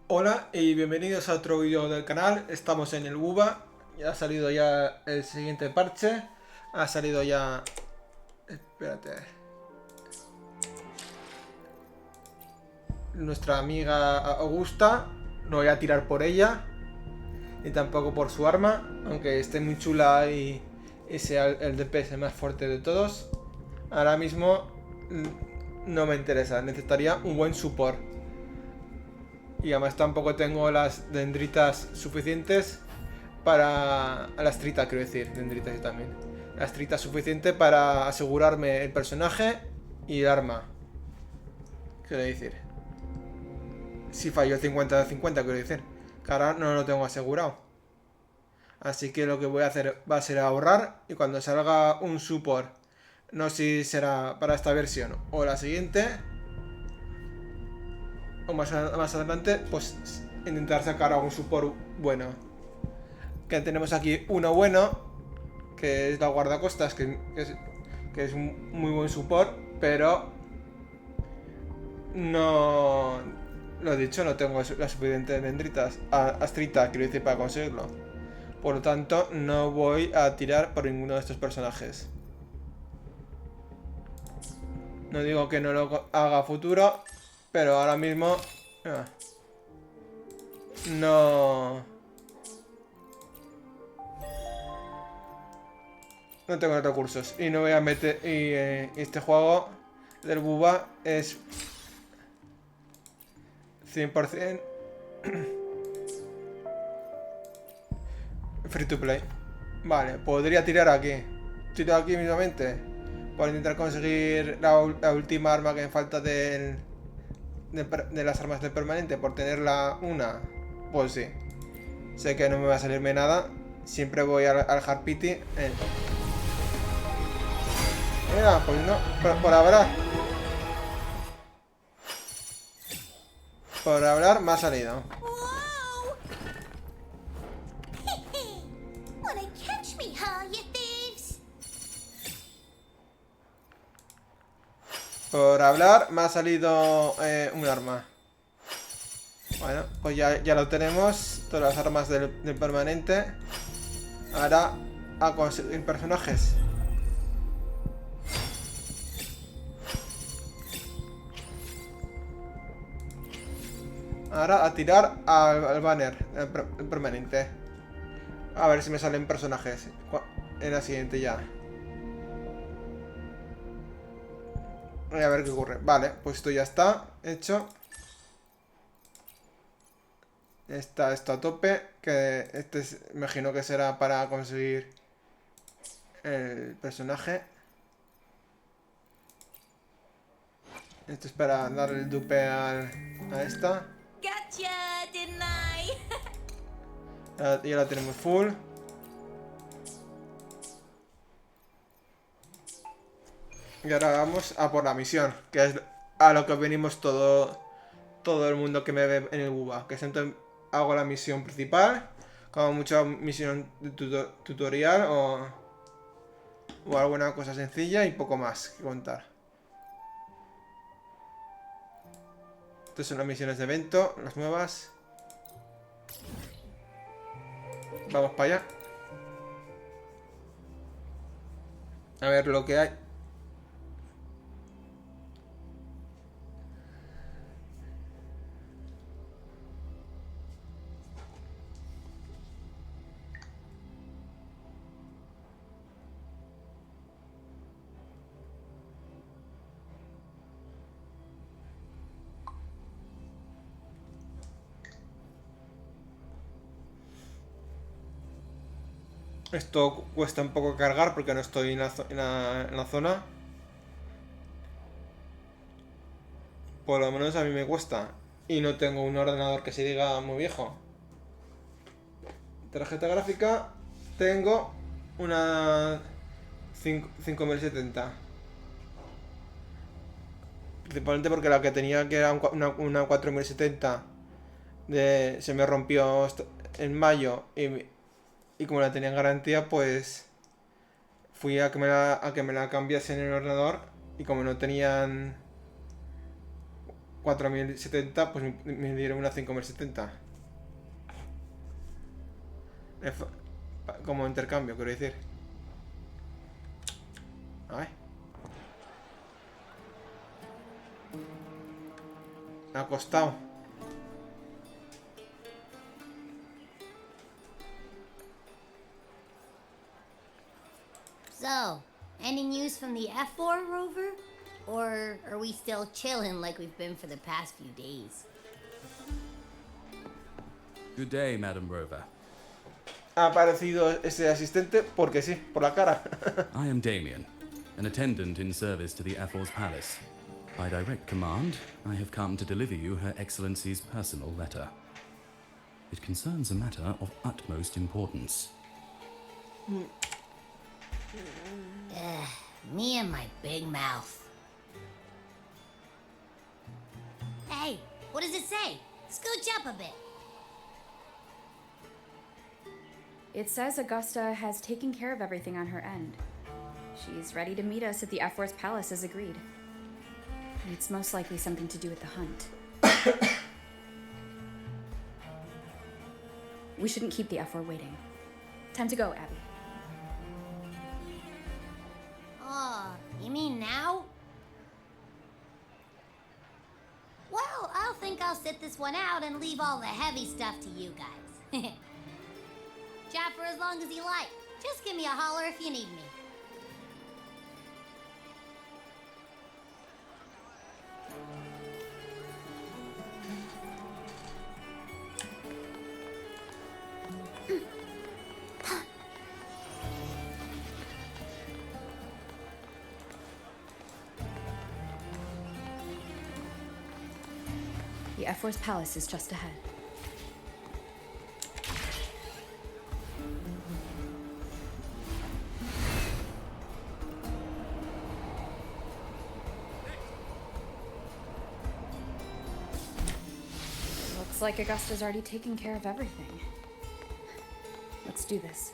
Hola y bienvenidos a otro vídeo del canal. Estamos en el buba. Ya ha salido ya el siguiente parche. Ha salido ya... Espérate. Nuestra amiga Augusta. No voy a tirar por ella. Ni tampoco por su arma. Aunque esté muy chula y sea el DPS más fuerte de todos. Ahora mismo no me interesa. Necesitaría un buen support. Y además tampoco tengo las dendritas suficientes para... Las tritas, quiero decir, dendritas yo también. Las tritas suficientes para asegurarme el personaje y el arma. Quiero decir. Si fallo 50 de 50, quiero decir. Que ahora no lo tengo asegurado. Así que lo que voy a hacer va a ser ahorrar. Y cuando salga un support, no sé si será para esta versión o la siguiente, o más adelante, pues intentar sacar algún support bueno. Que tenemos aquí uno bueno, que es la guardacostas, que es un muy buen support, pero no... Lo dicho, no tengo las suficientes dendritas, astrita, quiero decir, para conseguirlo. Por lo tanto, no voy a tirar por ninguno de estos personajes. No digo que no lo haga a futuro, pero ahora mismo... No... No tengo recursos. Y no voy a meter... Y este juego del Buba es 100% free to play. Vale, podría tirar aquí. Tiro aquí mismamente. Para intentar conseguir la última arma que me falta de las armas del permanente. Por tenerla una. Pues sí. Sé que no me va a salirme nada. Siempre voy al Harpiti. Mira, pues no. Por hablar. Por hablar me ha salido. Por hablar me ha salido un arma. Bueno, pues ya lo tenemos. Todas las armas del permanente. Ahora a conseguir personajes. Ahora a tirar al banner, el permanente. A ver si me salen personajes en la siguiente ya. Voy a ver qué ocurre. Vale, pues esto ya está hecho. Está esto a tope. Que este imagino que será para conseguir el personaje. Esto es para darle el dupe a esta. Gotcha, didn't I? Ya la tenemos full. Y ahora vamos a por la misión, que es a lo que venimos todo el mundo que me ve en el buba. Que siempre hago la misión principal, como mucha misión de tutorial o alguna cosa sencilla y poco más que contar. Estas son las misiones de evento, las nuevas. Vamos para allá. A ver lo que hay. Esto cuesta un poco cargar porque no estoy en la zona. Por lo menos a mí me cuesta. Y no tengo un ordenador que se diga muy viejo. Tarjeta gráfica. Tengo una 5070. Principalmente porque la que tenía, que era una 4070, se me rompió en mayo. Y como la tenía en garantía, pues fui a que me la cambiasen en el ordenador. Y como no tenían 4.070, pues me dieron una 5.070. Como intercambio, quiero decir. A ver. Me ha costado. So, any news from the F4 rover? Or are we still chilling like we've been for the past few days? Good day, Madam Rover. Ha aparecido ese asistente porque sí, por la cara. I am Damien, an attendant in service to the Ethel's palace. By direct command, I have come to deliver you Her Excellency's personal letter. It concerns a matter of utmost importance. Me and my big mouth. Hey, what does it say? Scooch up a bit. It says Augusta has taken care of everything on her end. She's ready to meet us at the F4's palace as agreed. It's most likely something to do with the hunt. We shouldn't keep the F4 waiting. Time to go, Abby. Oh, you mean now? Well, I'll think I'll sit this one out and leave all the heavy stuff to you guys. Chat for as long as you like. Just give me a holler if you need me. The F4's palace is just ahead. Looks like Augusta's already taken care of everything. Let's do this.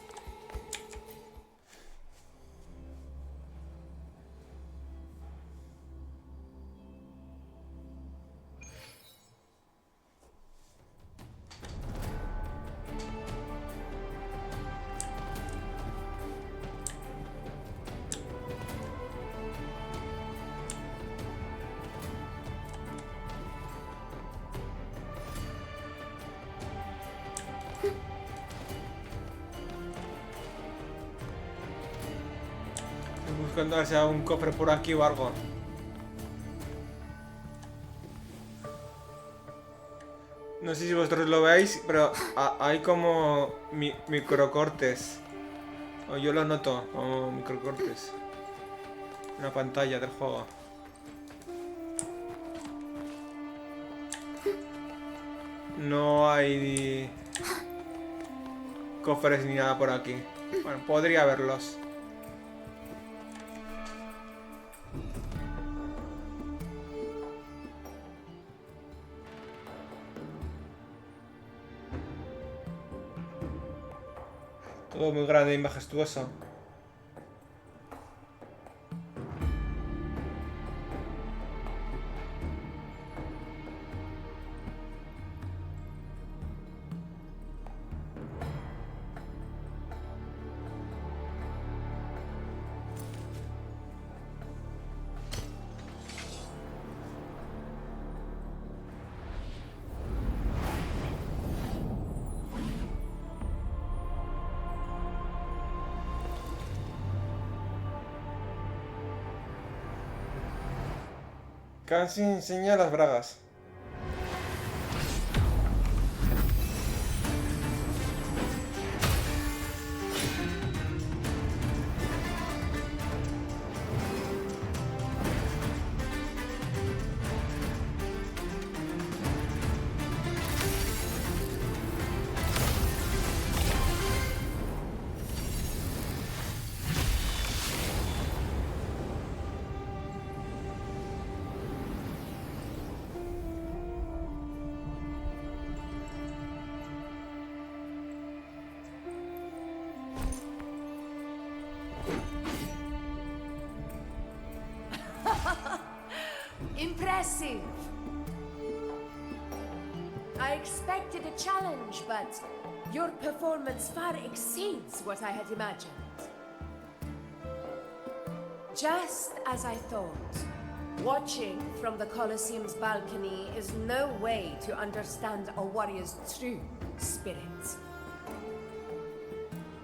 Buscando a ver si hay un cofre por aquí o algo. No sé si vosotros lo veis, pero hay como microcortes. O yo lo noto como microcortes en la pantalla del juego. No hay cofres ni nada por aquí. Bueno, podría haberlos. Todo muy grande y majestuoso. Casi enseña las bragas. Impressive. I expected a challenge, but your performance far exceeds what I had imagined. Just as I thought, watching from the Colosseum's balcony is no way to understand a warrior's true spirit.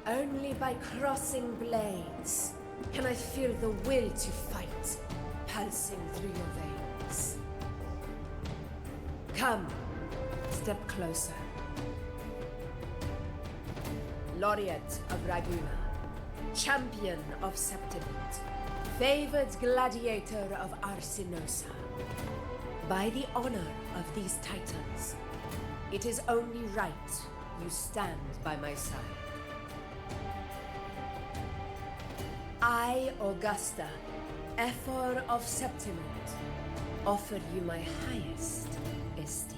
Only by crossing blades can I feel the will to fight pulsing through your veins. Come, step closer. Laureate of Raguna, champion of Septimont, favored gladiator of Arsinosa. By the honor of these titans, it is only right you stand by my side. I, Augusta, Ephor of Septimont, offer you my highest esteem.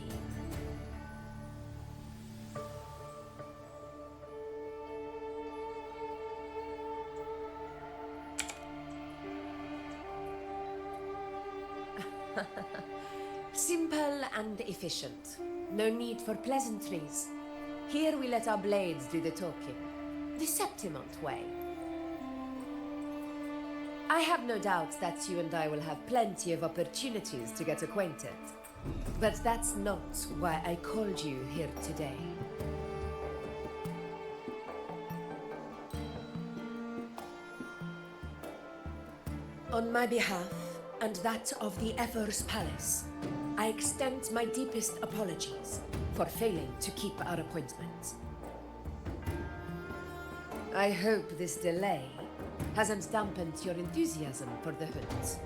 Simple and efficient. No need for pleasantries. Here we let our blades do the talking. The Septimont way. I have no doubt that you and I will have plenty of opportunities to get acquainted. But that's not why I called you here today. On my behalf, and that of the Ephor's Palace, I extend my deepest apologies for failing to keep our appointment. I hope this delay hasn't dampened your enthusiasm for the hunt.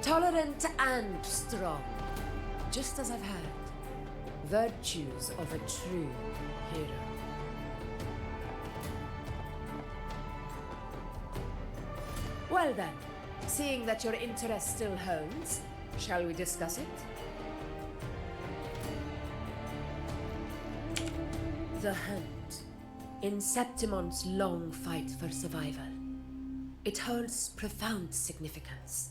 Tolerant and strong, just as I've heard. Virtues of a true hero. Well then, seeing that your interest still holds, shall we discuss it? The hunt. In Septimont's long fight for survival, it holds profound significance.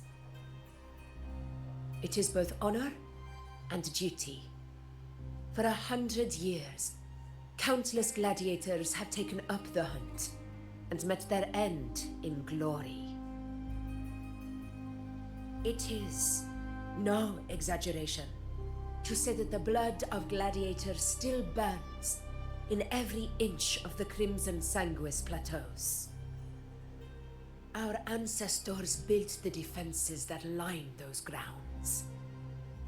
It is both honor and duty. For 100 years, countless gladiators have taken up the hunt and met their end in glory. It is no exaggeration to say that the blood of gladiators still burns in every inch of the Crimson Sanguis plateaus. Our ancestors built the defenses that line those grounds.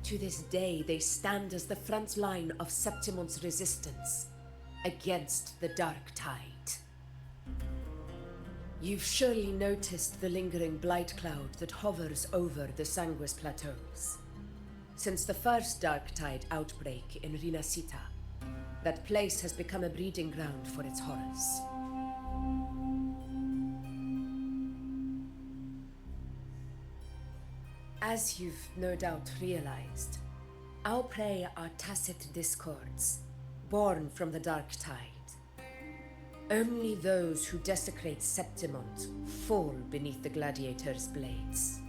To this day, they stand as the front line of Septimont's resistance against the Dark Tide. You've surely noticed the lingering blight cloud that hovers over the Sanguis plateaus. Since the first Dark Tide outbreak in Rinasita, that place has become a breeding ground for its horrors. As you've no doubt realized, our prey are tacit discords, born from the Dark Tide. Only those who desecrate Septimont fall beneath the gladiators' blades.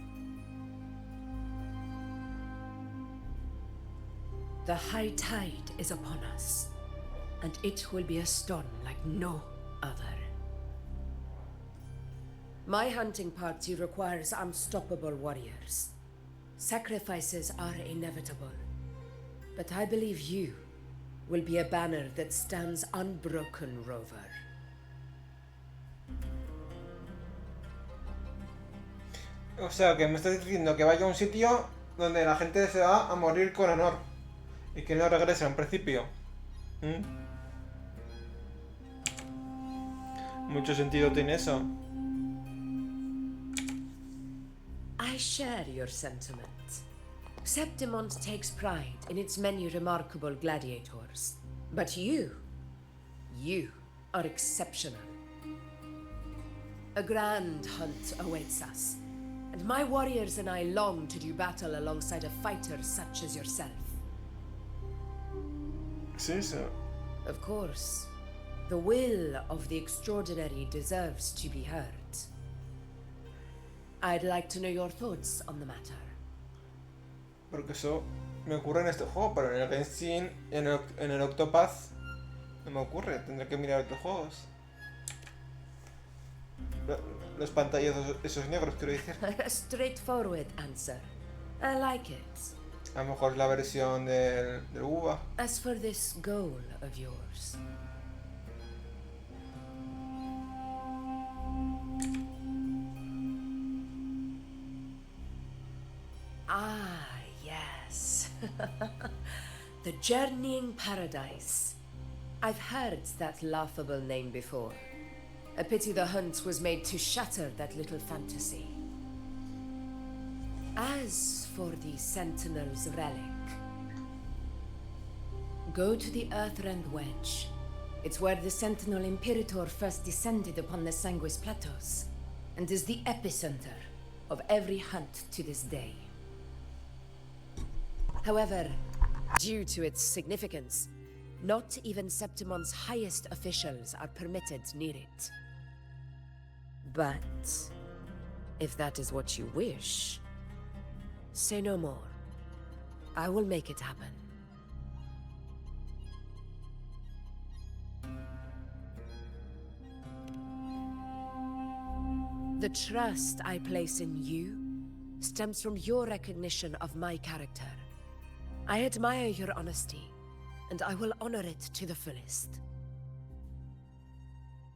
The high tide is upon us, and it will be a storm like no other. My hunting party requires unstoppable warriors. Sacrifices are inevitable, but I believe you will be a banner that stands unbroken, Rover. O sea, que me estás diciendo que vaya a un sitio donde la gente se va a morir con honor y que no regrese a un principio. Mucho sentido tiene eso. I share your sentiment. Septimont takes pride in its many remarkable gladiators. But you are exceptional. A grand hunt awaits us, and my warriors and I long to do battle alongside a fighter such as yourself. Sí, eso. Of course, The will of the extraordinary deserves to be heard. I'd like to know your thoughts on the matter. Porque eso me ocurre en este juego, pero en el Genshin, en el Octopath, no me ocurre. Tendré que mirar otros juegos. Los pantallazos esos negros, quiero decir. A straightforward answer. I like it. A lo mejor es la versión del uva. As for this goal of yours, yes. The Journeying Paradise. I've heard that laughable name before. A pity the hunt was made to shatter that little fantasy. As for the Sentinel's relic, go to the Earthrend Wedge. It's where the Sentinel Imperator first descended upon the Sanguis Plateaus, and is the epicenter of every hunt to this day. However, due to its significance, not even Septimon's highest officials are permitted near it. But if that is what you wish, say no more. I will make it happen. The trust I place in you stems from your recognition of my character. I admire your honesty, and I will honor it to the fullest.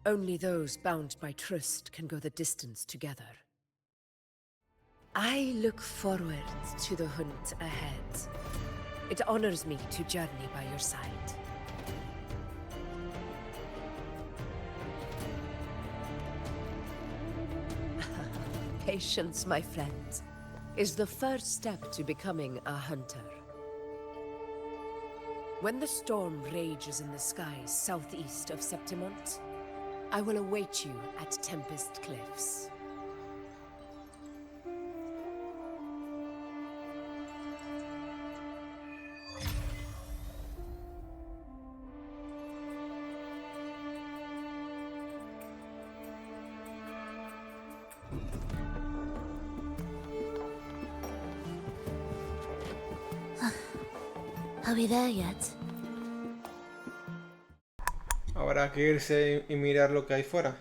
Only those bound by trust can go the distance together. I look forward to the hunt ahead. It honors me to journey by your side. Patience, my friend, is the first step to becoming a hunter. When the storm rages in the skies southeast of Septimont, I will await you at Tempest Cliffs. Are we there yet? Habrá que irse y mirar lo que hay fuera.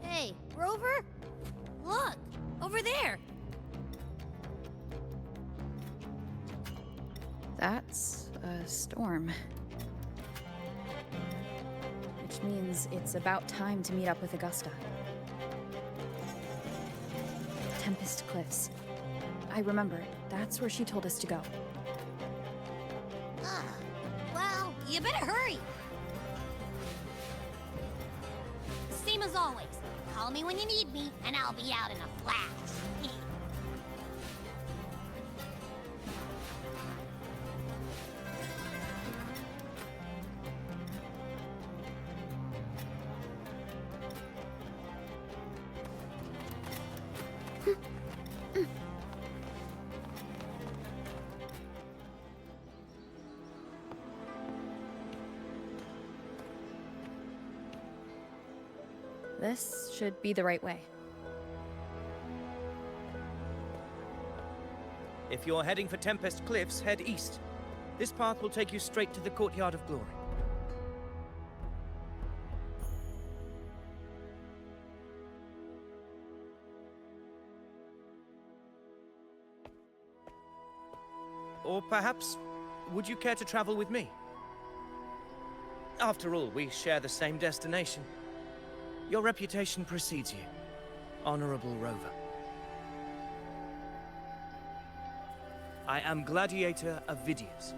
Hey, Rover? Look, over there. That's a storm. Which means it's about time to meet up with Augusta. Tempest Cliffs. I remember, that's where she told us to go. Well, you better hurry. Same as always. Call me when you need me, and I'll be out in a flash. This should be the right way. If you're heading for Tempest Cliffs, head east. This path will take you straight to the Courtyard of Glory. Or perhaps, would you care to travel with me? After all, we share the same destination. Your reputation precedes you, Honorable Rover. I am Gladiator Avidius,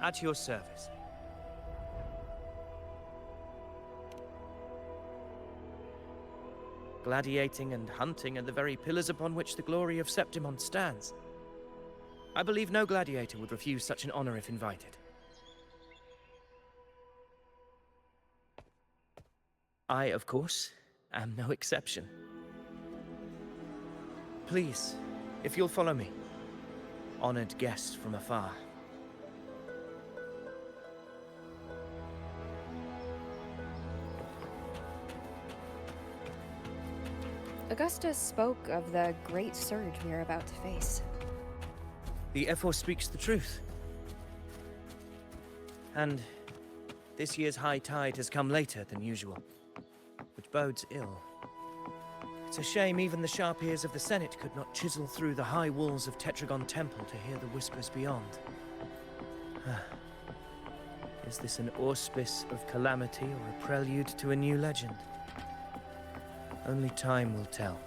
at your service. Gladiating and hunting are the very pillars upon which the glory of Septimont stands. I believe no gladiator would refuse such an honor if invited. I, of course, am no exception. Please, if you'll follow me. Honored guest from afar. Augusta spoke of the great surge we are about to face. The Ephor speaks the truth. And this year's high tide has come later than usual, which bodes ill. It's a shame even the sharp ears of the Senate could not chisel through the high walls of Tetragon Temple to hear the whispers beyond. Is this an auspice of calamity or a prelude to a new legend? Only time will tell.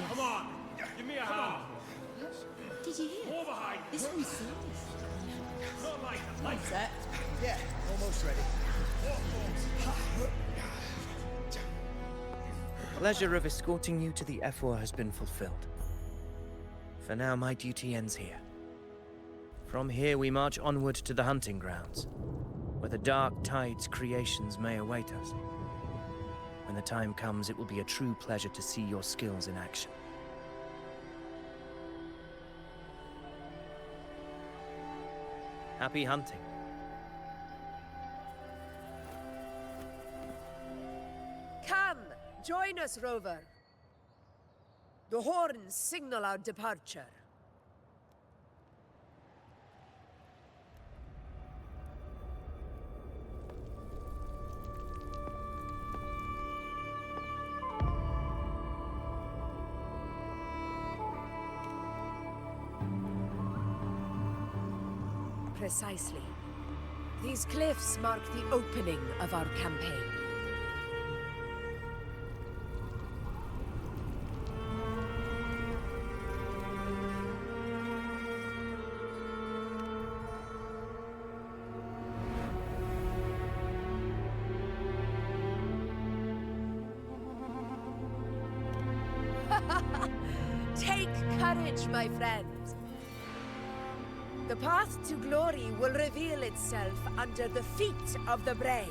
Come on, give me a hand. Did you hear? More behind. This one's serious. Not like that. Set? Yeah, almost ready. Pleasure of escorting you to the Ephor has been fulfilled. For now, my duty ends here. From here, we march onward to the hunting grounds, where the dark tide's creations may await us. When the time comes, it will be a true pleasure to see your skills in action. Happy hunting. Come, join us, Rover. The horns signal our departure. Precisely. These cliffs mark the opening of our campaign. Take courage, my friends. The path to glory will reveal itself under the feet of the brave.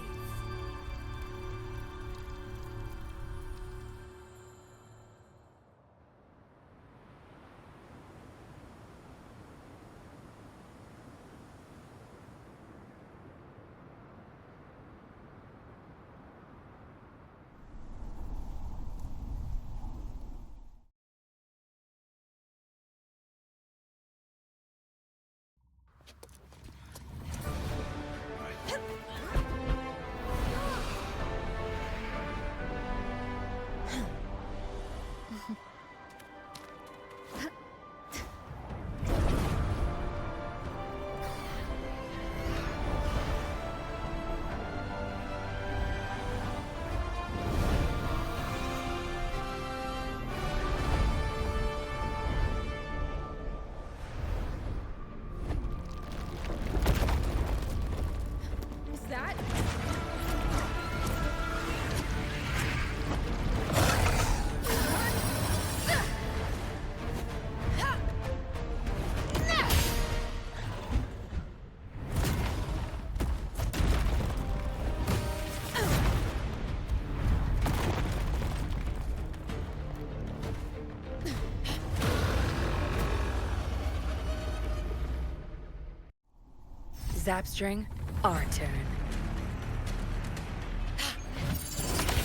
Zapstring, our turn.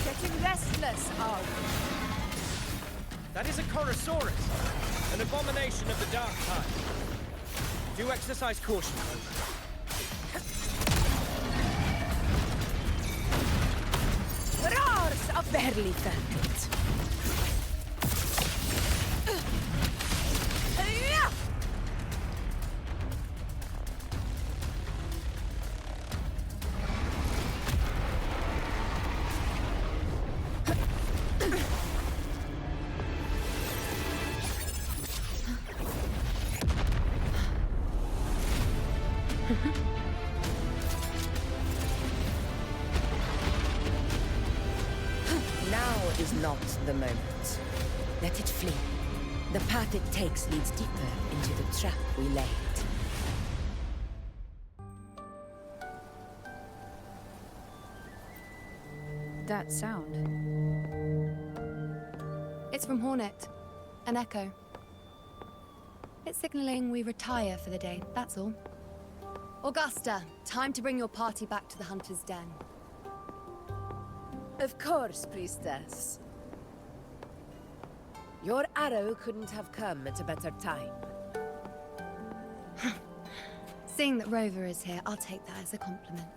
Getting restless, are we? That is a Chorosaurus, an abomination of the dark tide. Do exercise caution. Roars of the Herlitha. is not the moment. Let it flee. The path it takes leads deeper into the trap we laid. That sound. It's from Hornet. An echo. It's signaling we retire for the day, that's all. Augusta, time to bring your party back to the Hunter's Den. Of course, priestess. Your arrow couldn't have come at a better time. Seeing that Rover is here, I'll take that as a compliment.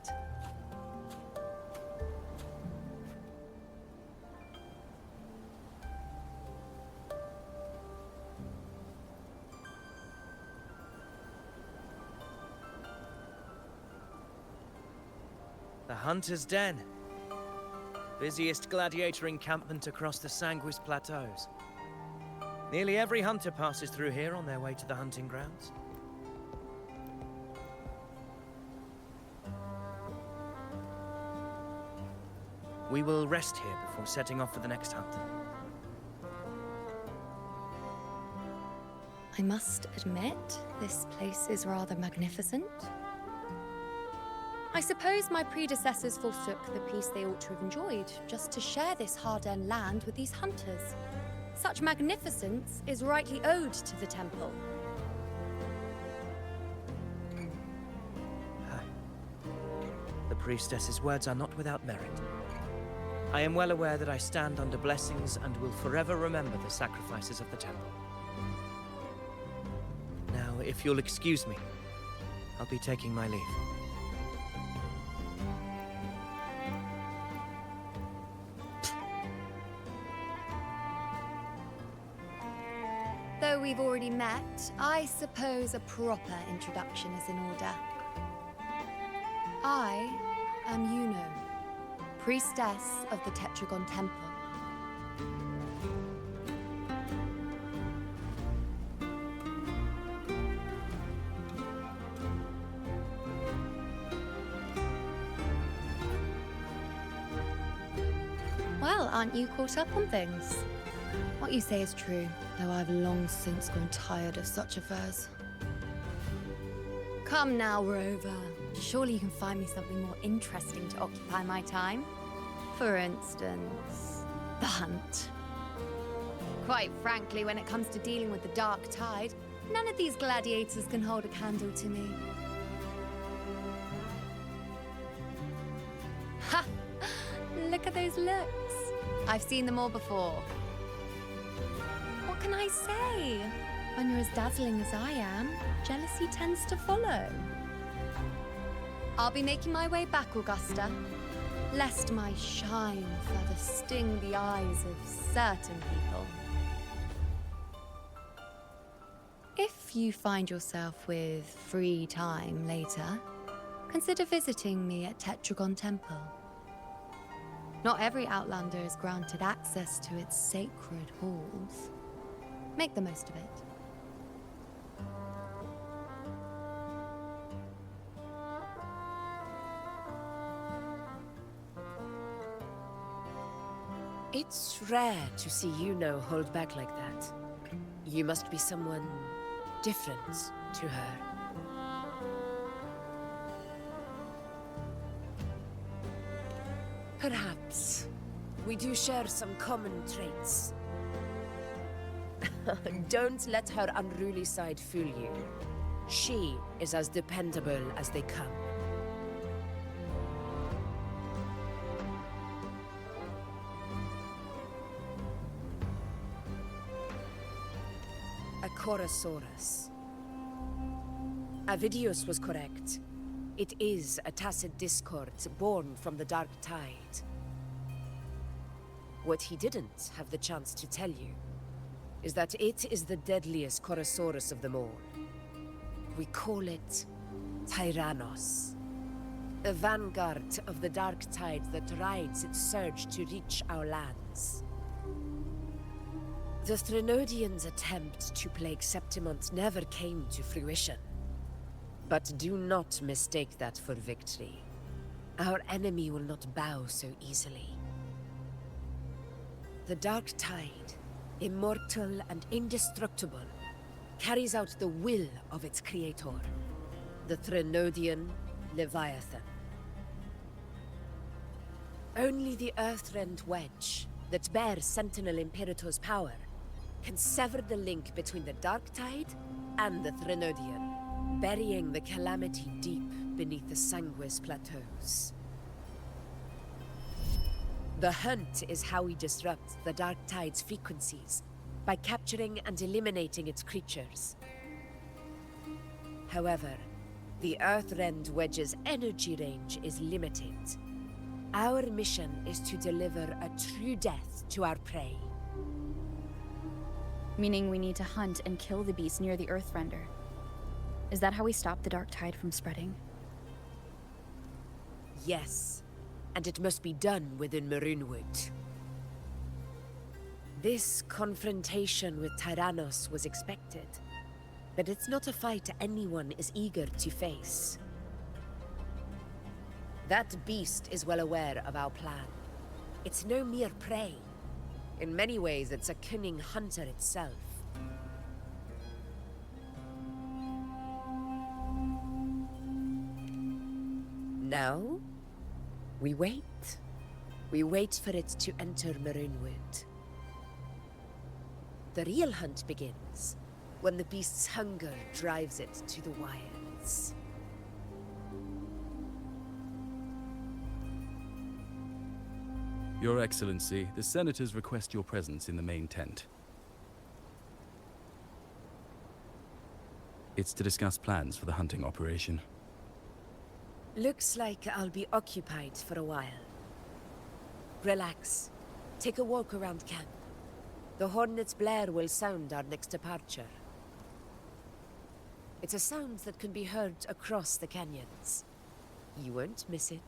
The Hunter's Den. Busiest gladiator encampment across the Sanguis Plateaus. Nearly every hunter passes through here on their way to the hunting grounds. We will rest here before setting off for the next hunt. I must admit, this place is rather magnificent. I suppose my predecessors forsook the peace they ought to have enjoyed, just to share this hard-earned land with these hunters. Such magnificence is rightly owed to the temple. The priestess's words are not without merit. I am well aware that I stand under blessings and will forever remember the sacrifices of the temple. Now, if you'll excuse me, I'll be taking my leave. Though we've already met, I suppose a proper introduction is in order. I am Yuno, priestess of the Tetragon Temple. Well, aren't you caught up on things? What you say is true, though I've long since grown tired of such affairs. Come now, Rover. Surely you can find me something more interesting to occupy my time. For instance, the hunt. Quite frankly, when it comes to dealing with the dark tide, none of these gladiators can hold a candle to me. Ha! Look at those looks. I've seen them all before. What can I say? When you're as dazzling as I am, jealousy tends to follow. I'll be making my way back, Augusta, lest my shine further sting the eyes of certain people. If you find yourself with free time later, consider visiting me at Tetragon Temple. Not every Outlander is granted access to its sacred halls. Make the most of it. It's rare to see Yuno hold back like that. You must be someone different to her. Perhaps we do share some common traits. Don't let her unruly side fool you. She is as dependable as they come. A Chorosaurus. Avidius was correct. It is a tacit discord born from the dark tide. What he didn't have the chance to tell you is that it is the deadliest Chorosaurus of them all. We call it Tyrannos. A vanguard of the dark tide that rides its surge to reach our lands. The Threnodians' attempt to plague Septimont never came to fruition. But do not mistake that for victory. Our enemy will not bow so easily. The dark tide, immortal and indestructible, carries out the will of its creator, the Threnodian Leviathan. Only the Earthrend Wedge, that bears Sentinel Imperator's power, can sever the link between the dark tide and the Threnodian, burying the calamity deep beneath the Sanguis plateaus. The hunt is how we disrupt the dark tide's frequencies, by capturing and eliminating its creatures. However, the Earthrend Wedge's energy range is limited. Our mission is to deliver a true death to our prey. Meaning we need to hunt and kill the beast near the Earthrender. Is that how we stop the dark tide from spreading? Yes, and it must be done within Maroonwood. This confrontation with Tyrannos was expected, but it's not a fight anyone is eager to face. That beast is well aware of our plan. It's no mere prey. In many ways, it's a cunning hunter itself. Now, we wait. We wait for it to enter Maroonwood. The real hunt begins when the beast's hunger drives it to the wilds. Your Excellency, the Senators request your presence in the main tent. It's to discuss plans for the hunting operation. Looks like I'll be occupied for a while. Relax. Take a walk around camp. The hornet's blare will sound our next departure. It's a sound that can be heard across the canyons. You won't miss it.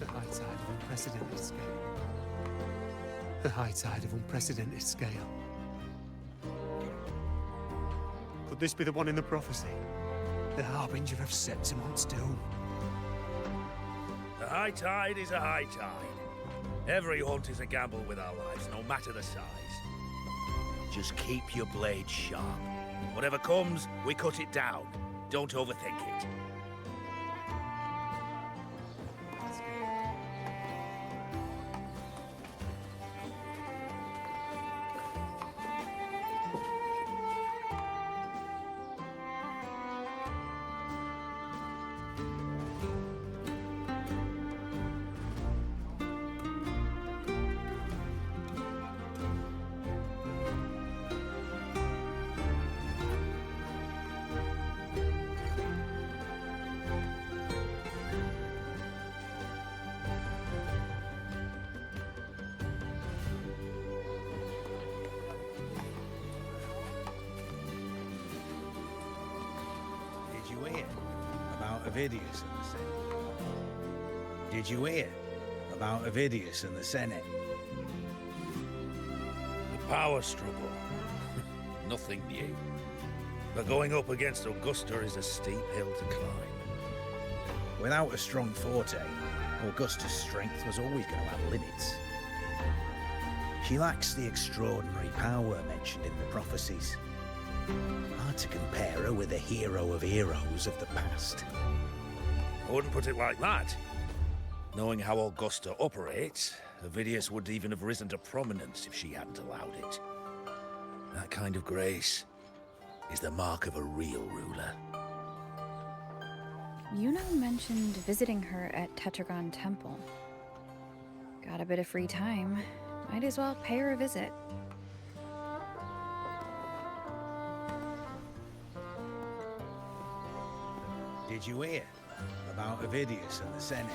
The high tide of unprecedented scale. The high tide of unprecedented scale. Could this be the one in the prophecy? The harbinger of Septimon's doom? The high tide is a high tide. Every hunt is a gamble with our lives, no matter the size. Just keep your blade sharp. Whatever comes, we cut it down. Don't overthink it. Avidius and the Senate. Did you hear about Avidius and the Senate? The power struggle. Nothing new. But going up against Augusta is a steep hill to climb. Without a strong forte, Augusta's strength was always going to have limits. She lacks the extraordinary power mentioned in the prophecies. Hard to compare her with the hero of heroes of the past. I wouldn't put it like that. Knowing how Augusta operates, Avidius would even have risen to prominence if she hadn't allowed it. That kind of grace is the mark of a real ruler. Yuno mentioned visiting her at Tetragon Temple. Got a bit of free time. Might as well pay her a visit. Did you hear about Avidius and the Senate?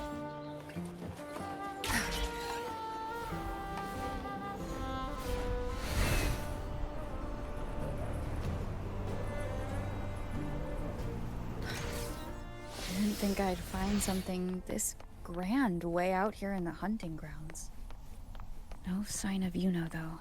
I didn't think I'd find something this grand way out here in the hunting grounds. No sign of Yuno, though.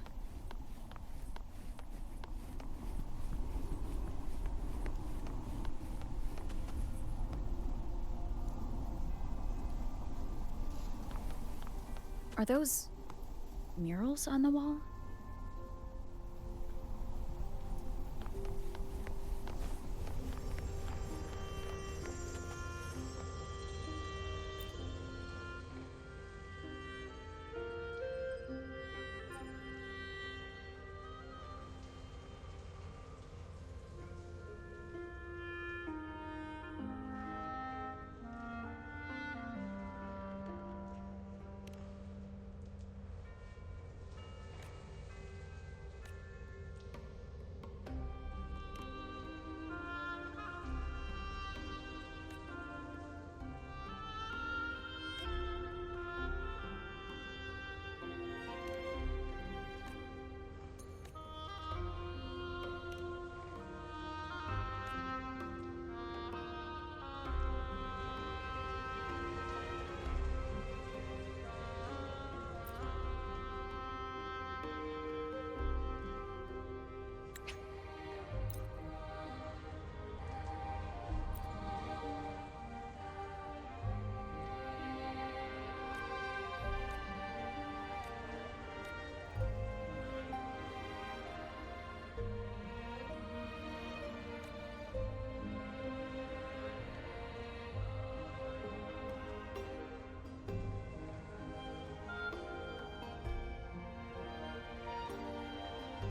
Are those murals on the wall?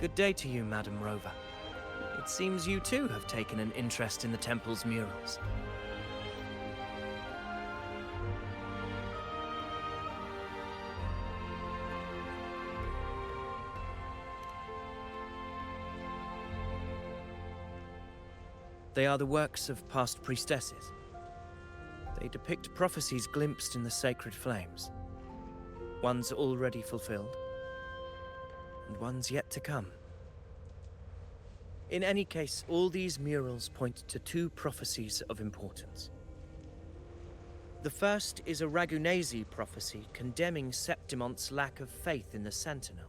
Good day to you, Madam Rover. It seems you too have taken an interest in the temple's murals. They are the works of past priestesses. They depict prophecies glimpsed in the sacred flames. Ones already fulfilled, and ones yet to come. In any case, all these murals point to two prophecies of importance. The first is a Ragunesi prophecy condemning Septimonte's lack of faith in the Sentinel.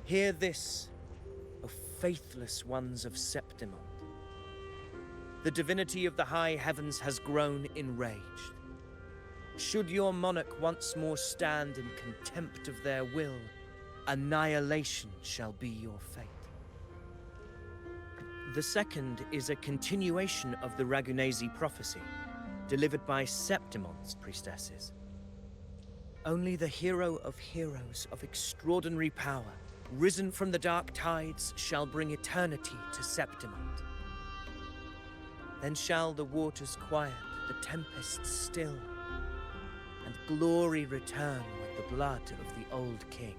Hear this, O faithless ones of Septimont. The divinity of the high heavens has grown enraged. Should your monarch once more stand in contempt of their will, annihilation shall be your fate. The second is a continuation of the Ragunesi prophecy, delivered by Septimonte's priestesses. Only the hero of heroes of extraordinary power, risen from the dark tides, shall bring eternity to Septimont. Then shall the waters quiet, the tempests still, and glory return with the blood of the old king.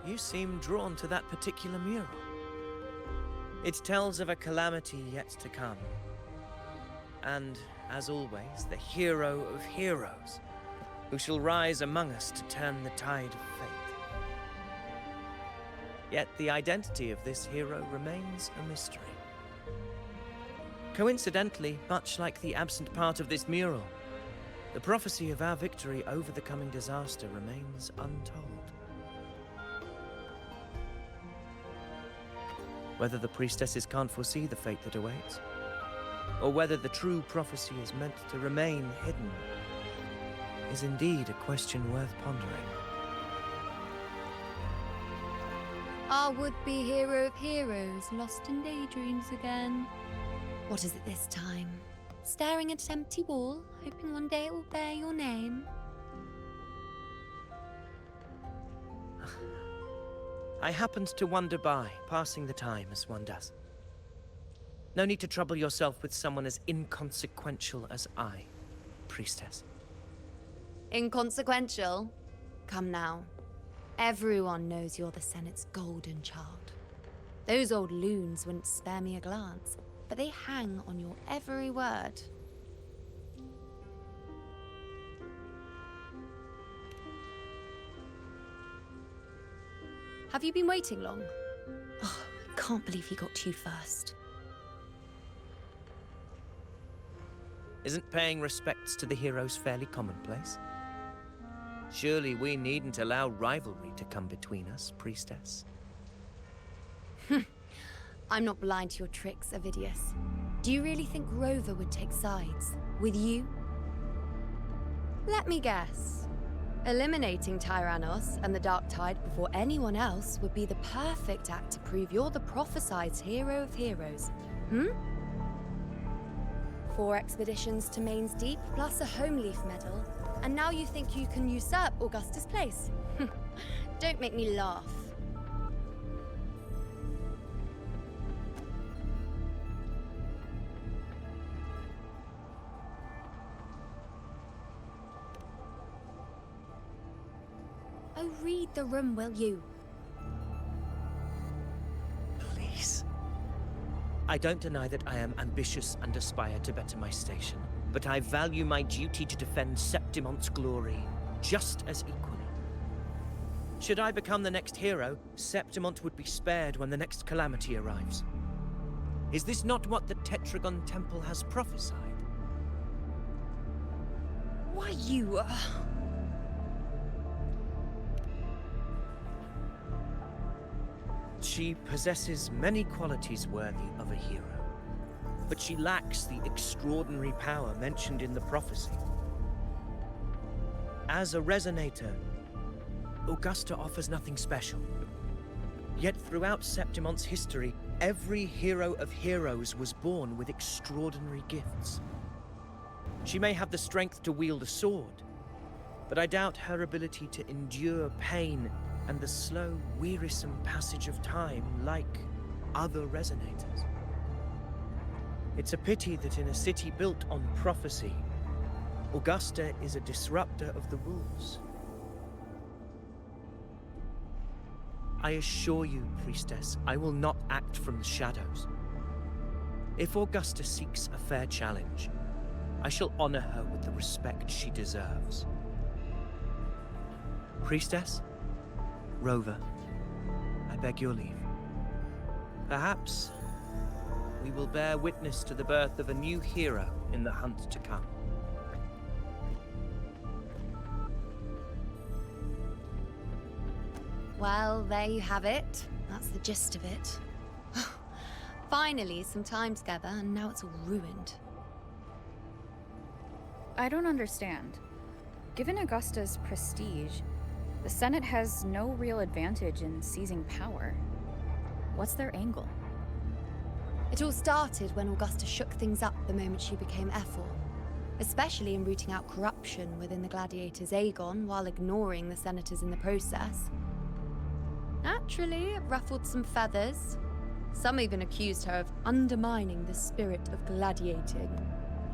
You seem drawn to that particular mural. It tells of a calamity yet to come. And, as always, the hero of heroes, who shall rise among us to turn the tide of fate. Yet the identity of this hero remains a mystery. Coincidentally, much like the absent part of this mural, the prophecy of our victory over the coming disaster remains untold. Whether the priestesses can't foresee the fate that awaits, or whether the true prophecy is meant to remain hidden, is indeed a question worth pondering. Our would-be hero of heroes lost in daydreams again. What is it this time? Staring at an empty wall, hoping one day it will bear your name? I happened to wander by, passing the time as one does. No need to trouble yourself with someone as inconsequential as I, priestess. Inconsequential? Come now. Everyone knows you're the Senate's golden child. Those old loons wouldn't spare me a glance, but they hang on your every word. Have you been waiting long? Oh, I can't believe he got to you first. Isn't paying respects to the heroes fairly commonplace? Surely we needn't allow rivalry to come between us, priestess. I'm not blind to your tricks, Avidius. Do you really think Rover would take sides? With you? Let me guess. Eliminating Tyrannos and the Dark Tide before anyone else would be the perfect act to prove you're the prophesied hero of heroes. 4 expeditions to Main's Deep, plus a Home Leaf medal, and now you think you can usurp Augusta's place? Don't make me laugh. Oh, read the room, will you? Please. I don't deny that I am ambitious and aspire to better my station, but I value my duty to defend Septimont's glory just as equally. Should I become the next hero, Septimont would be spared when the next calamity arrives. Is this not what the Tetragon Temple has prophesied? Why, you... She possesses many qualities worthy of a hero, but she lacks the extraordinary power mentioned in the prophecy. As a resonator, Augusta offers nothing special. Yet throughout Septimont's history, every hero of heroes was born with extraordinary gifts. She may have the strength to wield a sword, but I doubt her ability to endure pain and the slow, wearisome passage of time like other resonators. It's a pity that in a city built on prophecy, Augusta is a disruptor of the rules. I assure you, priestess, I will not act from the shadows. If Augusta seeks a fair challenge, I shall honor her with the respect she deserves. Priestess? Rover, I beg your leave. Perhaps we will bear witness to the birth of a new hero in the hunt to come. Well, there you have it. That's the gist of it. Finally, some time together, and now it's all ruined. I don't understand. Given Augusta's prestige, the Senate has no real advantage in seizing power. What's their angle? It all started when Augusta shook things up the moment she became Ephor, especially in rooting out corruption within the gladiators Aegon while ignoring the senators in the process. Naturally, it ruffled some feathers. Some even accused her of undermining the spirit of gladiating.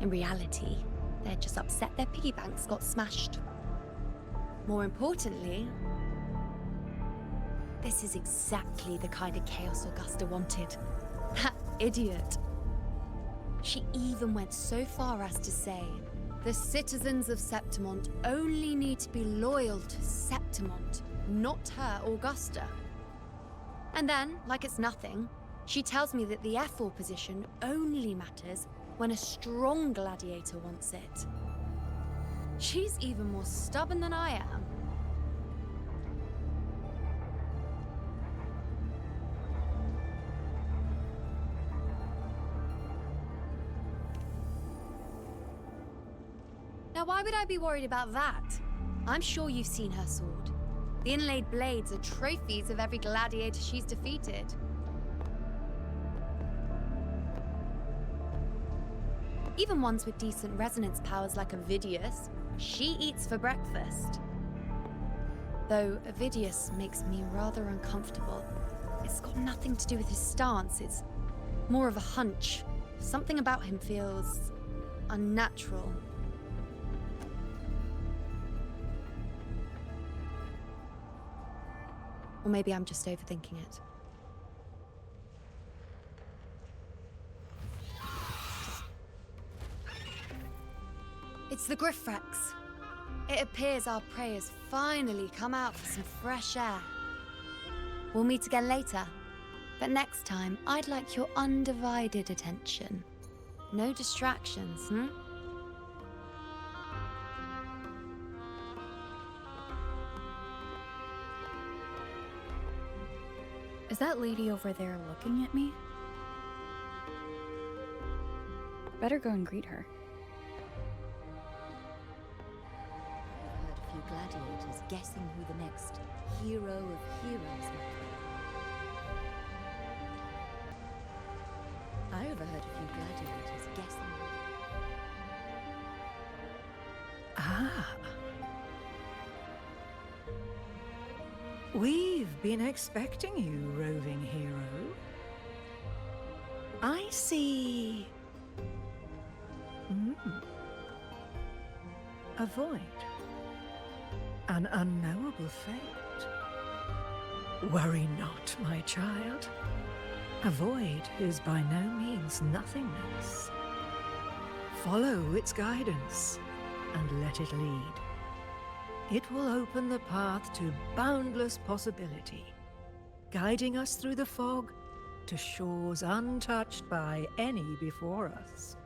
In reality, they're just upset their piggy banks got smashed. More importantly, this is exactly the kind of chaos Augusta wanted. That idiot. She even went so far as to say, the citizens of Septimont only need to be loyal to Septimont, not her, Augusta. And then, like it's nothing, she tells me that the Ephor position only matters when a strong gladiator wants it. She's even more stubborn than I am. Now, why would I be worried about that? I'm sure you've seen her sword. The inlaid blades are trophies of every gladiator she's defeated. Even ones with decent resonance powers like Ovidius, she eats for breakfast. Though Ovidius makes me rather uncomfortable. It's got nothing to do with his stance, it's more of a hunch. Something about him feels unnatural. Or maybe I'm just overthinking it. It's the Griffrex. It appears our prey has finally come out for some fresh air. We'll meet again later, but next time I'd like your undivided attention. No distractions, hmm? Is that lady over there looking at me? Better go and greet her. I've heard a few gladiators guessing who the next hero of heroes might be. I overheard a few gladiators guessing. Ah. We've been expecting you, roving hero. I see... A void. An unknowable fate. Worry not, my child. A void is by no means nothingness. Follow its guidance and let it lead. It will open the path to boundless possibility, guiding us through the fog to shores untouched by any before us.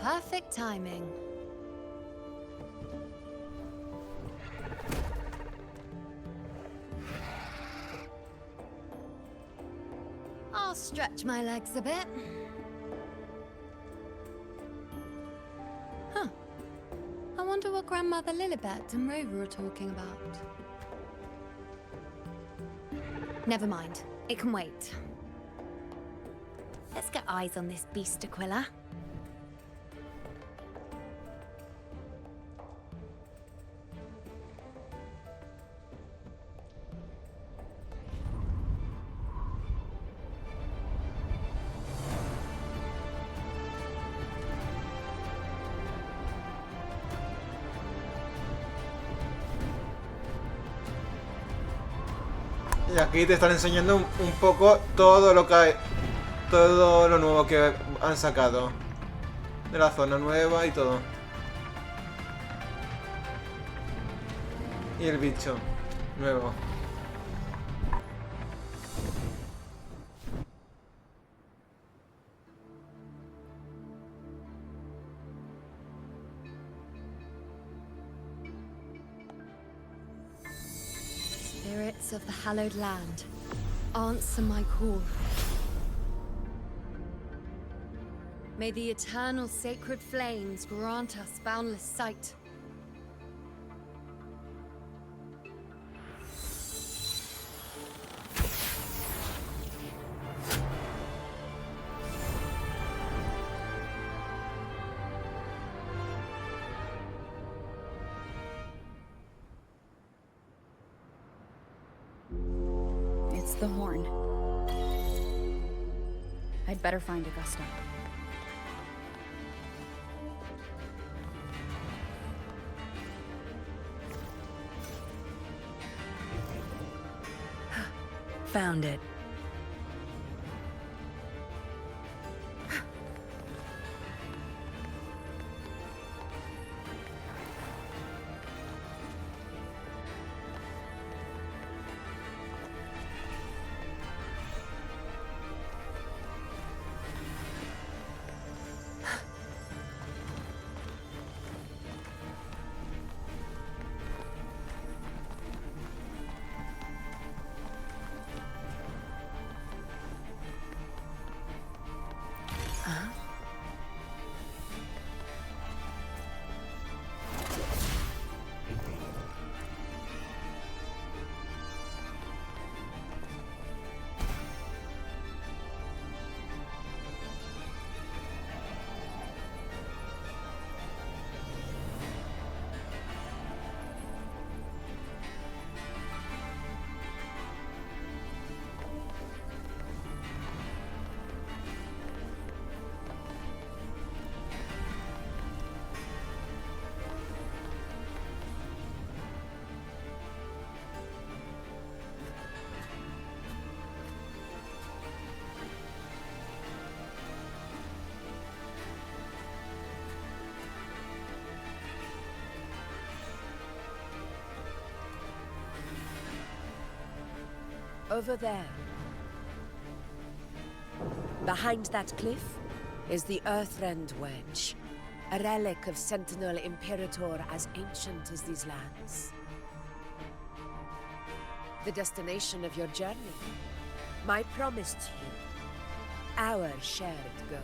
Perfect timing. I'll stretch my legs a bit. Huh. I wonder what Grandmother Lilibet and Rover are talking about. Never mind. It can wait. Let's get eyes on this beast Aquila. Y aquí te están enseñando un poco todo lo que hay, todo lo nuevo que han sacado de la zona nueva y todo. Y el bicho nuevo. Spirits of the hallowed land, answer my call. May the eternal sacred flames grant us boundless sight. It's the horn. I'd better find Augusta. Found it. over there. Behind that cliff is the Earthrend Wedge, a relic of Sentinel Imperator as ancient as these lands. The destination of your journey, my promise to you, our shared goal.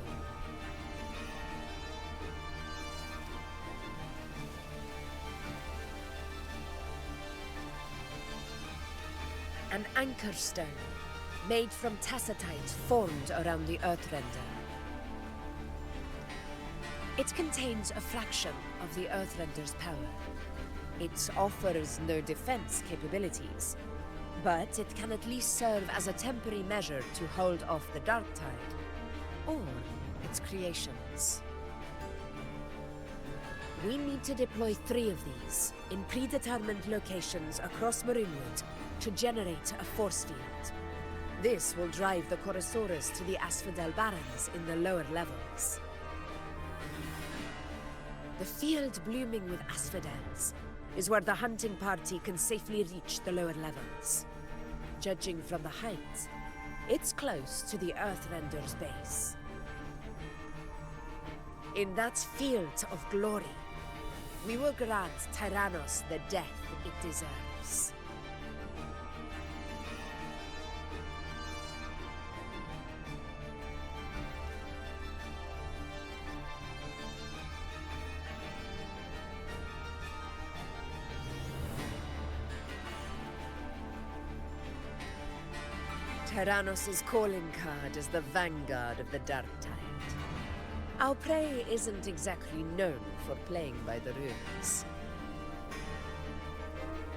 An anchor stone, made from tacitite formed around the Earthrender. It contains a fraction of the Earthrender's power. It offers no defense capabilities, but it can at least serve as a temporary measure to hold off the dark tide, or its creations. We need to deploy 3 of these in predetermined locations across Marinewood to generate a force field. This will drive the Chorosaurus to the Asphodel Barrens in the lower levels. The field blooming with asphodels is where the hunting party can safely reach the lower levels. Judging from the height, it's close to the Earthrender's base. In that field of glory, we will grant Tyrannos the death it deserves. Tyrannos' calling card is the vanguard of the Dark Tide. Our prey isn't exactly known for playing by the rules.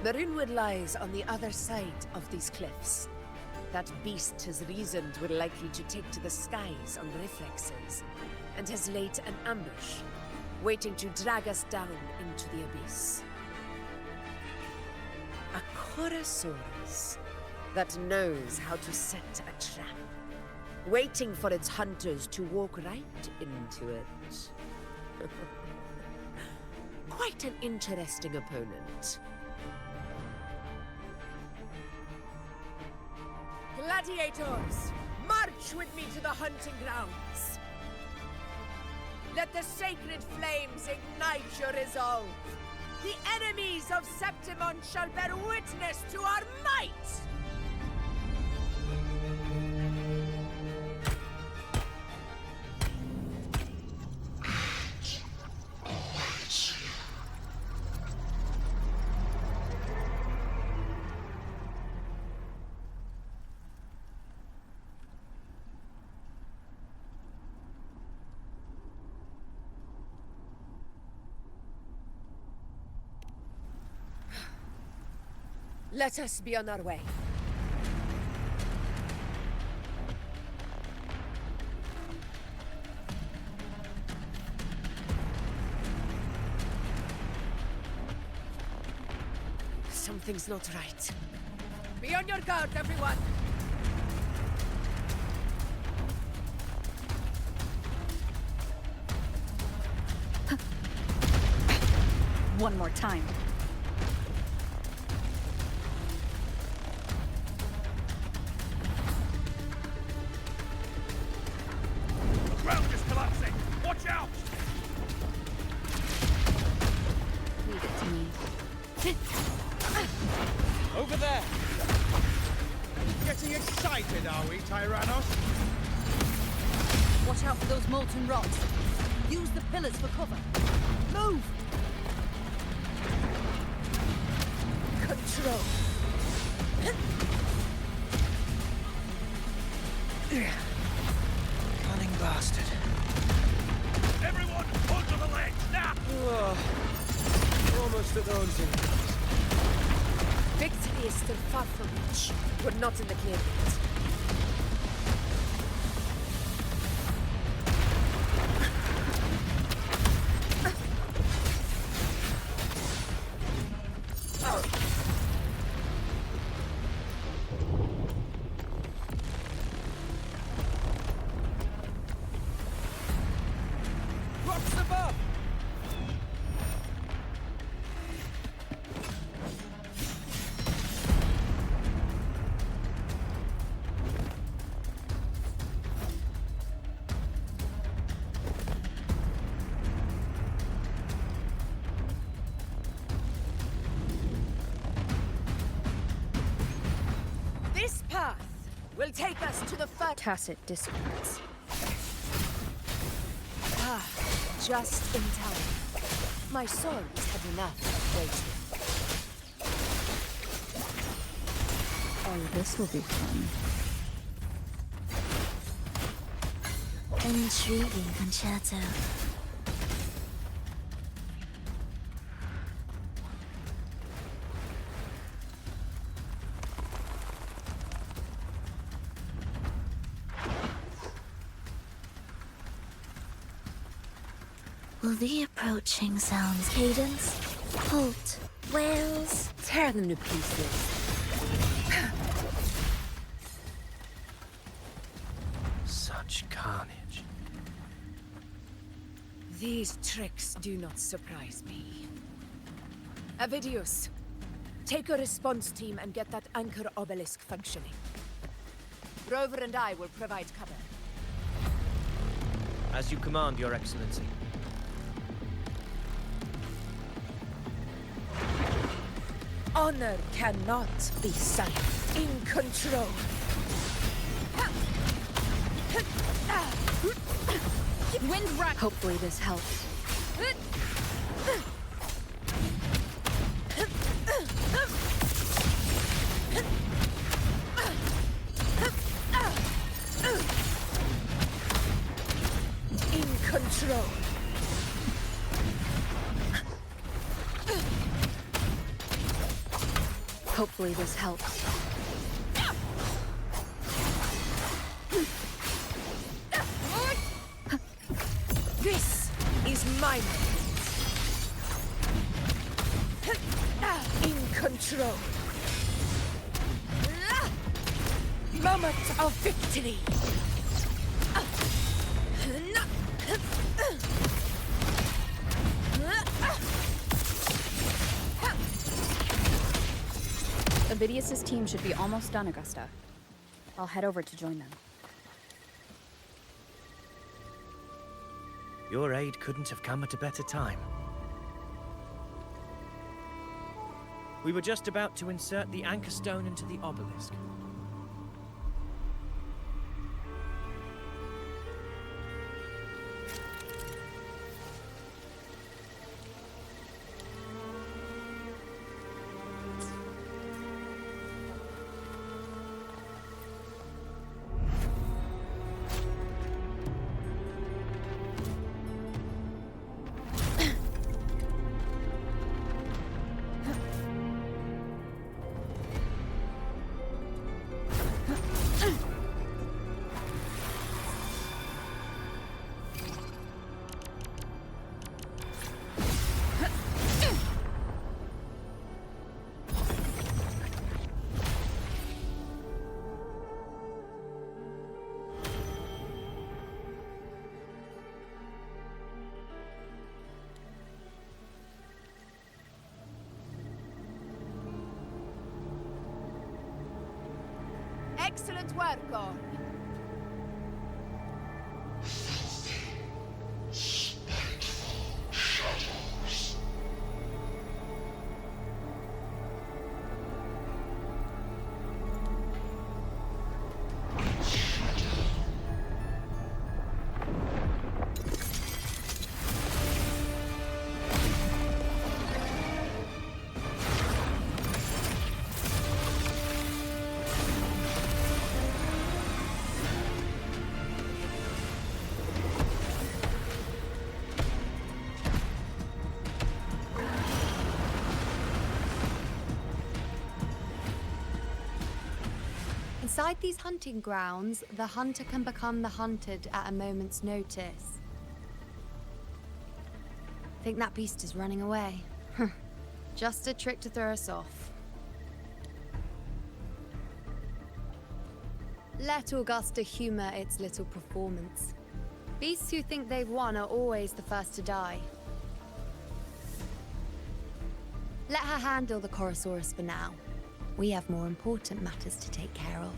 Marinewood lies on the other side of these cliffs. That beast has reasoned we're likely to take to the skies on reflexes, and has laid an ambush, waiting to drag us down into the abyss. A Chorosaurus that knows how to set a trap, waiting for its hunters to walk right into it. Quite an interesting opponent. Gladiators, march with me to the hunting grounds. Let the sacred flames ignite your resolve. The enemies of Septimon shall bear witness to our might! Let us be on our way. Something's not right. Be on your guard, everyone! One more time. Over there! Getting excited, are we, Tyrannos? Watch out for those molten rocks. Use the pillars for cover. Move! Control. Cunning bastard. Everyone, onto the ledge, now! We're almost at the hunting. Victory is still far from reach. We're not in the clear yet. Rocks above! path will take us to the Tacit discords. Ah, just in time. My souls had enough of waiting. Oh, this will be fun. An intriguing concerto. Will the approaching sounds cadence, halt, wails? Tear them to pieces. Such carnage. These tricks do not surprise me. Avidius, take a response team and get that anchor obelisk functioning. Rover and I will provide cover. As you command, Your Excellency. Honor cannot be signed. In control. Windwreck! Hopefully this helps. In control. Hopefully this helps. This is my moment. In control. Moment of victory. Avidius's team should be almost done, Augusta. I'll head over to join them. Your aid couldn't have come at a better time. We were just about to insert the anchor stone into the obelisk. Excellent work, Gorn. Inside these hunting grounds, the hunter can become the hunted at a moment's notice. Think that beast is running away. Just a trick to throw us off. Let Augusta humor its little performance. Beasts who think they've won are always the first to die. Let her handle the Chorosaurus for now. We have more important matters to take care of.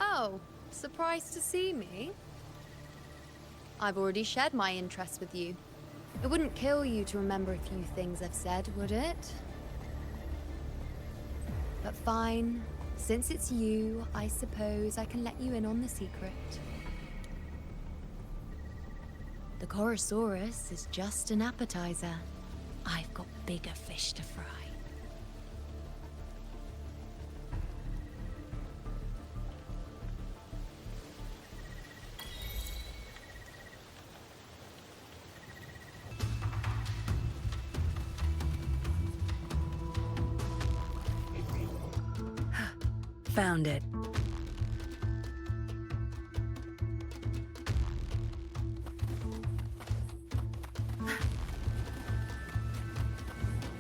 Oh, surprised to see me? I've already shared my interest with you. It wouldn't kill you to remember a few things I've said, would it? But fine. Since it's you, I suppose I can let you in on the secret. The Chorosaurus is just an appetizer. I've got bigger fish to fry. Found it.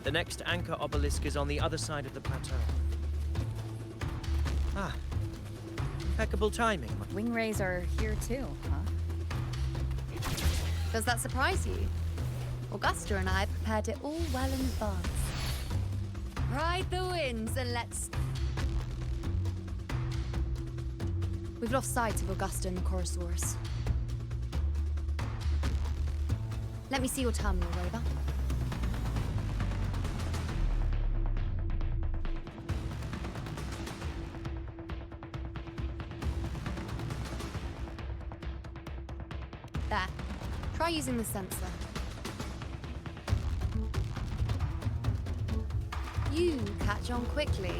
The next anchor obelisk is on the other side of the plateau. Ah. Impeccable timing. Wing rays are here too, huh? Does that surprise you? Augusta and I prepared it all well in advance. Ride the winds and let's... We've lost sight of Augusta and the Chorosaurus. Let me see your terminal, Rover. There. Try using the sensor. You catch on quickly.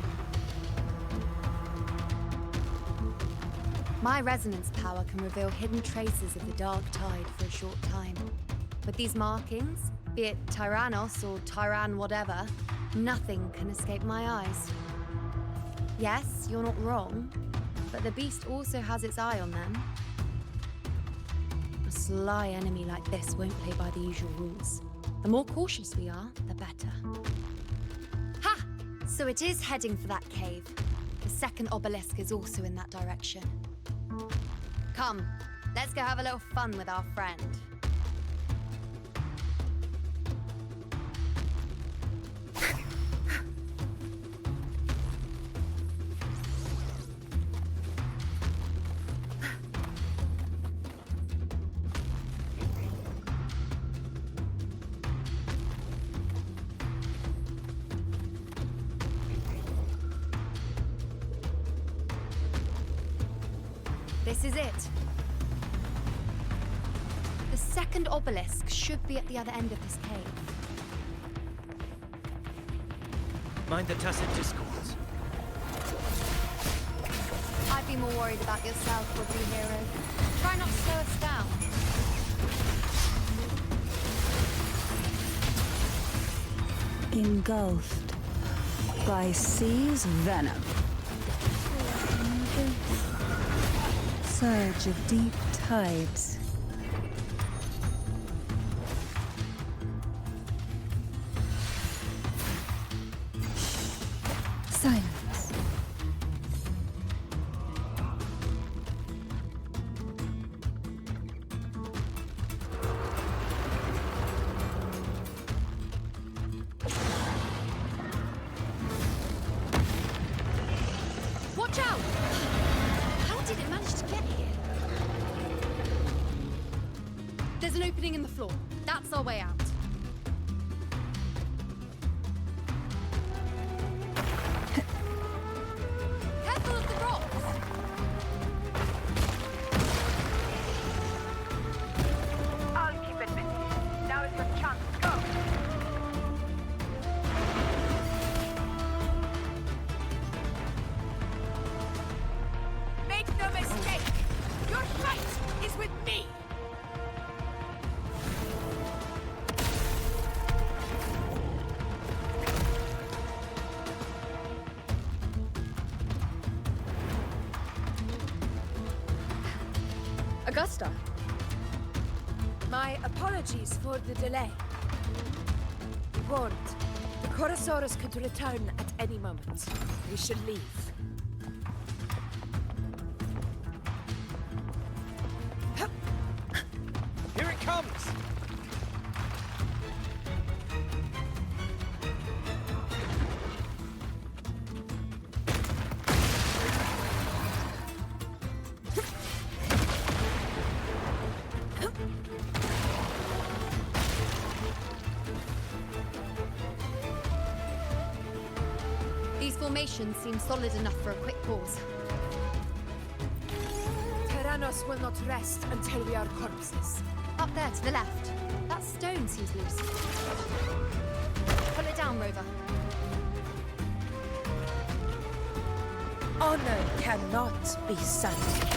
My resonance power can reveal hidden traces of the dark tide for a short time. With these markings, be it Tyrannos or Tyran whatever, nothing can escape my eyes. Yes, you're not wrong, but the beast also has its eye on them. A sly enemy like this won't play by the usual rules. The more cautious we are, the better. Ha! So it is heading for that cave. The second obelisk is also in that direction. Come, let's go have a little fun with our friend. This is it. The second obelisk should be at the other end of this cave. Mind the tacit discords. I'd be more worried about yourself, would-be hero. Try not to slow us down. Engulfed by sea's venom. Surge of deep tides. Silence. Watch out! How did it manage to get here? There's an opening in the floor. That's our way out. Careful of the rocks! I'll keep it busy. Now is your chance. Go! Make no mistake! Your fight is with me! Augusta. My apologies for the delay. Be warned, the Chorosaurus could return at any moment. We should leave. Here it comes! formation seems solid enough for a quick pause. Tyrannos will not rest until we are corpses. Up there to the left. That stone seems loose. Pull it down, Rover. Honor cannot be sighted.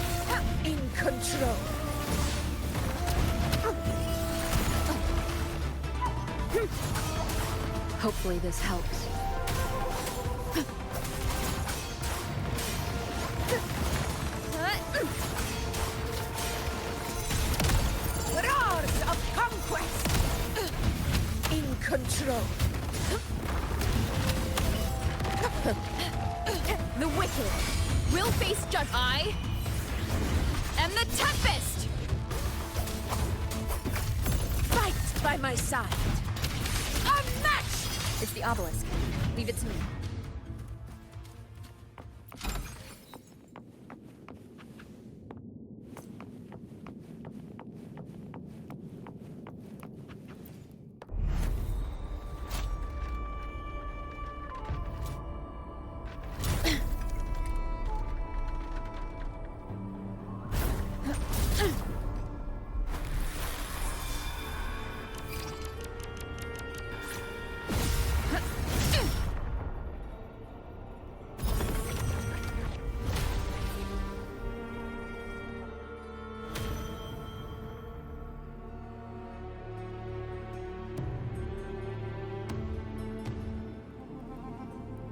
In control. Hopefully this helps. Roars of conquest! In control. The wicked will face judgment. I am the Tempest! Fight by my side. Unmatched! It's the obelisk. Leave it to me.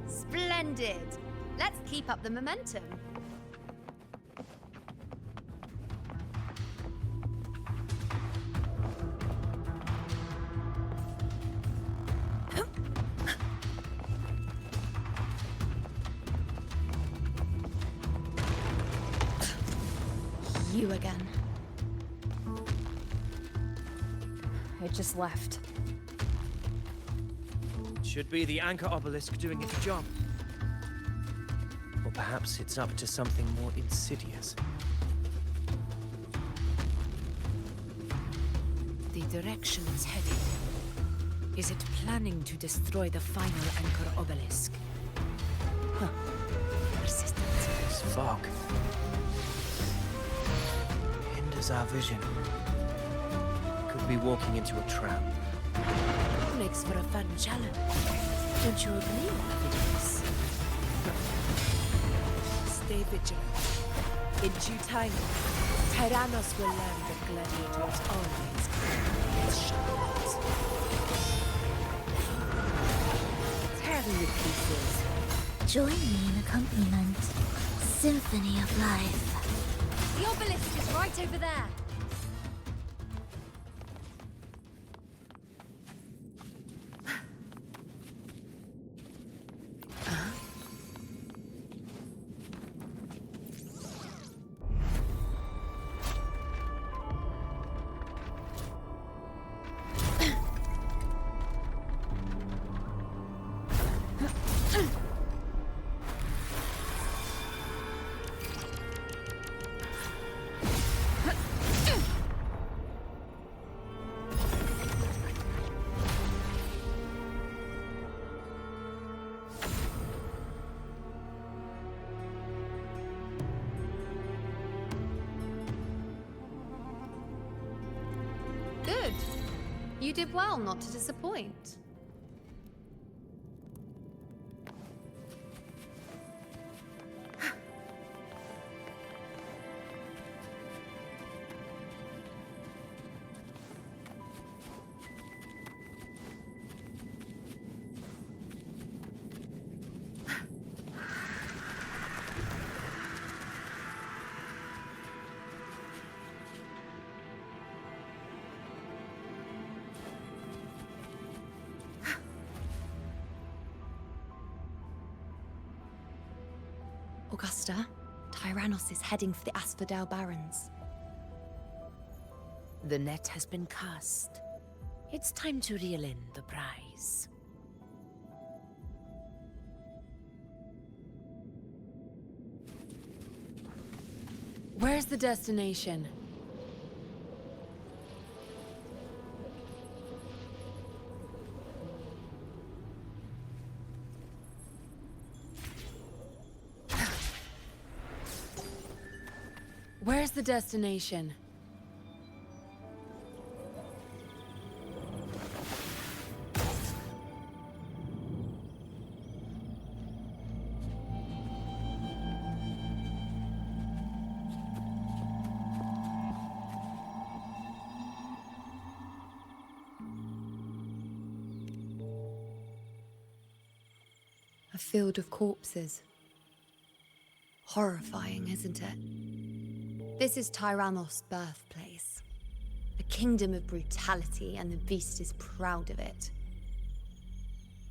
Splendid! Let's keep up the momentum. You again. It just left. Should be the anchor obelisk doing its job. Or perhaps it's up to something more insidious. The direction it's headed. Is it planning to destroy the final anchor obelisk? Huh. Persistent. This fog hinders our vision. Could be walking into a trap. Makes for a fun challenge. Don't you agree, Avidius? Stay vigilant. In due time, Tyrannos will learn that gladiators always carry its shadows. Tear me to pieces. Join me in accompaniment. Symphony of life. The obelisk is right over there. Good. You did well not to disappoint. Augusta, Tyrannos is heading for the Asphodel Barrens. The net has been cast. It's time to reel in the prize. Where's the destination? the destination? A field of corpses. Horrifying, isn't it? This is Tyrannos' birthplace. A kingdom of brutality, and the beast is proud of it.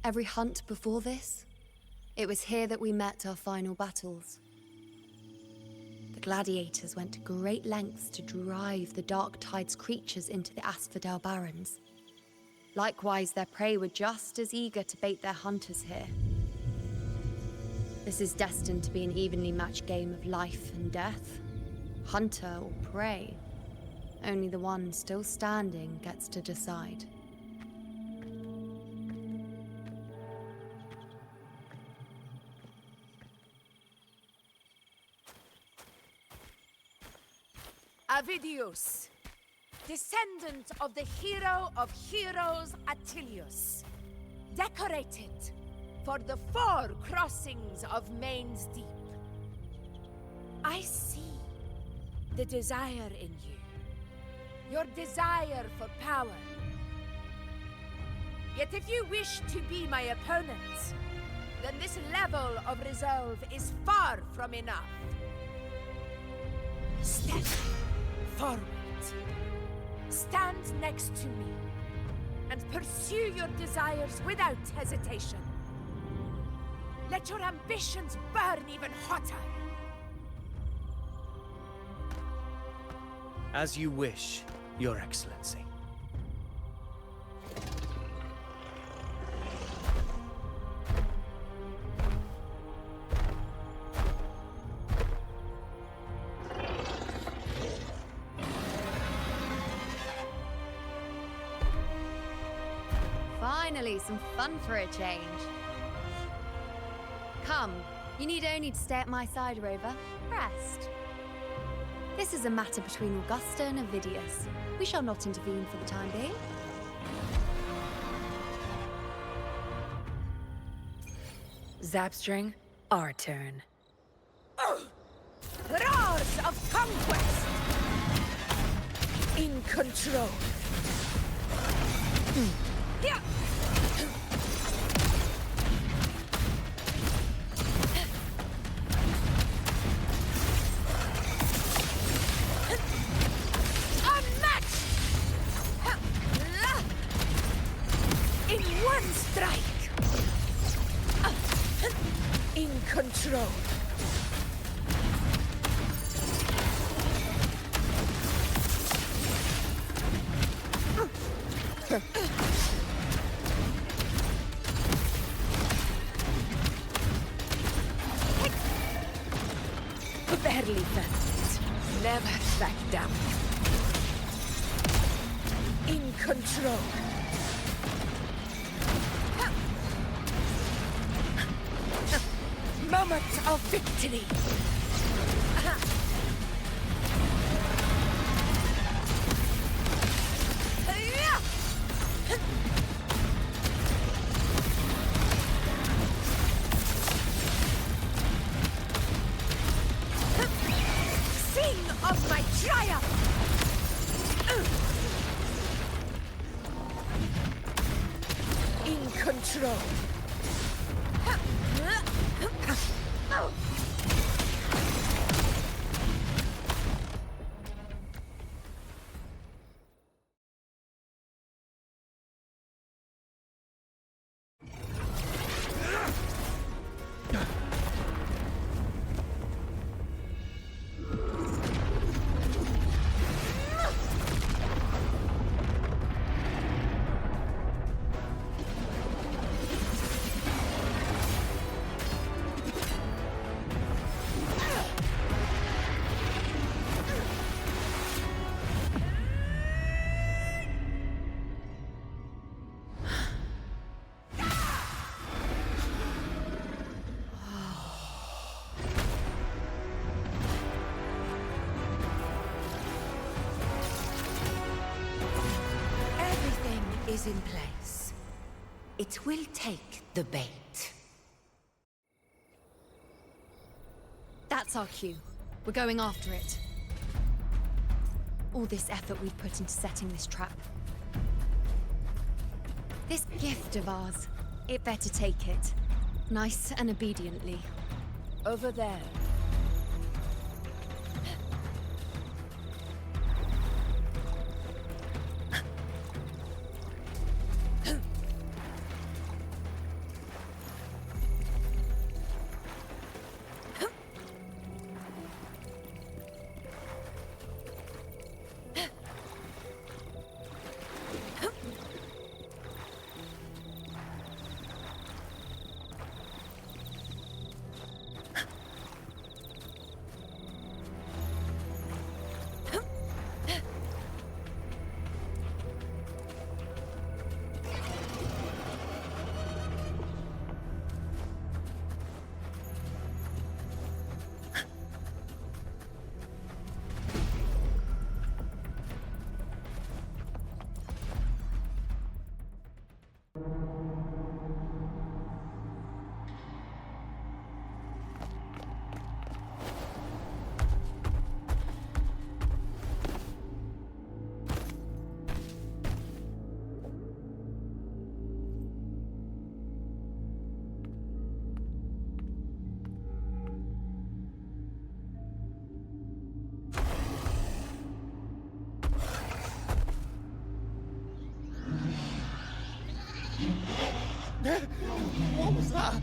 Every hunt before this, it was here that we met our final battles. The gladiators went to great lengths to drive the Dark Tide's creatures into the Asphodel Barrens. Likewise, their prey were just as eager to bait their hunters here. This is destined to be an evenly matched game of life and death. Hunter or prey. Only the one still standing gets to decide. Avidius, descendant of the hero of heroes Attilius, decorated for the 4 crossings of Main's Deep. I see the desire in you, your desire for power. Yet if you wish to be my opponent, then this level of resolve is far from enough. Step forward. Stand next to me and pursue your desires without hesitation. Let your ambitions burn even hotter. As you wish, Your Excellency. Finally, some fun for a change. Come, you need only to stay at my side, Rover. Rest. This is a matter between Augusta and Avidius. We shall not intervene for the time being. Zapstring, our turn. Roars of conquest! In control. Yeah. In one strike! In control. Barely felt. Never back down. In control. Moment of victory! Sing of my triumph! In control. is in place. It will take the bait. That's our cue. We're going after it. All this effort we've put into setting this trap. This gift of ours, it better take it. Nice and obediently. Over there. What was that?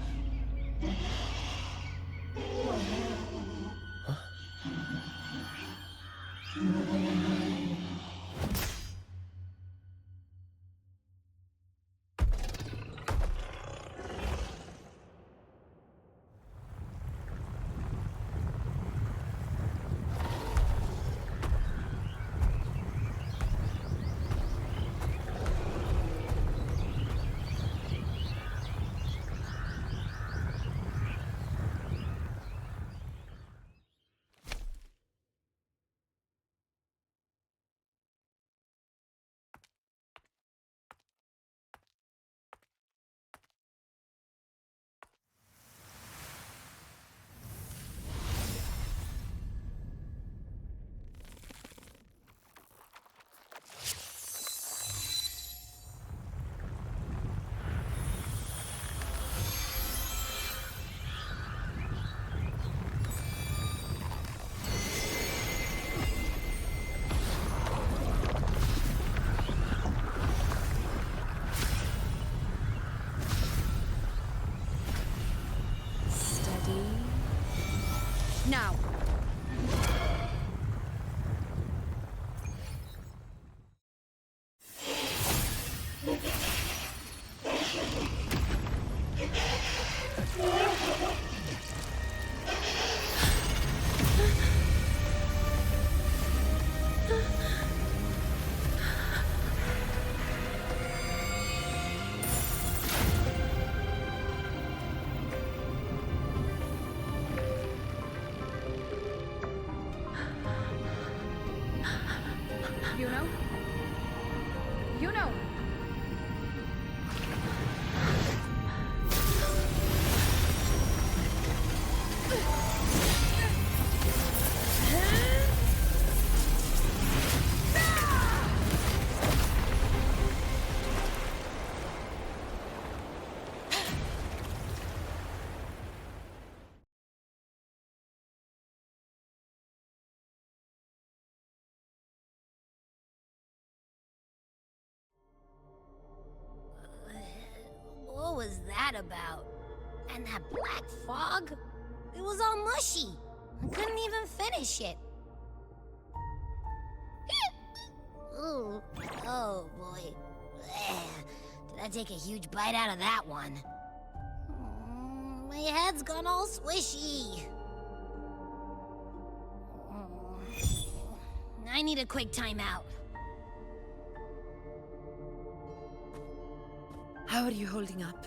Now. What was that about? And that black fog? It was all mushy. I couldn't even finish it. Ooh, oh boy. Did I take a huge bite out of that one? My head's gone all swishy. I need a quick timeout. How are you holding up?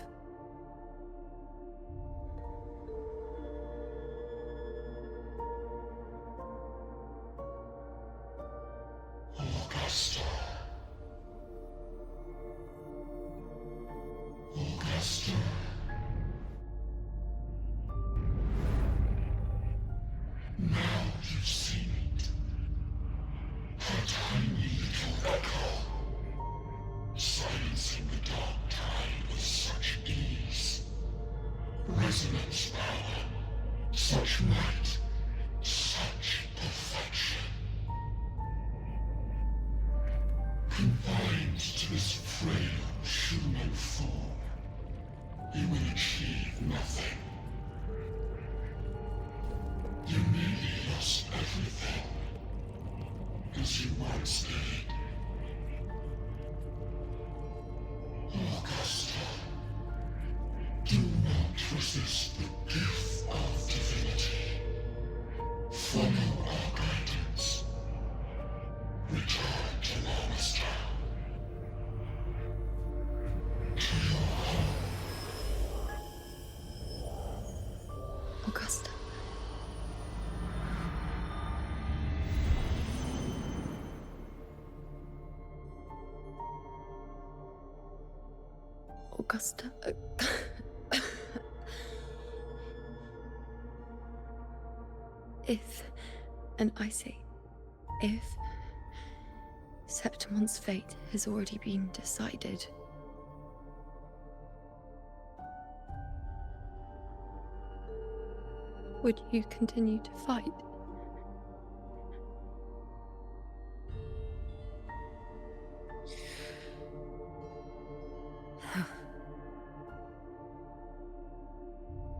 Augusta. resonance power, such might, such perfection. Confined to this frail human form, you will achieve nothing. You nearly lost everything, as you once did. Augusta, do not resist the gift of divinity. Follow our guidance. Return to Augusta. To your home. Augusta. Augusta. If, and I say, if Septimon's fate has already been decided, would you continue to fight?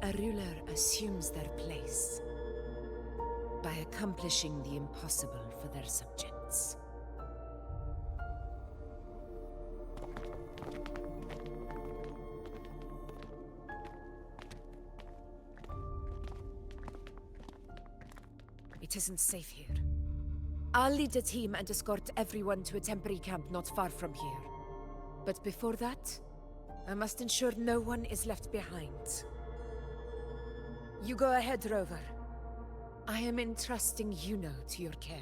A ruler assumes their place by accomplishing the impossible for their subjects. It isn't safe here. I'll lead a team and escort everyone to a temporary camp not far from here. But before that, I must ensure no one is left behind. You go ahead, Rover. I am entrusting Yuno to your care.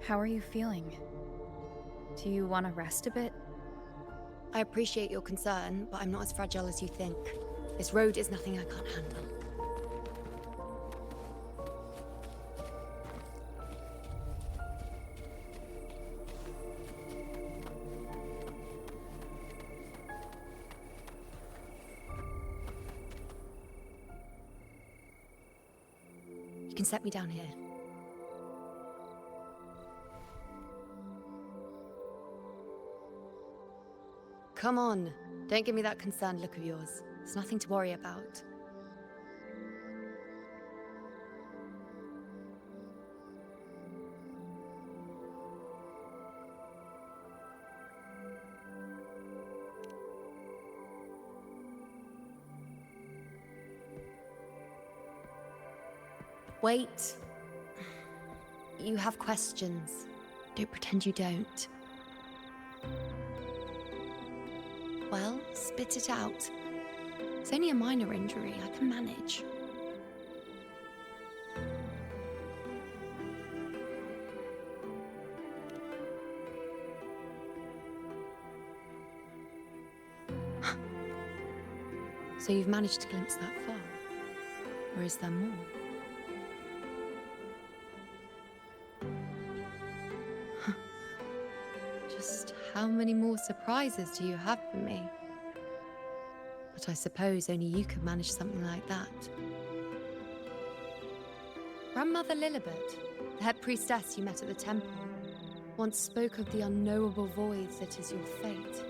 How are you feeling? Do you want to rest a bit? I appreciate your concern, but I'm not as fragile as you think. This road is nothing I can't handle. You can set me down here. Come on, don't give me that concerned look of yours. There's nothing to worry about. Wait. You have questions. Don't pretend you don't. Well, spit it out. It's only a minor injury. I can manage. So you've managed to glimpse that far? Or is there more? Just how many more surprises do you have for me? But I suppose only you could manage something like that. Grandmother Lilibet, the head priestess you met at the temple, once spoke of the unknowable void that is your fate.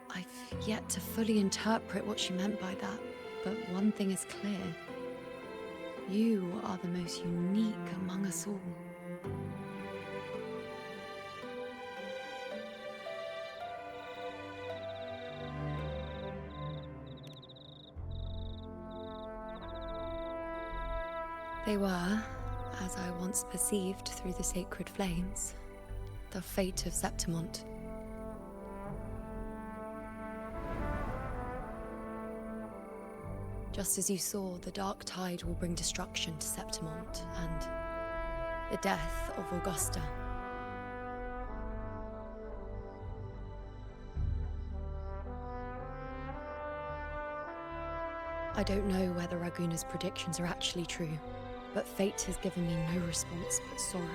I've yet to fully interpret what she meant by that, but one thing is clear. You are the most unique among us all. They were, as I once perceived through the sacred flames, the fate of Septimont. Just as you saw, the dark tide will bring destruction to Septimont and the death of Augusta. I don't know whether Raguna's predictions are actually true, but fate has given me no response but sorrow.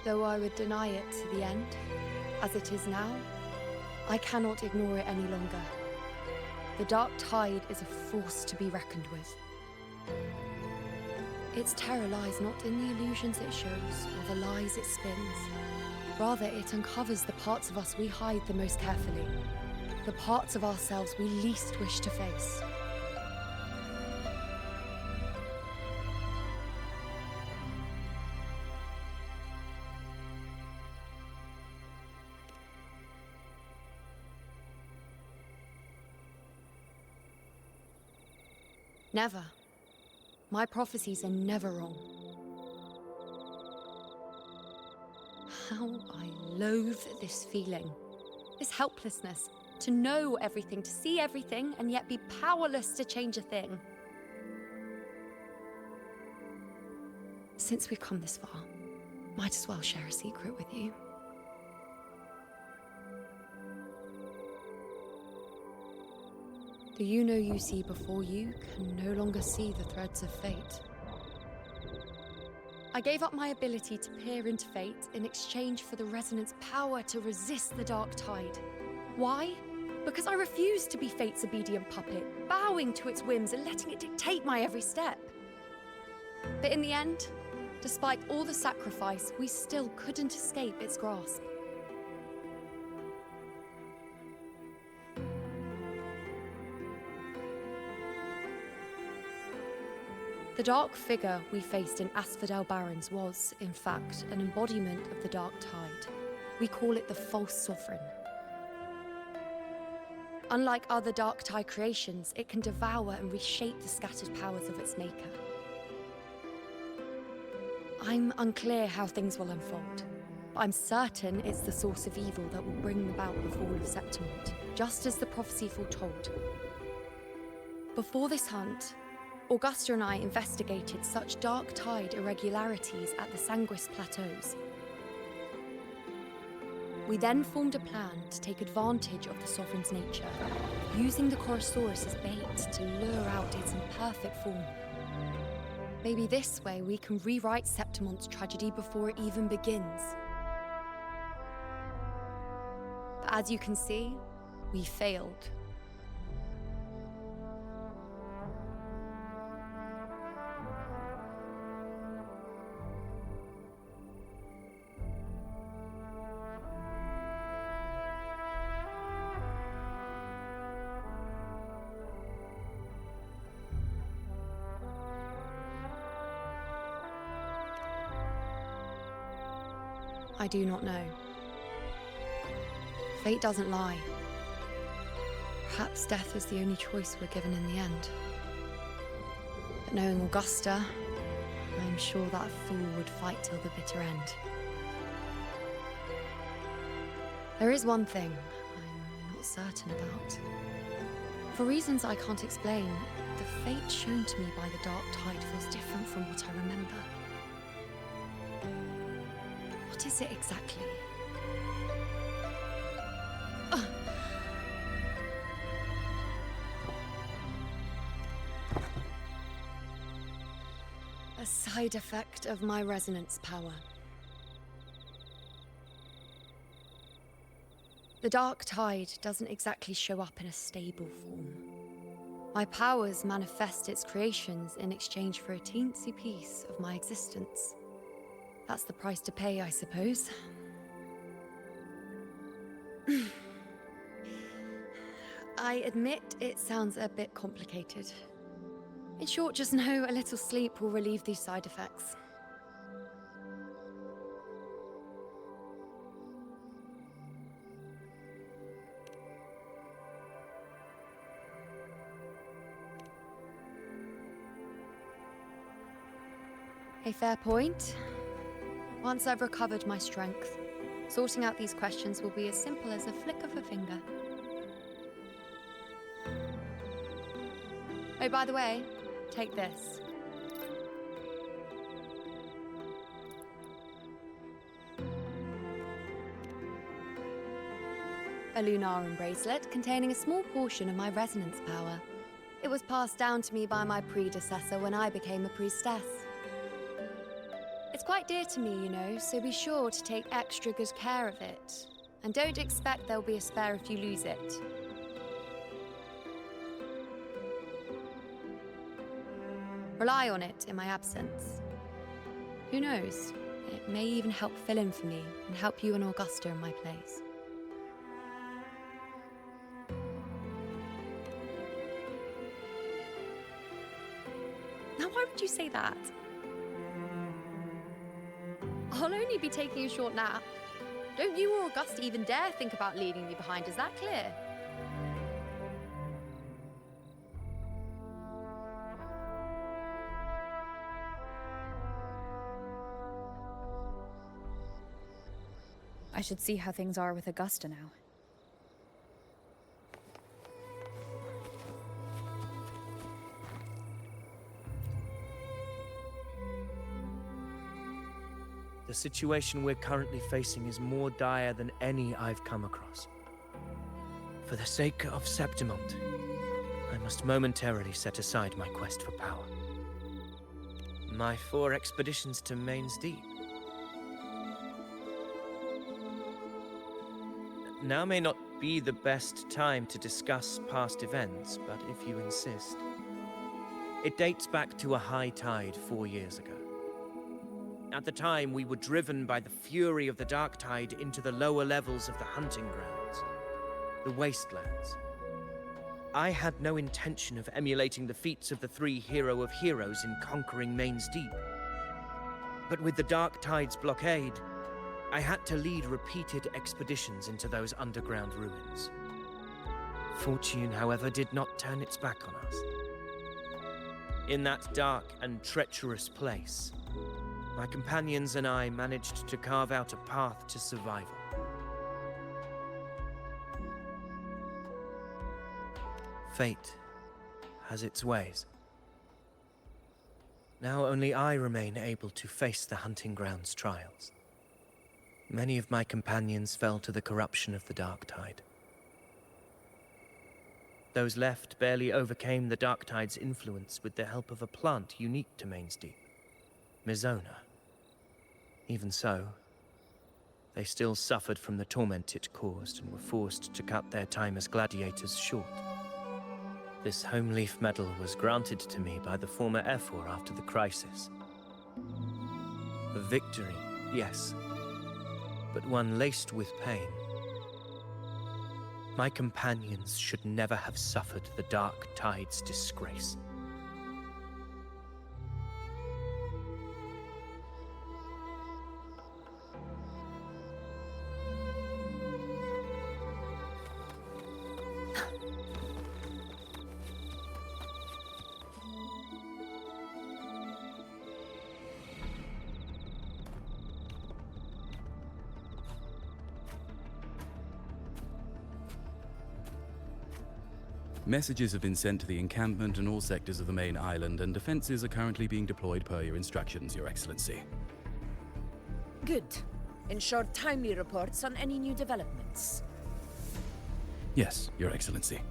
Though I would deny it to the end, as it is now, I cannot ignore it any longer. The dark tide is a force to be reckoned with. Its terror lies not in the illusions it shows or the lies it spins. Rather, it uncovers the parts of us we hide the most carefully, the parts of ourselves we least wish to face. Never. My prophecies are never wrong. How I loathe this feeling, this helplessness, to know everything, to see everything, and yet be powerless to change a thing. Since we've come this far, might as well share a secret with you. The you see before you can no longer see the threads of fate. I gave up my ability to peer into fate in exchange for the resonance power to resist the dark tide. Why? Because I refused to be fate's obedient puppet, bowing to its whims and letting it dictate my every step. But in the end, despite all the sacrifice, we still couldn't escape its grasp. The dark figure we faced in Asphodel Barrens was, in fact, an embodiment of the dark tide. We call it the false sovereign. Unlike other dark tide creations, it can devour and reshape the scattered powers of its maker. I'm unclear how things will unfold, but I'm certain it's the source of evil that will bring about the fall of Septimont, just as the prophecy foretold. Before this hunt, Augusta and I investigated such dark tide irregularities at the Sanguis Plateaus. We then formed a plan to take advantage of the Sovereign's nature, using the Chorosaurus as bait to lure out its imperfect form. Maybe this way we can rewrite Septimont's tragedy before it even begins. But as you can see, we failed. I do not know. Fate doesn't lie. Perhaps death was the only choice we're given in the end. But knowing Augusta, I'm sure that fool would fight till the bitter end. There is one thing I'm not certain about. For reasons I can't explain, the fate shown to me by the dark tide feels different from what I remember. What is it exactly? A side effect of my resonance power. The dark tide doesn't exactly show up in a stable form. My powers manifest its creations in exchange for a teensy piece of my existence. That's the price to pay, I suppose. I admit it sounds a bit complicated. In short, just know a little sleep will relieve these side effects. A fair point. Once I've recovered my strength, sorting out these questions will be as simple as a flick of a finger. Oh, by the way, take this. a Lunarum bracelet containing a small portion of my resonance power. It was passed down to me by my predecessor when I became a priestess. It's quite dear to me, you know, so be sure to take extra good care of it. And don't expect there'll be a spare if you lose it. Rely on it in my absence. Who knows? It may even help fill in for me and help you and Augusta in my place. Now, why would you say that? I'll only be taking a short nap. Don't you or Augusta even dare think about leaving me behind, is that clear? I should see how things are with Augusta now. The situation we're currently facing is more dire than any I've come across. For the sake of Septimont, I must momentarily set aside my quest for power. My 4 expeditions to Main's Deep. Now may not be the best time to discuss past events, but if you insist. It dates back to a high tide 4 years ago. At the time, we were driven by the fury of the dark tide into the lower levels of the hunting grounds, the wastelands. I had no intention of emulating the feats of the 3 hero of heroes in conquering Main's Deep. But with the dark tide's blockade, I had to lead repeated expeditions into those underground ruins. Fortune, however, did not turn its back on us. In that dark and treacherous place, my companions and I managed to carve out a path to survival. Fate has its ways. Now only I remain able to face the hunting grounds trials. Many of my companions fell to the corruption of the dark tide. Those left barely overcame the dark tide's influence with the help of a plant unique to Main's Deep, Mizona. Even so, they still suffered from the torment it caused and were forced to cut their time as gladiators short. This home leaf medal was granted to me by the former Ephor after the crisis. A victory, yes, but one laced with pain. My companions should never have suffered the dark tide's disgrace. Messages have been sent to the encampment and all sectors of the main island, and defenses are currently being deployed per your instructions, Your Excellency. Good. Ensure timely reports on any new developments. Yes, Your Excellency.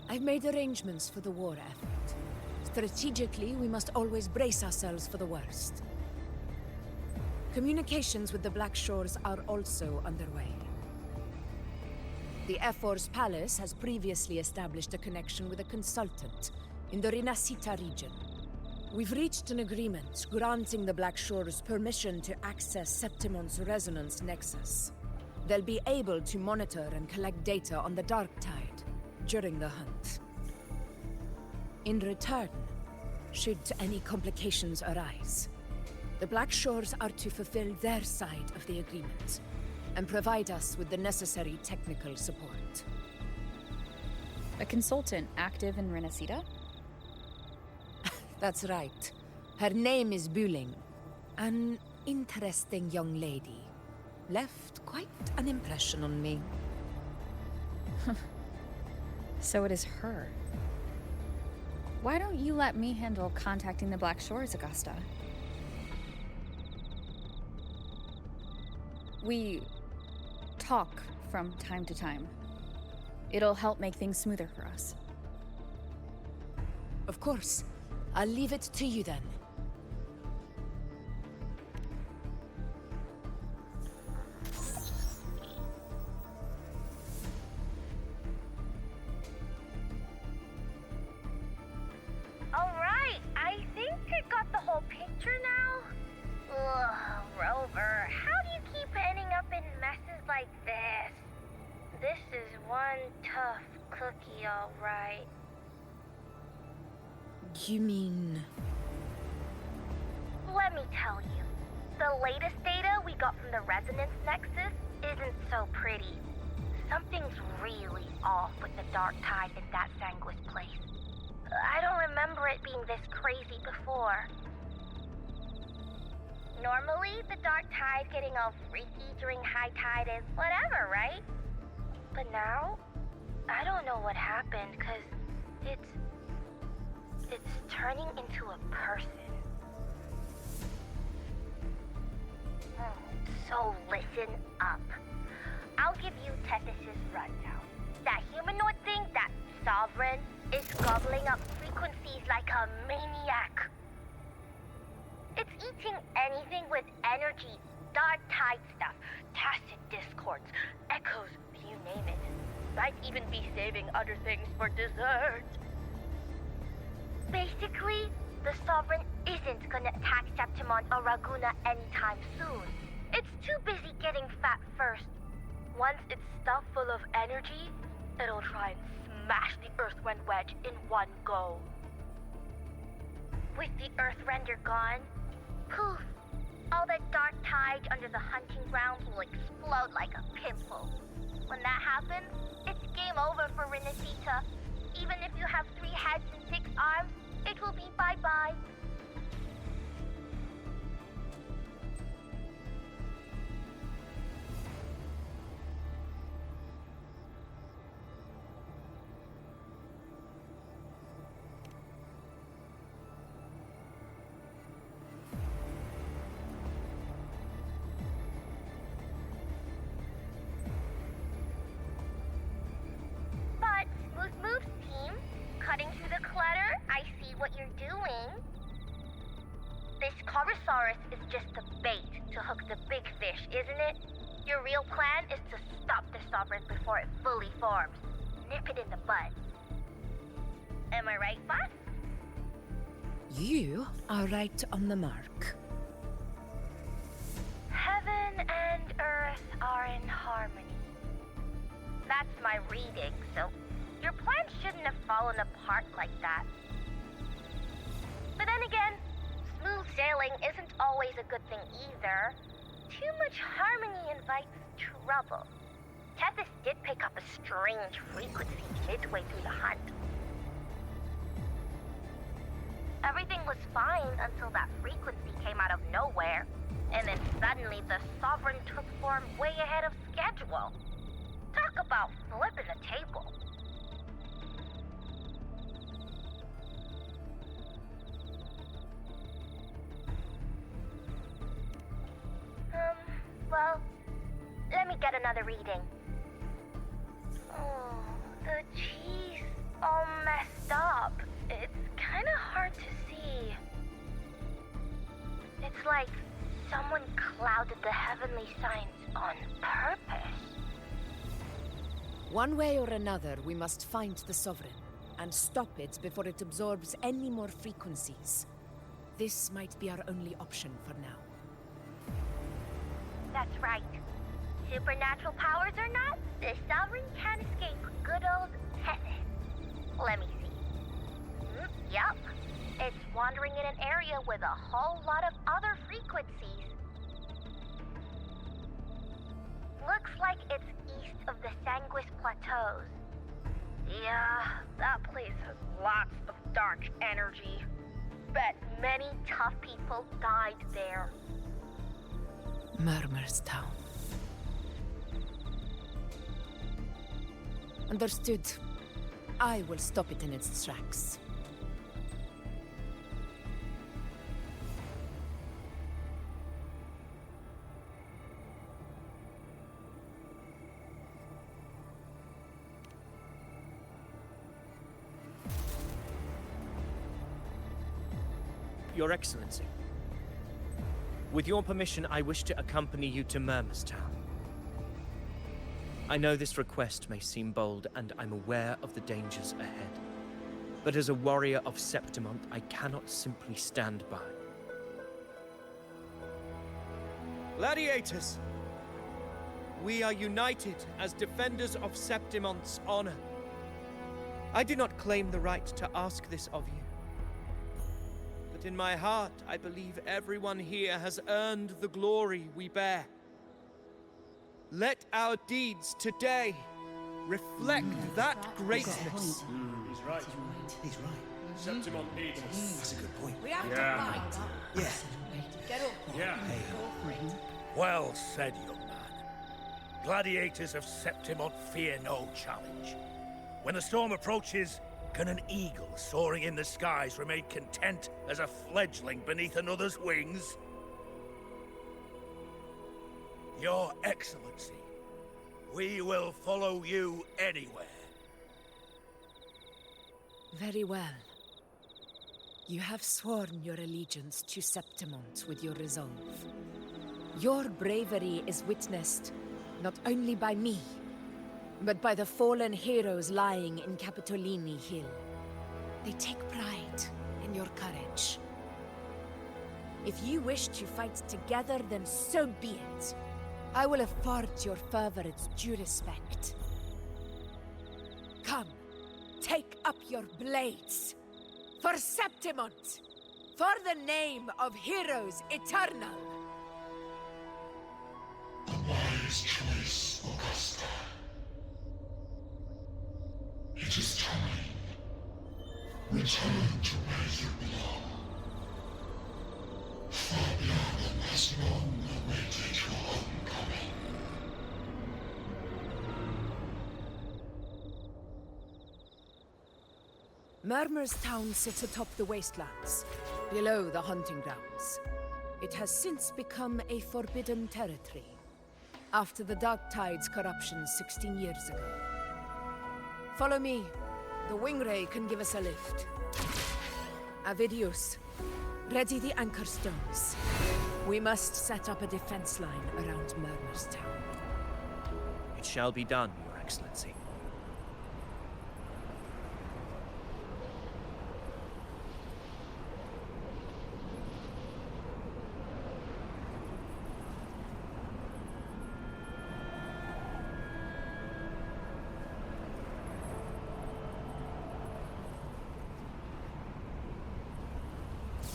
I've made arrangements for the war effort. Strategically, we must always brace ourselves for the worst. Communications with the Black Shores are also underway. The Ephor's palace has previously established a connection with a consultant in the Renacita region. We've reached an agreement granting the Black Shores permission to access Septimont's resonance nexus. They'll be able to monitor and collect data on the Dark Tide during the hunt. In return, should any complications arise, the Black Shores are to fulfill their side of the agreement and provide us with the necessary technical support. A consultant active in Renacita? That's right. Her name is Buling. An interesting young lady. left quite an impression on me. So it is her. Why don't you let me handle contacting the Black Shores, Augusta? We talk from time to time. It'll help make things smoother for us. Of course. I'll leave it to you then. Alright, I think I got the whole picture now. Ugh, Rover, how do you keep ending up in messes like this? This is one tough cookie, alright. You mean... Let me tell you, the latest data we got from the resonance nexus isn't so pretty. Something's really off with the dark tide in that Sanguis place. I don't remember it being this crazy before. Normally, the dark tide getting all freaky during high tide is whatever, right? But now, I don't know what happened, cause it's turning into a person. So listen up. I'll give you Tethys' rundown. That humanoid thing, that sovereign, is gobbling up frequencies like a maniac. It's eating anything with energy, dark tide stuff, tacit discords, echoes, you name it. Might even be saving other things for dessert. Basically, the Sovereign isn't gonna attack Septimon or Raguna anytime soon. It's too busy getting fat first. Once it's stuffed full of energy, it'll try and smash the Earthwind wedge in one go. With the Earthrender gone, poof, all that dark tide under the hunting grounds will explode like a pimple. When that happens, it's game over for Renacita. Even if you have 3 heads and 6 arms, it will be bye-bye. But, Smooth Moves team, cutting through the clutter, I see what you're doing. This Corosaurus is just the bait to hook the big fish, isn't it? Your real plan is to stop the Sovereign before it fully forms. Nip it in the bud. Am I right, boss? You are right on the mark. Heaven and Earth are in harmony. That's my reading, so your plan shouldn't have fallen apart like that. But then again, smooth sailing isn't always a good thing either. Too much harmony invites trouble. Tethys did pick up a strange frequency midway through the hunt. Everything was fine until that frequency came out of nowhere, and then suddenly the Sovereign took form way ahead of schedule. Talk about flipping the table. Well, let me get another reading. Oh, the cheese all messed up. It's kind of hard to see. It's like someone clouded the heavenly signs on purpose. One way or another, we must find the Sovereign and stop it before it absorbs any more frequencies. This might be our only option for now. That's right. Supernatural powers or not, the Sovereign can't escape good old Tethys. Let me see. Yup. It's wandering in an area with a whole lot of other frequencies. Looks like it's east of the Sanguis Plateaus. Yeah, that place has lots of dark energy. Bet many tough people died there. Murmur's Town. Understood. I will stop it in its tracks. Your Excellency, with your permission, I wish to accompany you to Murmurstown. I know this request may seem bold, and I'm aware of the dangers ahead. But as a warrior of Septimont, I cannot simply stand by. Gladiators! We are united as defenders of Septimont's honor. I do not claim the right to ask this of you. But in my heart, I believe everyone here has earned the glory we bear. Let our deeds today reflect that greatness. He's right. He's right. Septimont needs us. That's a good point. We have Yeah. to fight. Yeah. Get up. Yeah. Well said, young man. Gladiators of Septimont fear no challenge. When the storm approaches, can an eagle soaring in the skies remain content as a fledgling beneath another's wings? Your Excellency, we will follow you anywhere. Very well. You have sworn your allegiance to Septimont with your resolve. Your bravery is witnessed not only by me, but by the fallen heroes lying in Capitolini Hill. They take pride in your courage. If you wish to fight together, then so be it. I will afford your fervor its due respect. Come, take up your blades. For Septimont! For the name of heroes eternal! A wise choice, Augusta. It is time. Return to where you belong. Fabian has long awaited your homecoming. Murmurstown sits atop the wastelands, below the hunting grounds. It has since become a forbidden territory, after the Dark Tide's corruption 16 years ago. Follow me. The Wingray can give us a lift. Avidius, ready the anchor stones. We must set up a defense line around Murmurstown. It shall be done, Your Excellency.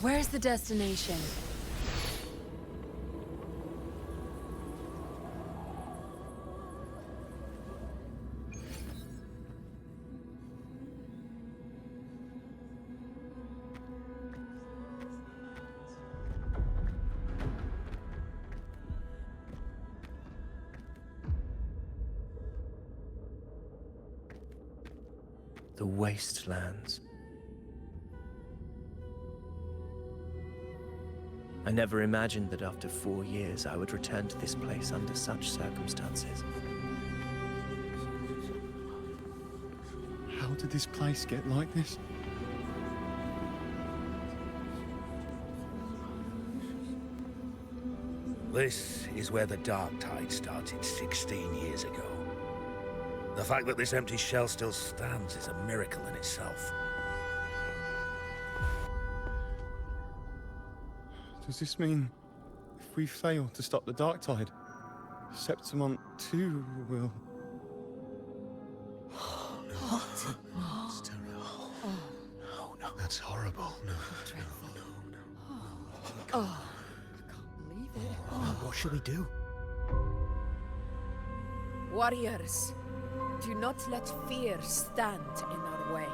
Where's the destination? The wastelands. I never imagined that after 4 years I would return to this place under such circumstances. How did this place get like this? This is where the Dark Tide started 16 years ago. The fact that this empty shell still stands is a miracle in itself. Does this mean if we fail to stop the Dark Tide, Septimont too will... What? It's terrible. No, no. That's horrible. No, Oh, What should we do? warriors, do not let fear stand in our way.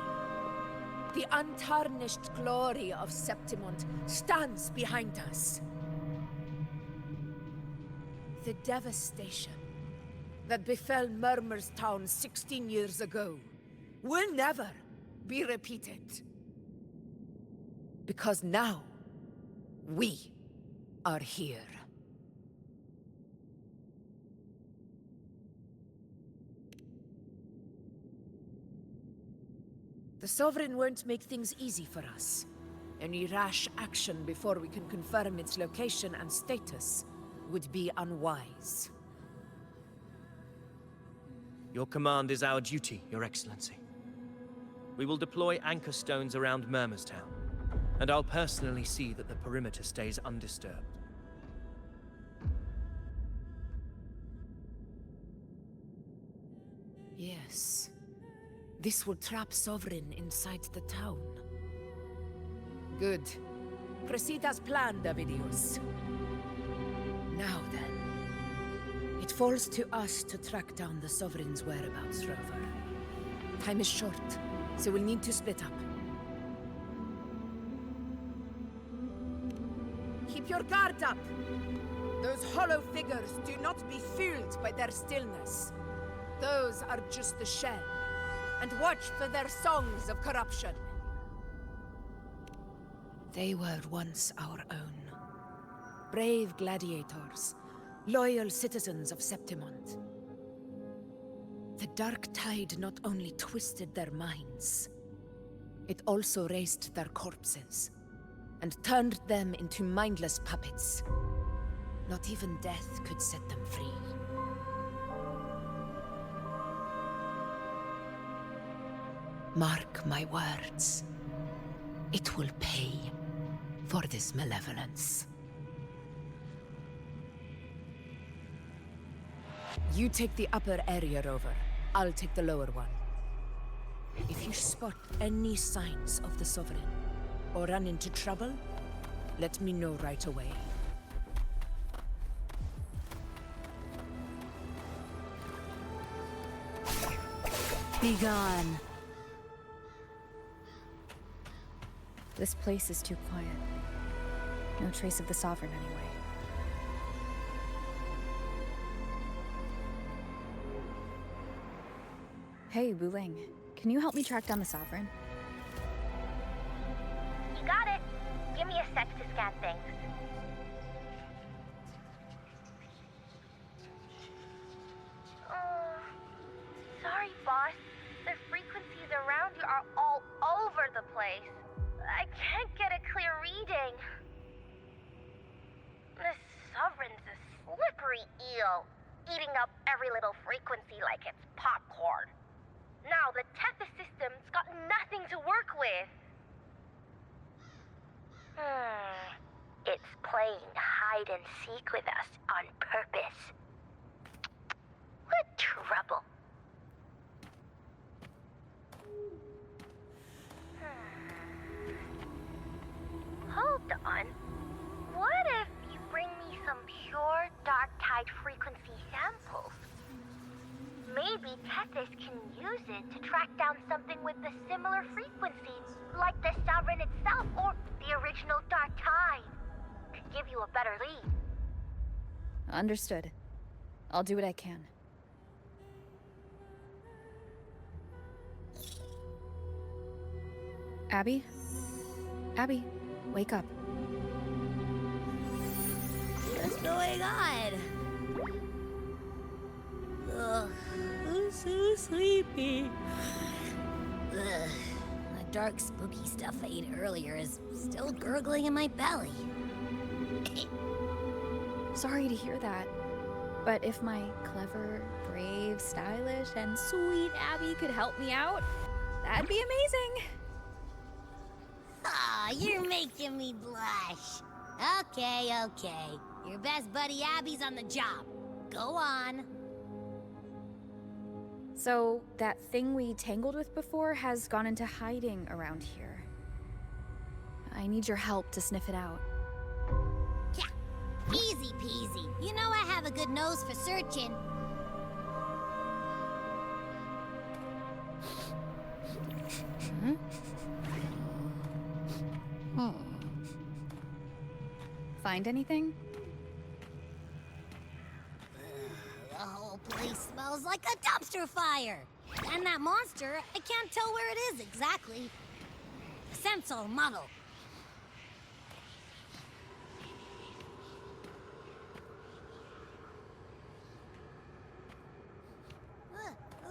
The untarnished glory of Septimont stands behind us. The devastation that befell Murmur's town 16 years ago will never be repeated. Because now, we are here. The Sovereign won't make things easy for us. Any rash action before we can confirm its location and status would be unwise. Your command is our duty, Your Excellency. We will deploy anchor stones around Murmur's town, and I'll personally see that the perimeter stays undisturbed. Yes. This will trap Sovereign inside the town. Good. Proceed as planned, Avidius. Now then, it falls to us to track down the Sovereign's whereabouts, Rover. Time is short, so we'll need to split up. Keep your guard up! Those hollow figures do not be fooled by their stillness. Those are just the shell. And watch for their songs of corruption. They were once our own. Brave gladiators, loyal citizens of Septimont. The dark tide not only twisted their minds, it also raised their corpses, and turned them into mindless puppets. Not even death could set them free. Mark my words. It will pay for this malevolence. You take the upper area, Rover. I'll take the lower one. If you spot any signs of the Sovereign, or run into trouble, let me know right away. Be gone. This place is too quiet. No trace of the Sovereign anyway. Hey, Wu Ling. Can you help me track down the Sovereign? You got it. Give me a sec to scan things. Sorry, boss. The frequencies around you are all over the place. I can't get a clear reading. The Sovereign's a slippery eel, eating up every little frequency like it's popcorn. Now the Tethys system's got nothing to work with. It's playing hide and seek with us on purpose. What trouble. Hold on. What if you bring me some pure dark tide frequency samples? Maybe Tethys can use it to track down something with the similar frequencies, like the Sovereign itself or the original dark tide. Could give you a better lead. Understood. I'll do what I can. Abby? Abby, wake up. What's going on? Ugh, I'm so sleepy. Ugh, the dark, spooky stuff I ate earlier is still gurgling in my belly. Sorry to hear that. But if my clever, brave, stylish, and sweet Abby could help me out, that'd be amazing. Aw, you're making me blush. Okay. Your best buddy Abby's on the job. Go on. So, that thing we tangled with before has gone into hiding around here. I need your help to sniff it out. Yeah, easy peasy. You know I have a good nose for searching. Find anything? The whole Place smells like a dumpster fire. And that monster, I can't tell where it is exactly. The scent's all muddled.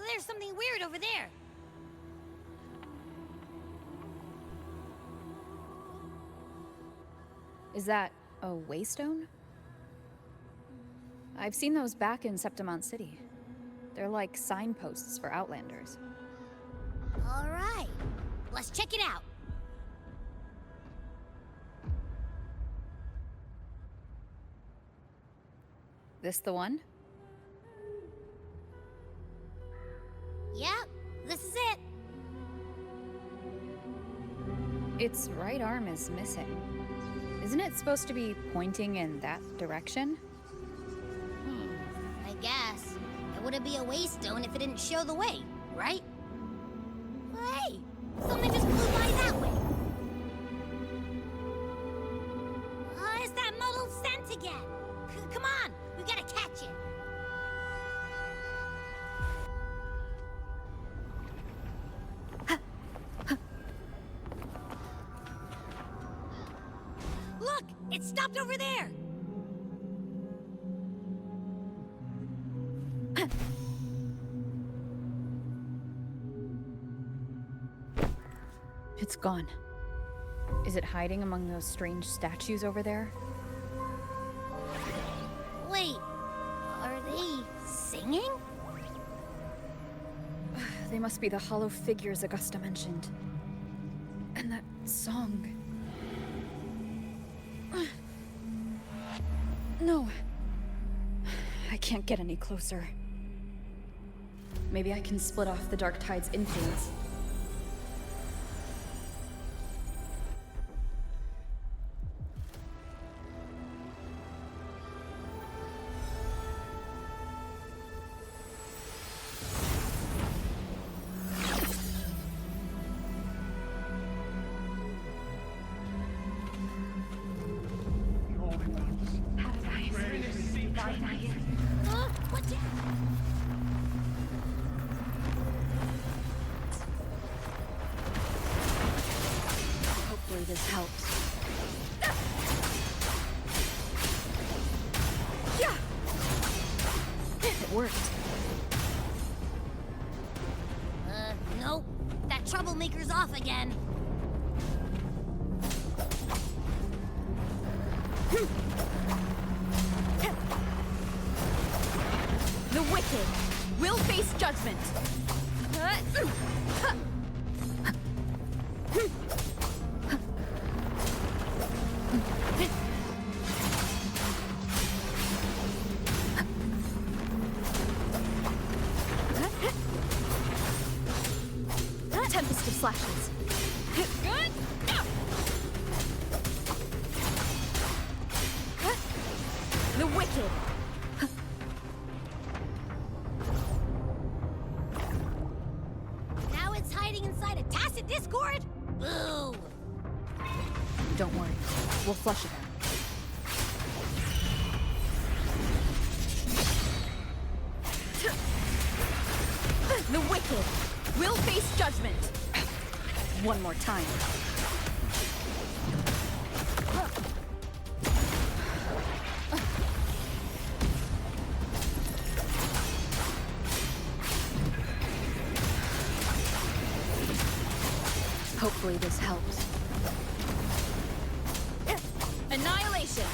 There's something weird over there. Is that a waystone? I've seen those back in Septimont City. They're like signposts for Outlanders. All right, let's check it out. This the one? Yep, this is it. Its right arm is missing. Isn't it supposed to be pointing in that direction? I guess. It wouldn't be a waystone if it didn't show the way, right? Hey, something just flew by that way. It's that muddled scent again. Come on, we gotta catch it. Look, it stopped over there. It's gone. Is it hiding among those strange statues over there? Wait, are they singing? They must be the hollow figures Augusta mentioned. And that song. No. I can't get any closer. Maybe I can split off the Dark Tide's influence. Hopefully this helps. Yeah! It worked. Nope. That troublemaker's off again. The wicked will face judgment. Tempest of slashes. The wicked. Now it's hiding inside a tacit discord? Boo! Don't worry. We'll flush it out. The wicked will face judgment. One more time. Hopefully this helps. Annihilation!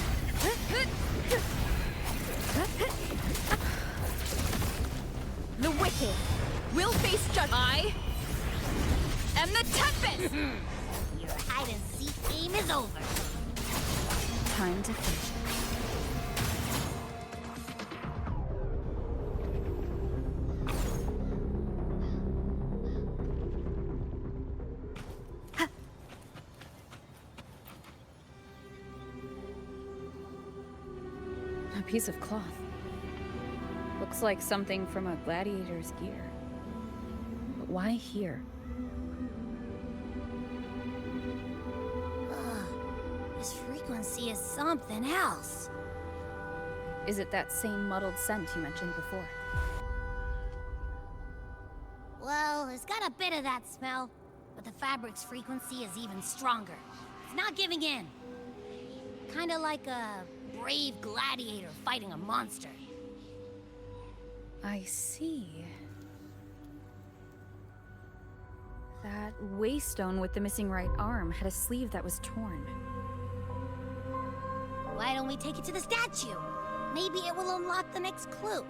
The wicked will face judgment. I am the Tempest! Your hide-and-seek game is over. Time to finish it. A piece of cloth. Looks like something from a gladiator's gear. But why here? This frequency is something else. Is it that same muddled scent you mentioned before? Well, it's got a bit of that smell, but the fabric's frequency is even stronger. It's not giving in. Kinda like a brave gladiator fighting a monster. I see. That waystone with the missing right arm had a sleeve that was torn. Why don't we take it to the statue? Maybe it will unlock the next clue.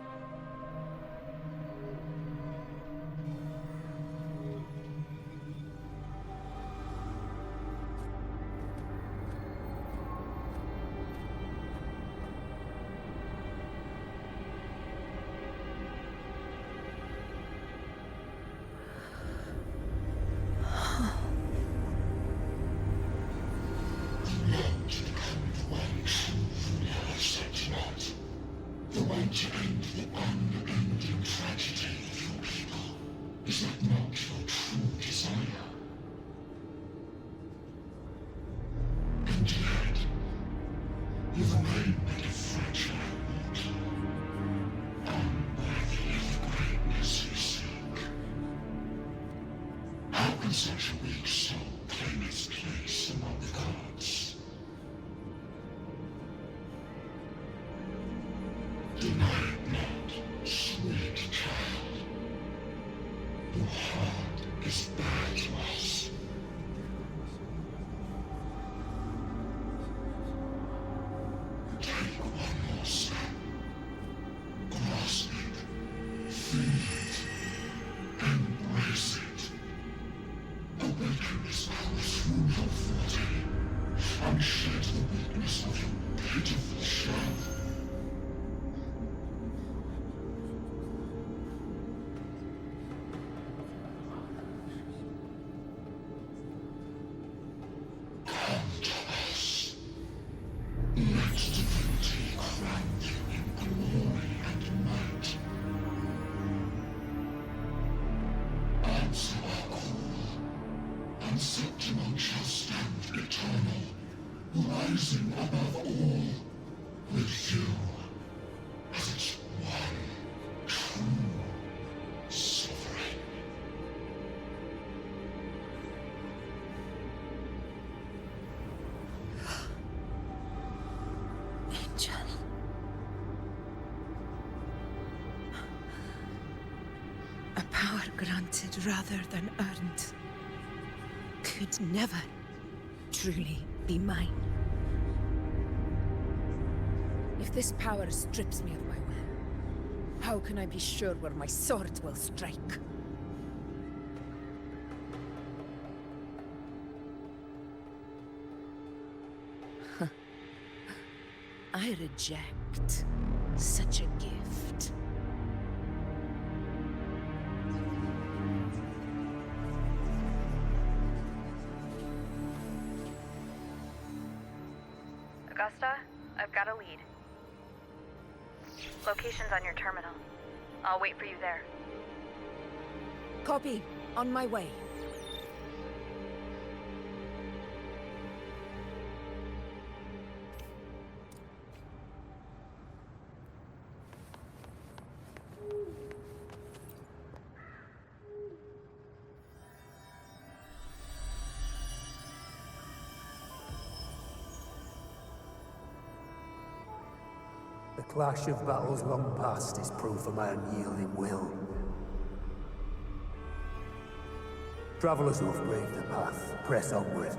The way to end the unending tragedy of your people. Is that not your true desire? And yet, you remain but a fragile mortal, unworthy of the greatness you seek. How can such a weak soul claim its place among the gods? Deny it not, sweet child. Your heart is bare to us. Take one more step. Grasp it. Feel it. Embrace it. Awaken this power through your forte, and shed the weakness of your pitiful shell. Rising above all, with you as its one true sovereign. Angel. A power granted rather than earned could never truly be mine. If this power strips me of my will, how can I be sure where my sword will strike? I reject such a gift. Augusta, I've got a lead. Location's on your terminal. I'll wait for you there. Copy. On my way. The clash of battles long past is proof of my unyielding will. Travelers who have braved the path, press onward.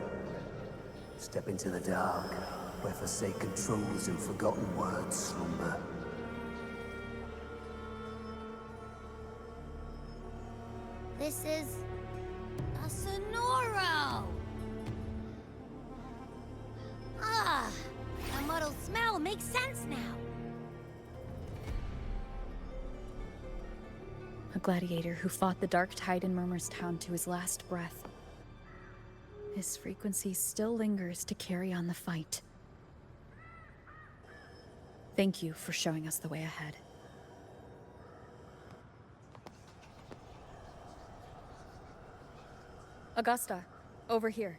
Step into the dark, where forsaken truths and forgotten words slumber. This is a Sonoro! Ah, the muddled smell makes sense now. A gladiator who fought the dark tide in Murmur's town to his last breath. His frequency still lingers to carry on the fight. Thank you for showing us the way ahead. Augusta, over here.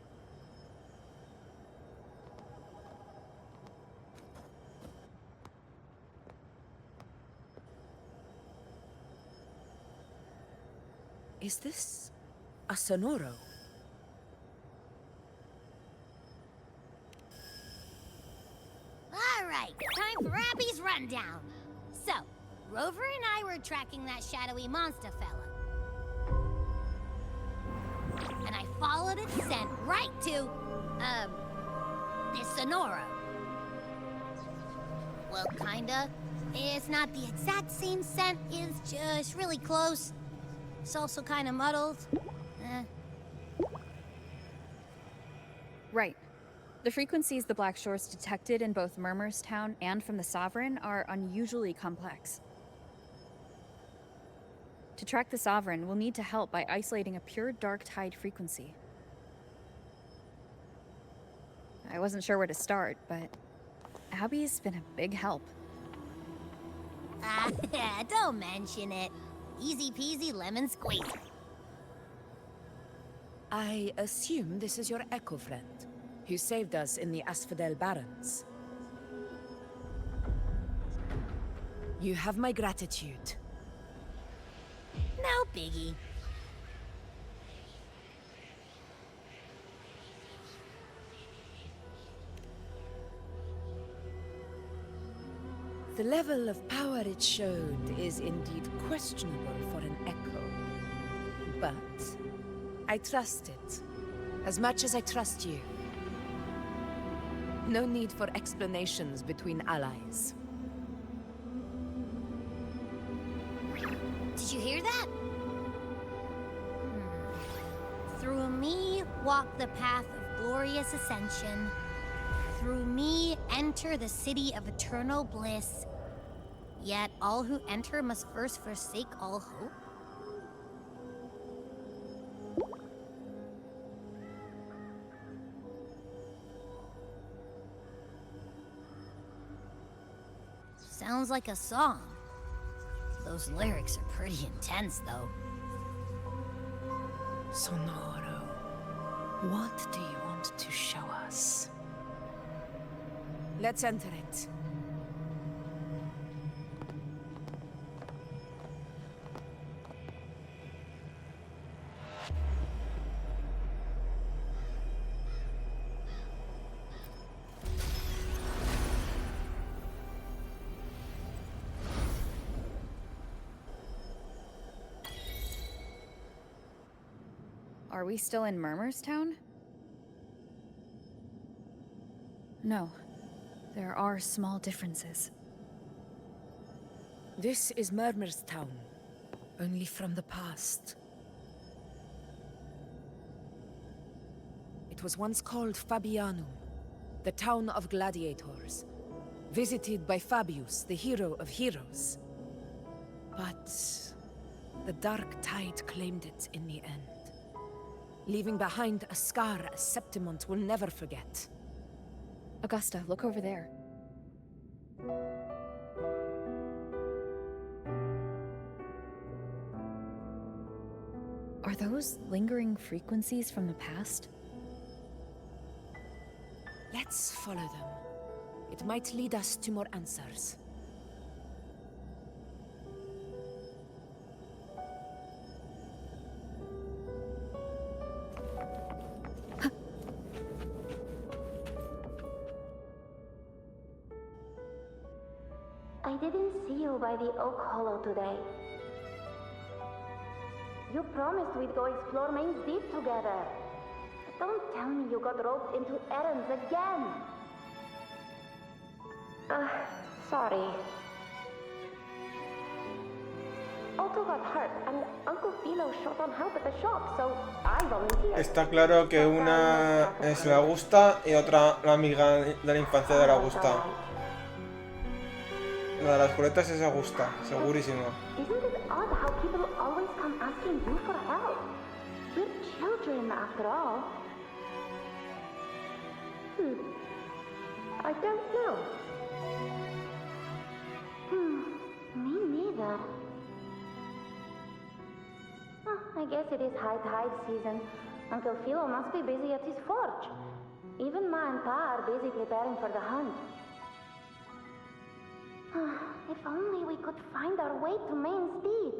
Is this a sonoro? Alright, time for Abby's rundown. So, Rover and I were tracking that shadowy monster fella. And I followed its scent right to, this sonoro. Well, kinda. It's not the exact same scent, it's just really close. It's also kinda muddled. Right. The frequencies the Black Shores detected in both Murmur's Town and from the Sovereign are unusually complex. To track the Sovereign, we'll need to help by isolating a pure dark tide frequency. I wasn't sure where to start, but Abby's been a big help. Don't mention it. Easy peasy lemon squeezy. I assume this is your echo friend, who saved us in the Asphodel Barrens. You have my gratitude. No biggie. The level of power it showed is indeed questionable for an echo. But I trust it, as much as I trust you. No need for explanations between allies. Did you hear that? Through me walk the path of glorious ascension. Through me enter the city of eternal bliss. Yet all who enter must first forsake all hope. Sounds like a song. Those lyrics are pretty intense, though. Sonoro, what do you want to show us? Let's enter it. Are we still in Murmur's Town? No. There are small differences. This is Murmur's Town, only from the past. It was once called Fabianum, the town of gladiators, visited by Fabius, the hero of heroes. But the dark tide claimed it in the end, leaving behind a scar Septimont will never forget. Augusta, look over there. Are those lingering frequencies from the past? Let's follow them. It might lead us to more answers. I didn't see you by the Oak Hollow today. You promised we'd go explore Main's Deep together. But don't tell me you got roped into errands again. Sorry. Otto got hurt and Uncle Philo shot on help at the shop, so I volunteered. Está claro que una es la Augusta y otra la amiga de la infancia de la Augusta. La de las coletas es Augusta, segurísimo. Isn't it odd how people always come asking you for help? We're children, after all. I don't know. Me neither. I guess it is high tide season. Uncle Philo must be busy at his forge. Even Ma and Pa are busy preparing for the hunt. If only we could find our way to Main's Deep.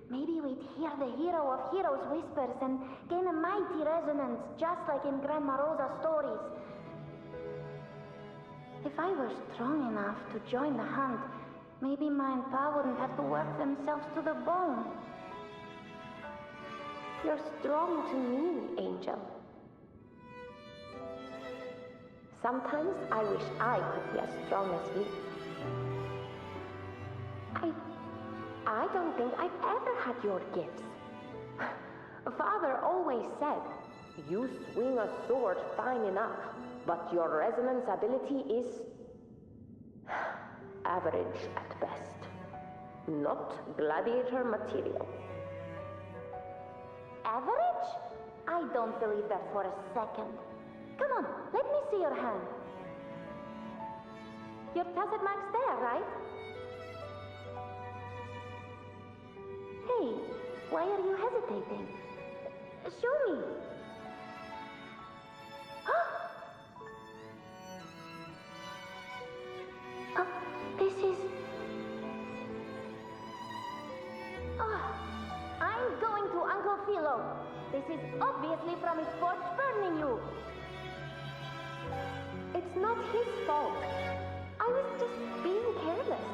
Maybe we'd hear the the hero of heroes whispers and gain a mighty resonance, just like in Grandma Rosa's stories. If I were strong enough to join the hunt, maybe my and Pa wouldn't have to work themselves to the bone. You're strong to me, Angel. Sometimes I wish I could be as strong as you. I don't think I've ever had your gifts. Father always said, you swing a sword fine enough, but your resonance ability is average at best. Not gladiator material. Average? I don't believe that for a second. Come on, let me see your hand. Your tacit mark's there, right? Hey, why are you hesitating? Show me. This is... I'm going to Uncle Philo. This is obviously from his forge burning you. It's not his fault. I was just being careless.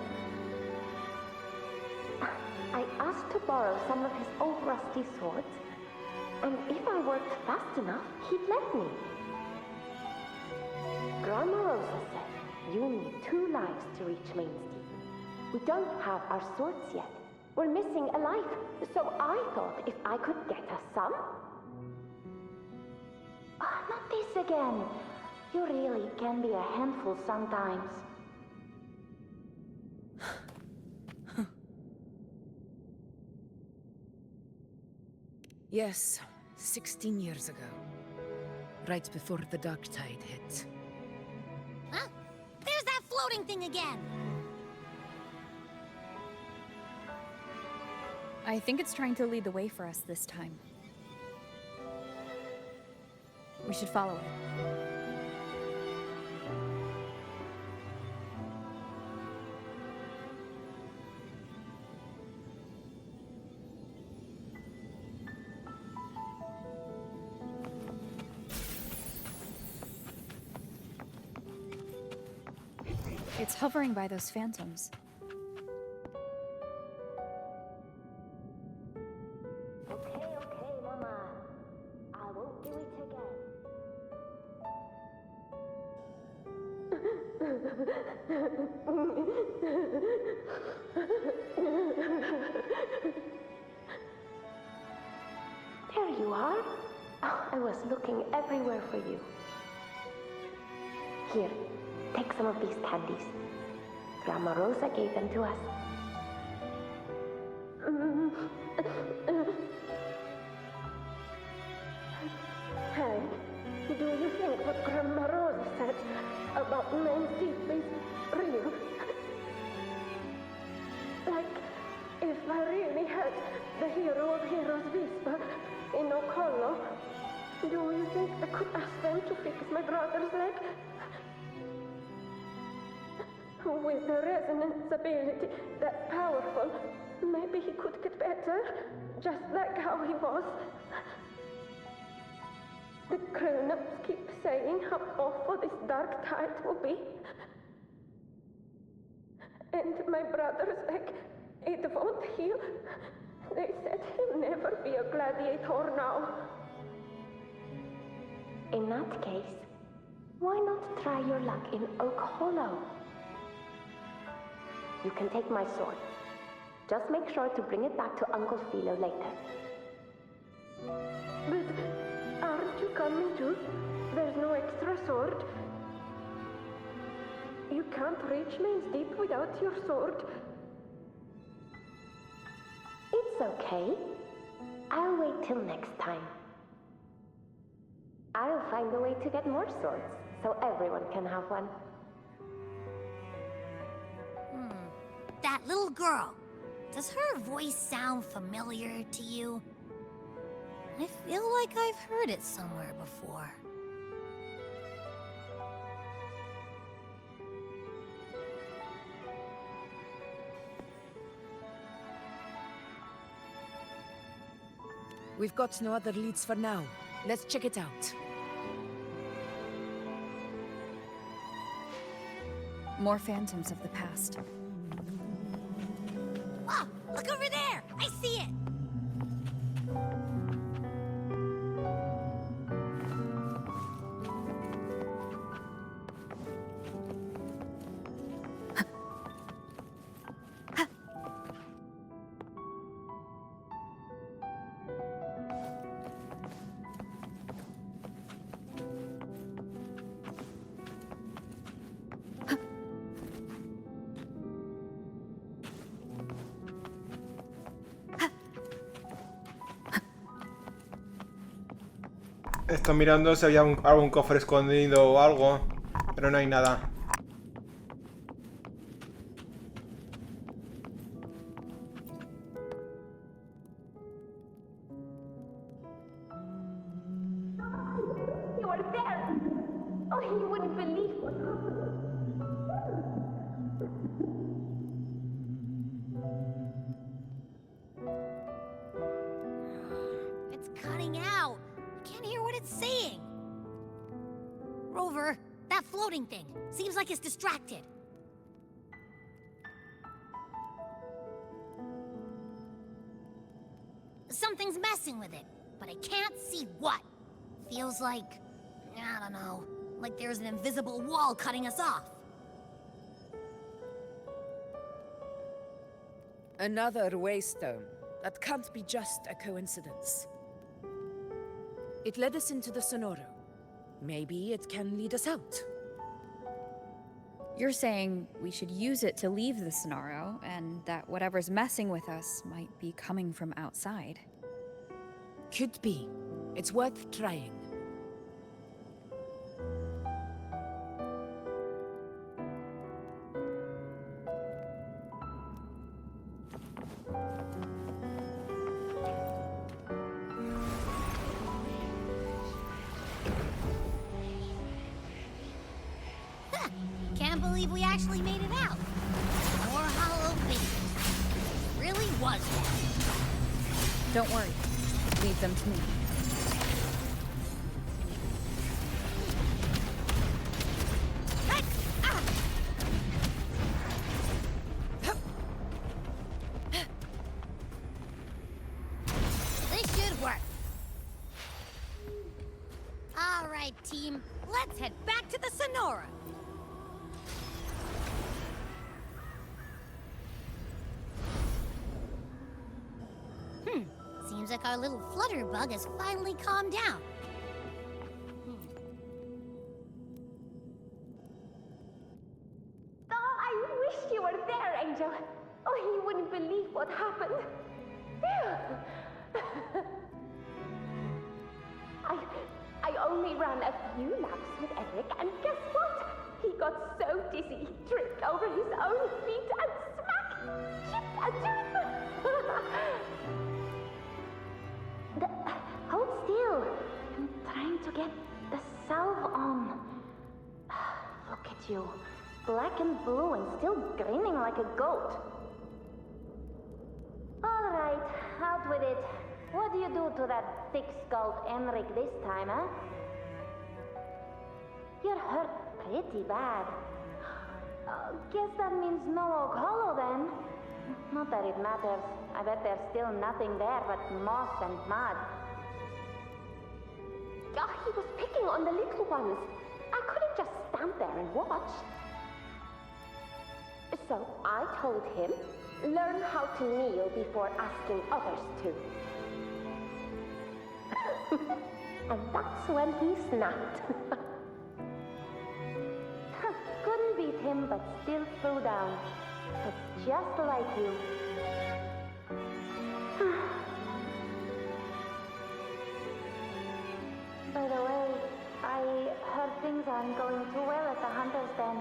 I asked to borrow some of his old rusty swords, and if I worked fast enough, he'd let me. Grandma Rosa said you need 2 lives to reach Mainstream. We don't have our swords yet. We're missing a life, so I thought if I could get us some... not this again. You really can be a handful sometimes. Yes, 16 years ago. Right before the dark tide hit. Huh? There's that floating thing again! I think it's trying to lead the way for us this time. We should follow it. It's hovering by those phantoms. Okay, Mama. I won't do it again. There you are. Oh, I was looking everywhere for you. Here, take some of these candies. Grandma Rosa gave them to us. Hey, do you think what Grandma Rosa said about men's teeth is real? Like, if I really had the hero of heroes whisper in Ocolo, do you think I could ask them to fix my brother's leg? With a resonance ability that powerful, maybe he could get better, just like how he was. The grown-ups keep saying how awful this dark tide will be. And my brother's leg, it won't heal. They said he'll never be a gladiator now. In that case, why not try your luck in Oak Hollow? You can take my sword. Just make sure to bring it back to Uncle Philo later. But aren't you coming too? There's no extra sword. You can't reach Main's Deep without your sword. It's okay. I'll wait till next time. I'll find a way to get more swords, so everyone can have one. That little girl. Does her voice sound familiar to you? I feel like I've heard it somewhere before. We've got no other leads for now. Let's check it out. More phantoms of the past. Oh, look over there! I see it! Estoy mirando si había algún cofre escondido o algo, pero no hay nada. You were there! Oh, you wouldn't believe what happened. It's cutting out. I can't hear what it's saying. Rover, that floating thing. Seems like it's distracted. Something's messing with it, but I can't see what. Feels like, I don't know, like there's an invisible wall cutting us off. Another waystone. That can't be just a coincidence. It led us into the Sonoro. Maybe it can lead us out. You're saying we should use it to leave the Sonoro, and that whatever's messing with us might be coming from outside. Could be. It's worth trying. Can't believe we actually made it out. More hollow figures. Really was that. Don't worry. Leave them to me. This should work. All right, team. Let's head back to the Sonora. Seems like our little flutterbug has finally calmed down. Oh, I wish you were there, Angel. Oh, you wouldn't believe what happened. I only ran a few laps with Eric, and guess what? He got so dizzy, he tripped over his own feet and smack! Chipped a tooth! Hold still. I'm trying to get the salve on. Look at you. Black and blue and still grinning like a goat. All right, out with it. What do you do to that thick-skulled Enric this time, huh? You're hurt pretty bad. Guess that means no Oak Hollow then. Not that it matters. I bet there's still nothing there but moss and mud. Oh, he was picking on the little ones. I couldn't just stand there and watch. So I told him, learn how to kneel before asking others to. And that's when he snapped. Couldn't beat him, but still threw down. It's just like you. By the way, I heard things aren't going too well at the Hunter's Den.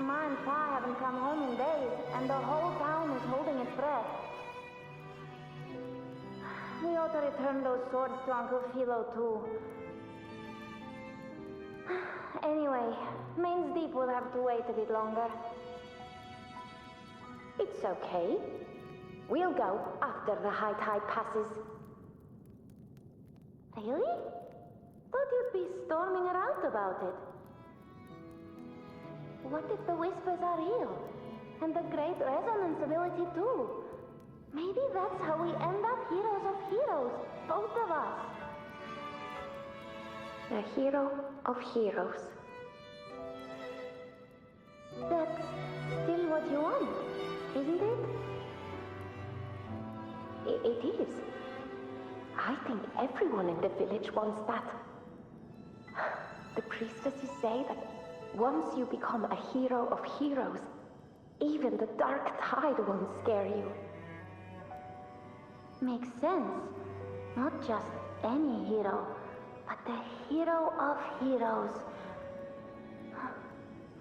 Ma and Pa haven't come home in days, and the whole town is holding its breath. We ought to return those swords to Uncle Philo, too. Anyway, Main's Deep will have to wait a bit longer. It's okay. We'll go after the high tide passes. Really? Thought you'd be storming around about it. What if the whispers are real? And the great resonance ability too? Maybe that's how we end up heroes of heroes, both of us. A hero of heroes. That's still what you want, isn't it? It is. I think everyone in the village wants that. The priestesses say that once you become a hero of heroes, even the dark tide won't scare you. Makes sense. Not just any hero, but the hero of heroes.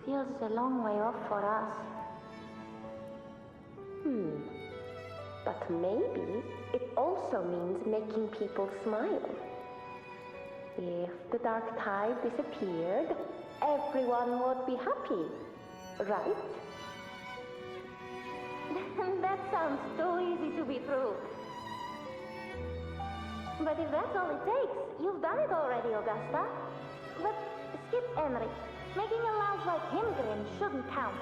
Feels a long way off for us. But maybe it also means making people smile. If the dark tide disappeared, everyone would be happy, right? That sounds too easy to be true. But if that's all it takes, you've done it already, Augusta. But skip Enric. Making a louse like him grin shouldn't count.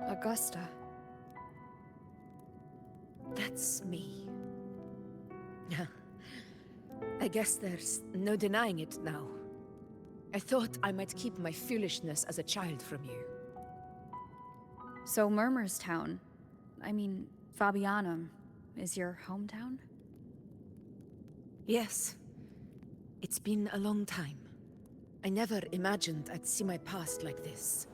Augusta. That's me. I guess there's no denying it now. I thought I might keep my foolishness as a child from you. So Murmurstown, I mean, Fabianum, is your hometown? Yes. It's been a long time. I never imagined I'd see my past like this.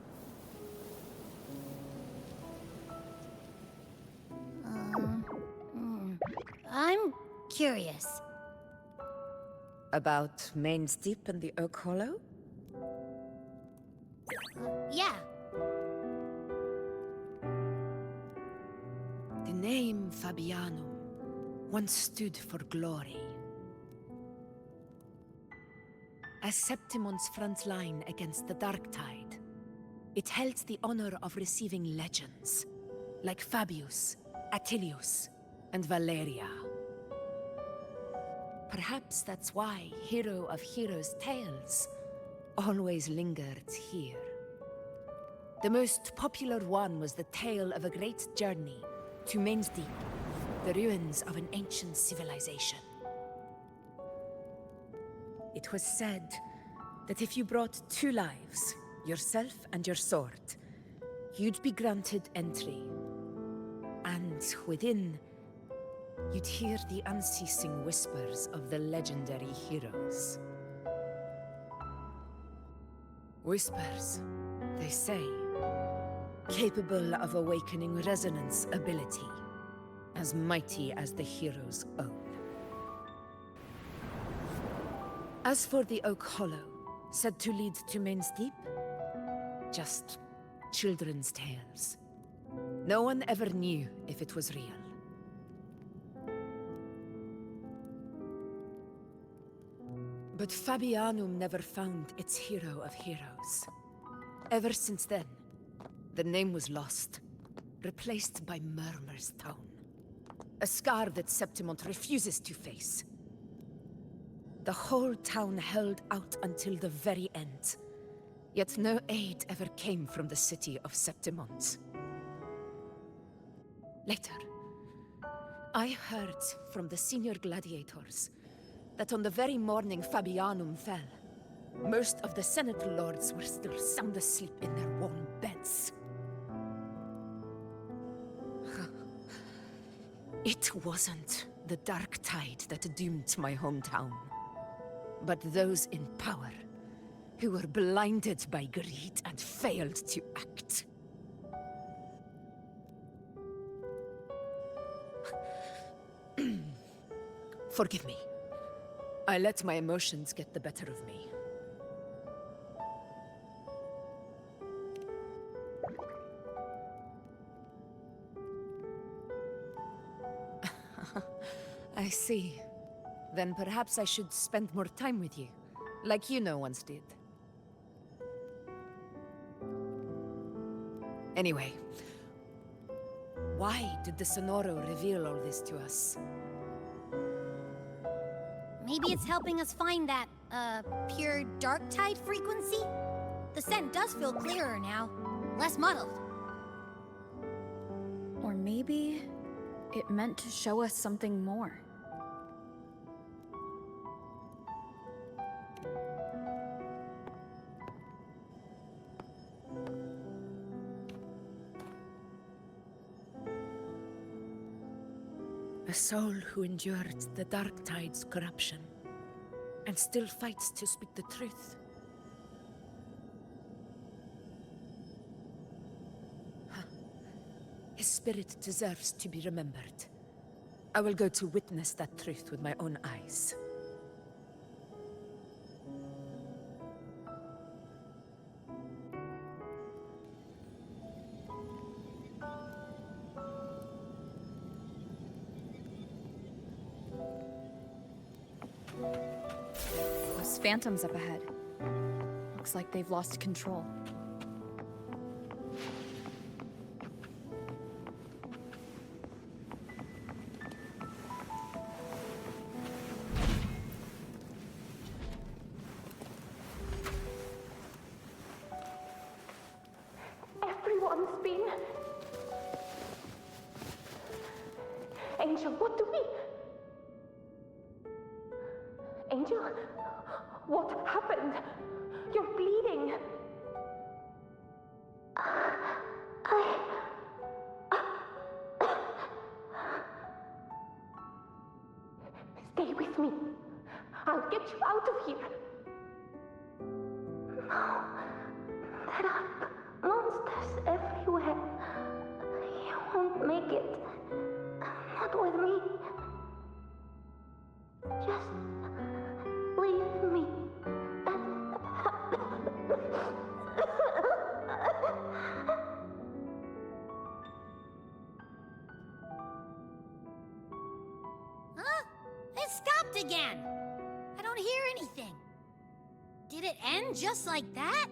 I'm curious. About Main's Deep and the Oak Hollow? Yeah. The name Fabianum once stood for glory. As Septimon's front line against the Dark Tide, it held the honor of receiving legends, like Fabius, Attilius, and Valeria. Perhaps that's why Hero of Heroes' tales always lingered here. The most popular one was the tale of a great journey to Main's Deep, the ruins of an ancient civilization. It was said that if you brought 2 lives, yourself and your sword, you'd be granted entry. And within, you'd hear the unceasing whispers of the legendary heroes. Whispers, they say, capable of awakening resonance ability, as mighty as the hero's own. As for the Oak Hollow, said to lead to Main's Deep, just children's tales. No one ever knew if it was real. But Fabianum never found its hero of heroes. Ever since then, the name was lost, replaced by Murmurstown. A scar that Septimont refuses to face. The whole town held out until the very end, yet no aid ever came from the city of Septimont. Later, I heard from the senior gladiators that on the very morning Fabianum fell, most of the Senate lords were still sound asleep in their warm beds. It wasn't the Dark Tide that doomed my hometown, but those in power who were blinded by greed and failed to act. Forgive me. I let my emotions get the better of me. I see. Then perhaps I should spend more time with you. Like Yuno once did. Anyway, why did the Sonoro reveal all this to us? Maybe it's helping us find that, pure dark tide frequency? The scent does feel clearer now, less muddled. Or maybe it meant to show us something more. A soul who endured the dark tide's corruption and still fights to speak the truth. His spirit deserves to be remembered. I will go to witness that truth with my own eyes. Those phantoms up ahead. Looks like they've lost control. Everyone's been... Angel, what do we... Angel, what happened? You're bleeding. Stay with me. I'll get you out of here. No, there are monsters everywhere. You won't make it. Not with me. Just leave me. Huh? It stopped again! I don't hear anything. Did it end just like that?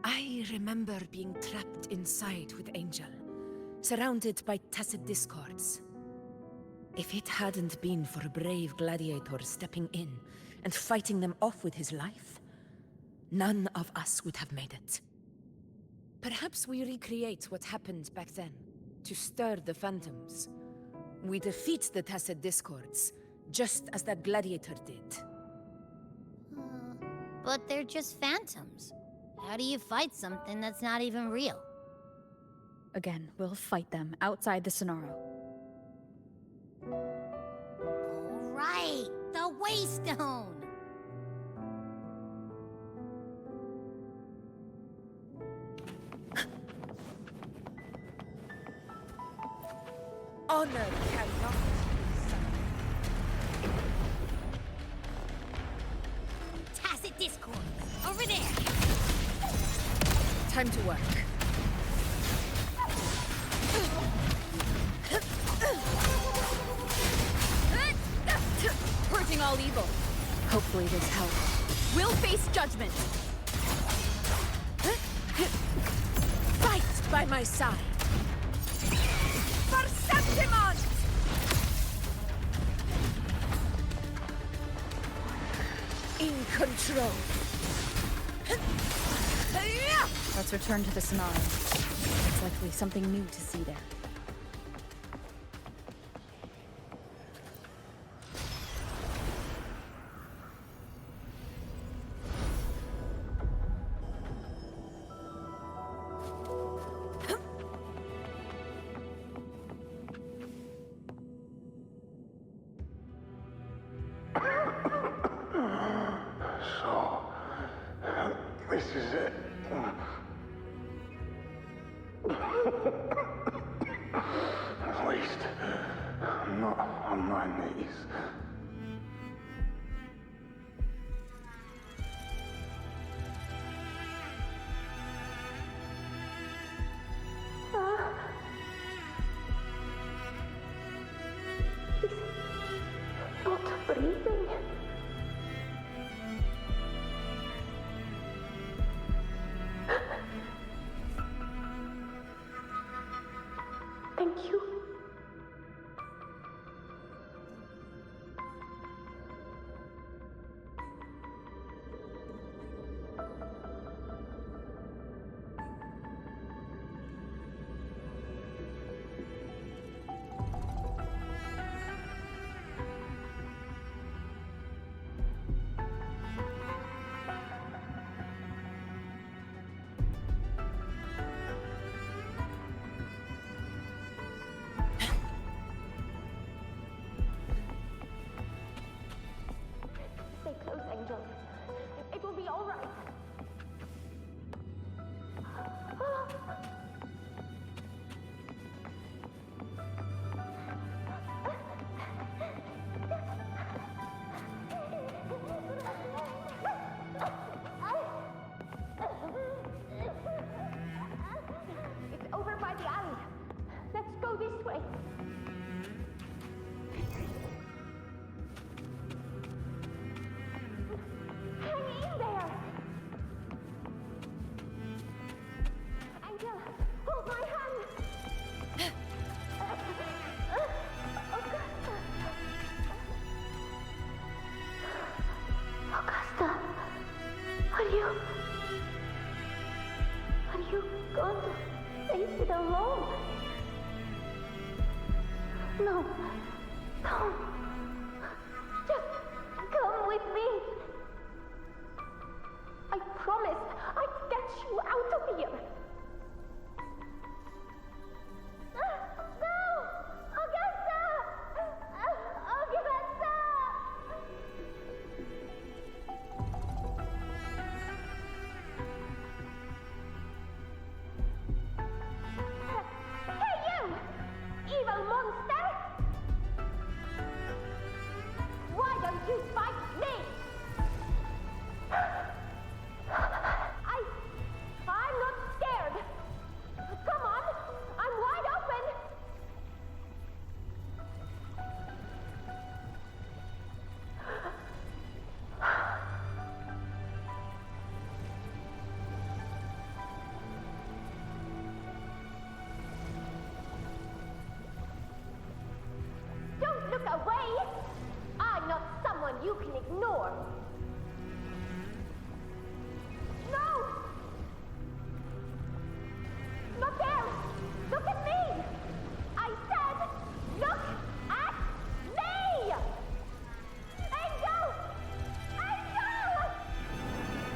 I remember being trapped inside with Angel, surrounded by tacit discords. If it hadn't been for a brave gladiator stepping in and fighting them off with his life, none of us would have made it. Perhaps we recreate what happened back then, to stir the phantoms. We defeat the tacit discords, just as that gladiator did. But they're just phantoms. How do you fight something that's not even real? Again, we'll fight them outside the Sonoro. All right, the Waystone! Honor cannot Tacit discord! Over there! Time to work. Purging all evil. Hopefully this helps. We'll face judgment. Fight by my side. For Septimon! In control. Let's return to the Sonaro. It's likely something new to see there. This is it. At least, I'm not on my knees. Not breathing. Are you going to face it alone? No. Don't. Just come with me. I promised I'd get you out of here. No! Augusta! Augusta! Hey you! Evil monster! Why don't you fight me? I'm not scared. Come on, I'm wide open. Don't look away. I'm not someone you can ignore. No! Not there! Look at me! I said, look at me! Angel! Angel!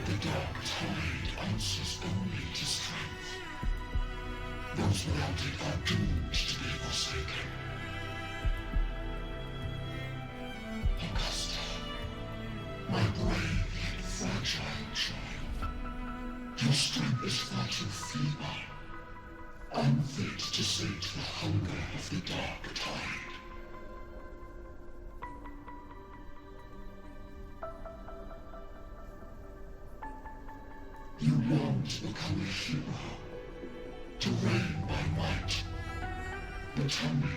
The dark tide answers only to strength. Those without it are doomed to be forsaken. Augusta, my brave yet fragile child, your strength is far too feeble, unfit to sate the hunger of the dark tide. You long to become a hero, to reign by might. But tell me,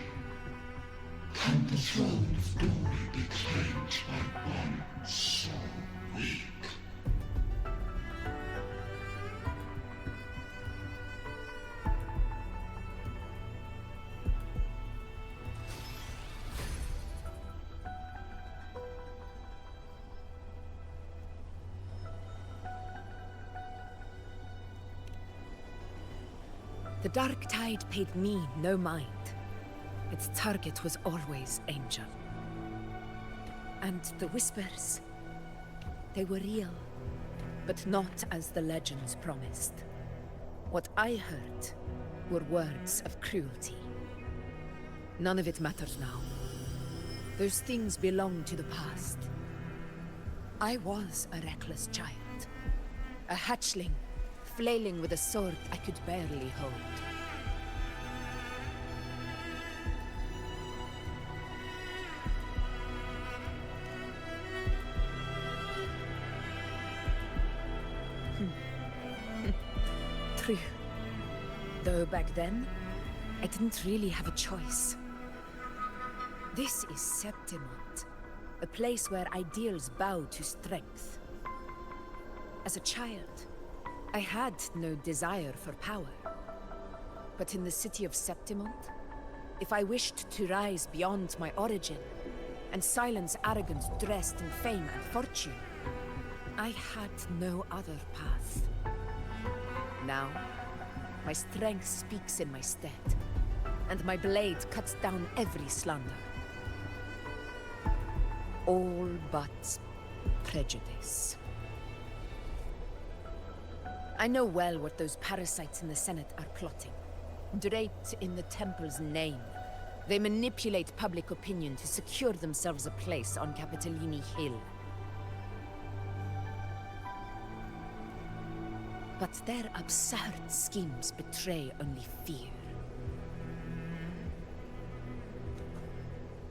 can the throne of glory be claimed by one so weak? The dark tide paid me no mind. Its target was always Angel. And the whispers, they were real, but not as the legends promised. What I heard were words of cruelty. None of it matters now. Those things belong to the past. I was a reckless child, a hatchling, flailing with a sword I could barely hold. True. Though back then, I didn't really have a choice. This is Septimont, a place where ideals bow to strength. As a child, I had no desire for power. But in the city of Septimont, if I wished to rise beyond my origin and silence arrogance dressed in fame and fortune, I had no other path. Now, my strength speaks in my stead, and my blade cuts down every slander. All but prejudice. I know well what those parasites in the Senate are plotting. Draped in the Temple's name, they manipulate public opinion to secure themselves a place on Capitolini Hill. But their absurd schemes betray only fear.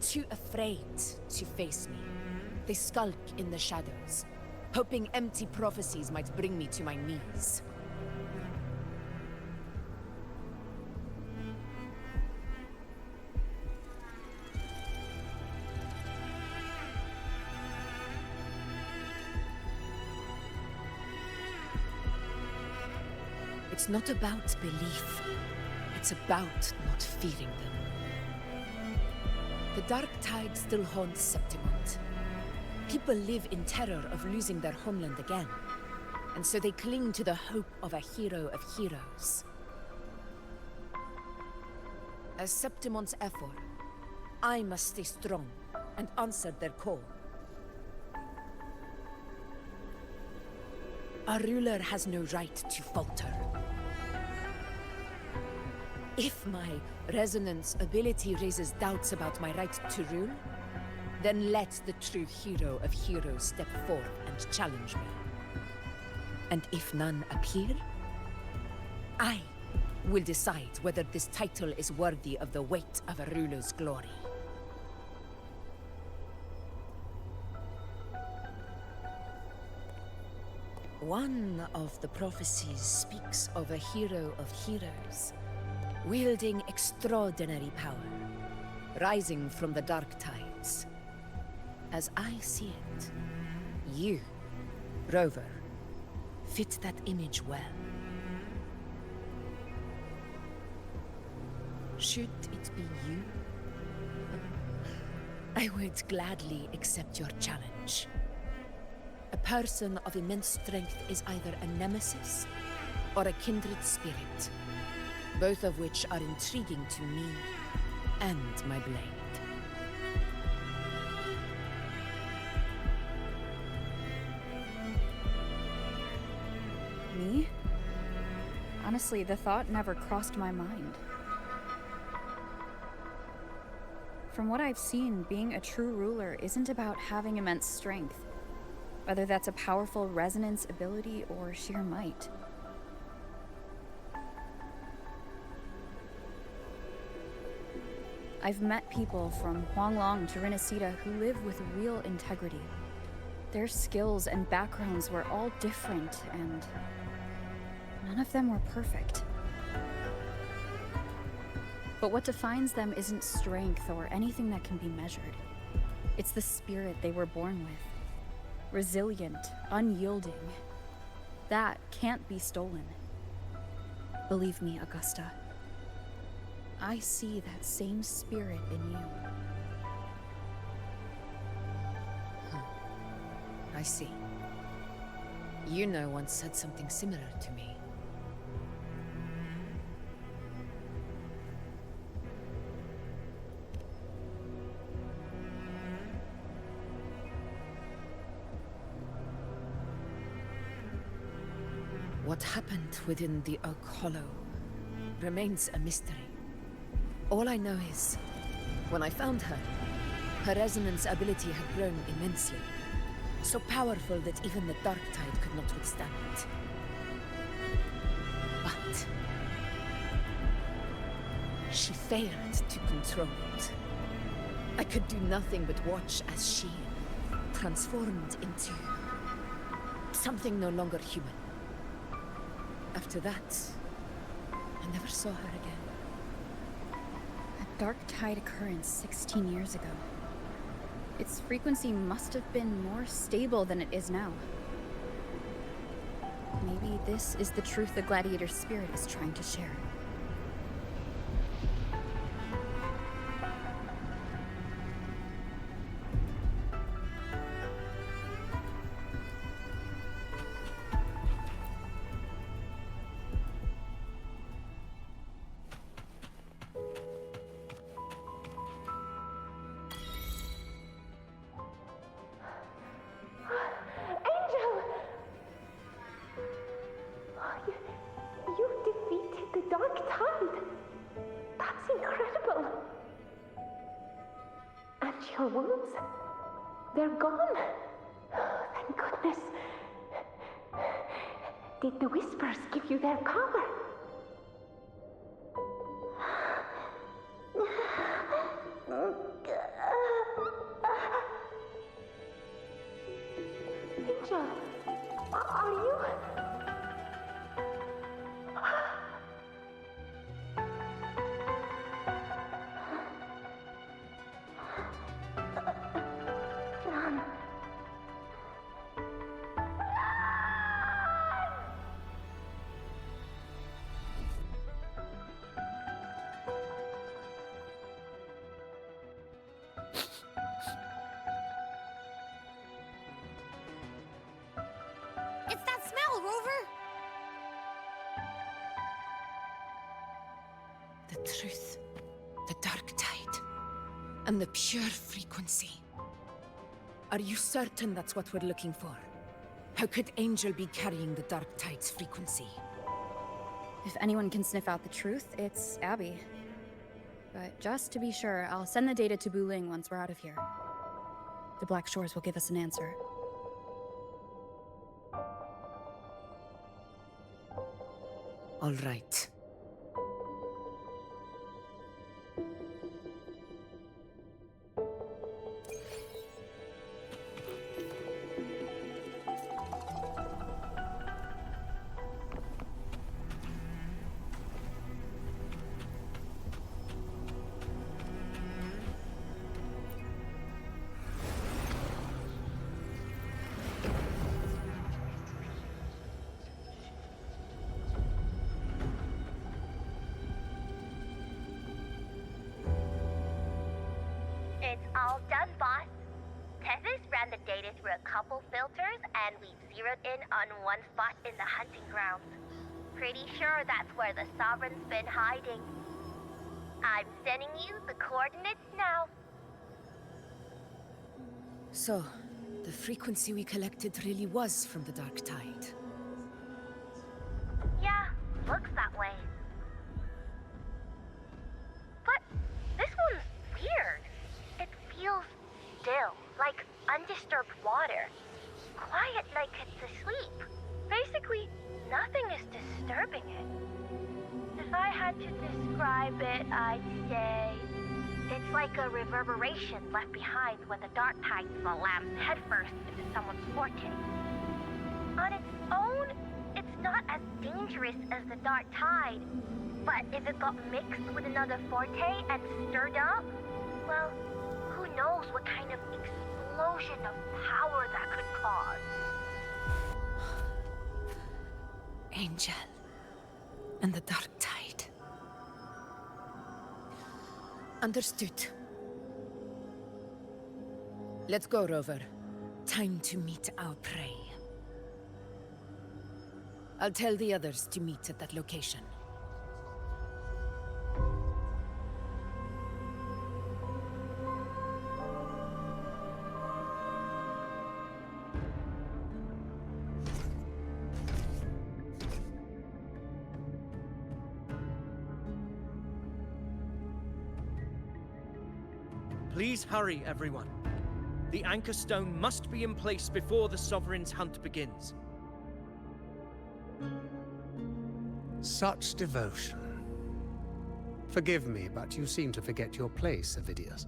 Too afraid to face me, they skulk in the shadows, hoping empty prophecies might bring me to my knees. It's not about belief. It's about not fearing them. The dark tide still haunts Septimont. People live in terror of losing their homeland again. and so they cling to the hope of a hero of heroes. As Septimon's effort, I must stay strong and answer their call. A ruler has no right to falter. If my resonance ability raises doubts about my right to rule, then let the true hero of heroes step forth and challenge me. And if none appear, I will decide whether this title is worthy of the weight of a ruler's glory. One of the prophecies speaks of a hero of heroes, wielding extraordinary power, rising from the dark tides. As I see it, you, Rover, fit that image well. Should it be you, I would gladly accept your challenge. A person of immense strength is either a nemesis or a kindred spirit, both of which are intriguing to me and my blade. Me? Honestly, the thought never crossed my mind. From what I've seen, being a true ruler isn't about having immense strength, whether that's a powerful resonance ability or sheer might. I've met people from Huanglong to Renacida who live with real integrity. Their skills and backgrounds were all different, and none of them were perfect. But what defines them isn't strength or anything that can be measured. It's the spirit they were born with. Resilient, unyielding. That can't be stolen. Believe me, Augusta. I see that same spirit in you. I see. Yuno once said something similar to me. What happened within the Oak Hollow remains a mystery. All I know is, when I found her, her resonance ability had grown immensely. So powerful that even the Dark Tide could not withstand it. But she failed to control it. I could do nothing but watch as she transformed into something no longer human. After that, I never saw her again. A Dark Tide occurrence 16 years ago. Its frequency must have been more stable than it is now. Maybe this is the truth the gladiator spirit is trying to share. Your wounds? They're gone? Thank goodness. Did the whispers give you their power? Ninja, are you? It's that smell now, Rover? The truth, the dark tide, and the pure frequency. Are you certain that's what we're looking for? How could Angel be carrying the dark tide's frequency? If anyone can sniff out the truth, it's Abby. But just to be sure, I'll send the data to Buling once we're out of here. The Black Shores will give us an answer. All right. It's all done, boss. Tethys ran the data through a couple filters, and we've zeroed in on one spot in the hunting grounds. Pretty sure that's where the Sovereign's been hiding. I'm sending you the coordinates now. So, the frequency we collected really was from the dark tide. Yeah, looks that way. But this one's weird. It feels still, like undisturbed water. Quiet like it's asleep. Basically, nothing is disturbing it. If I had to describe it, I'd say it's like a reverberation left behind when the dark tide slams headfirst into someone's forte. On its own, it's not as dangerous as the dark tide, but if it got mixed with another forte and stirred up, well, who knows what kind of explosion of power that could cause. Angel and the dark tide. Understood. Let's go, Rover. Time to meet our prey. I'll tell the others to meet at that location. Please hurry, everyone. The Anchor Stone must be in place before the Sovereign's hunt begins. Such devotion. Forgive me, but you seem to forget your place, Avidius.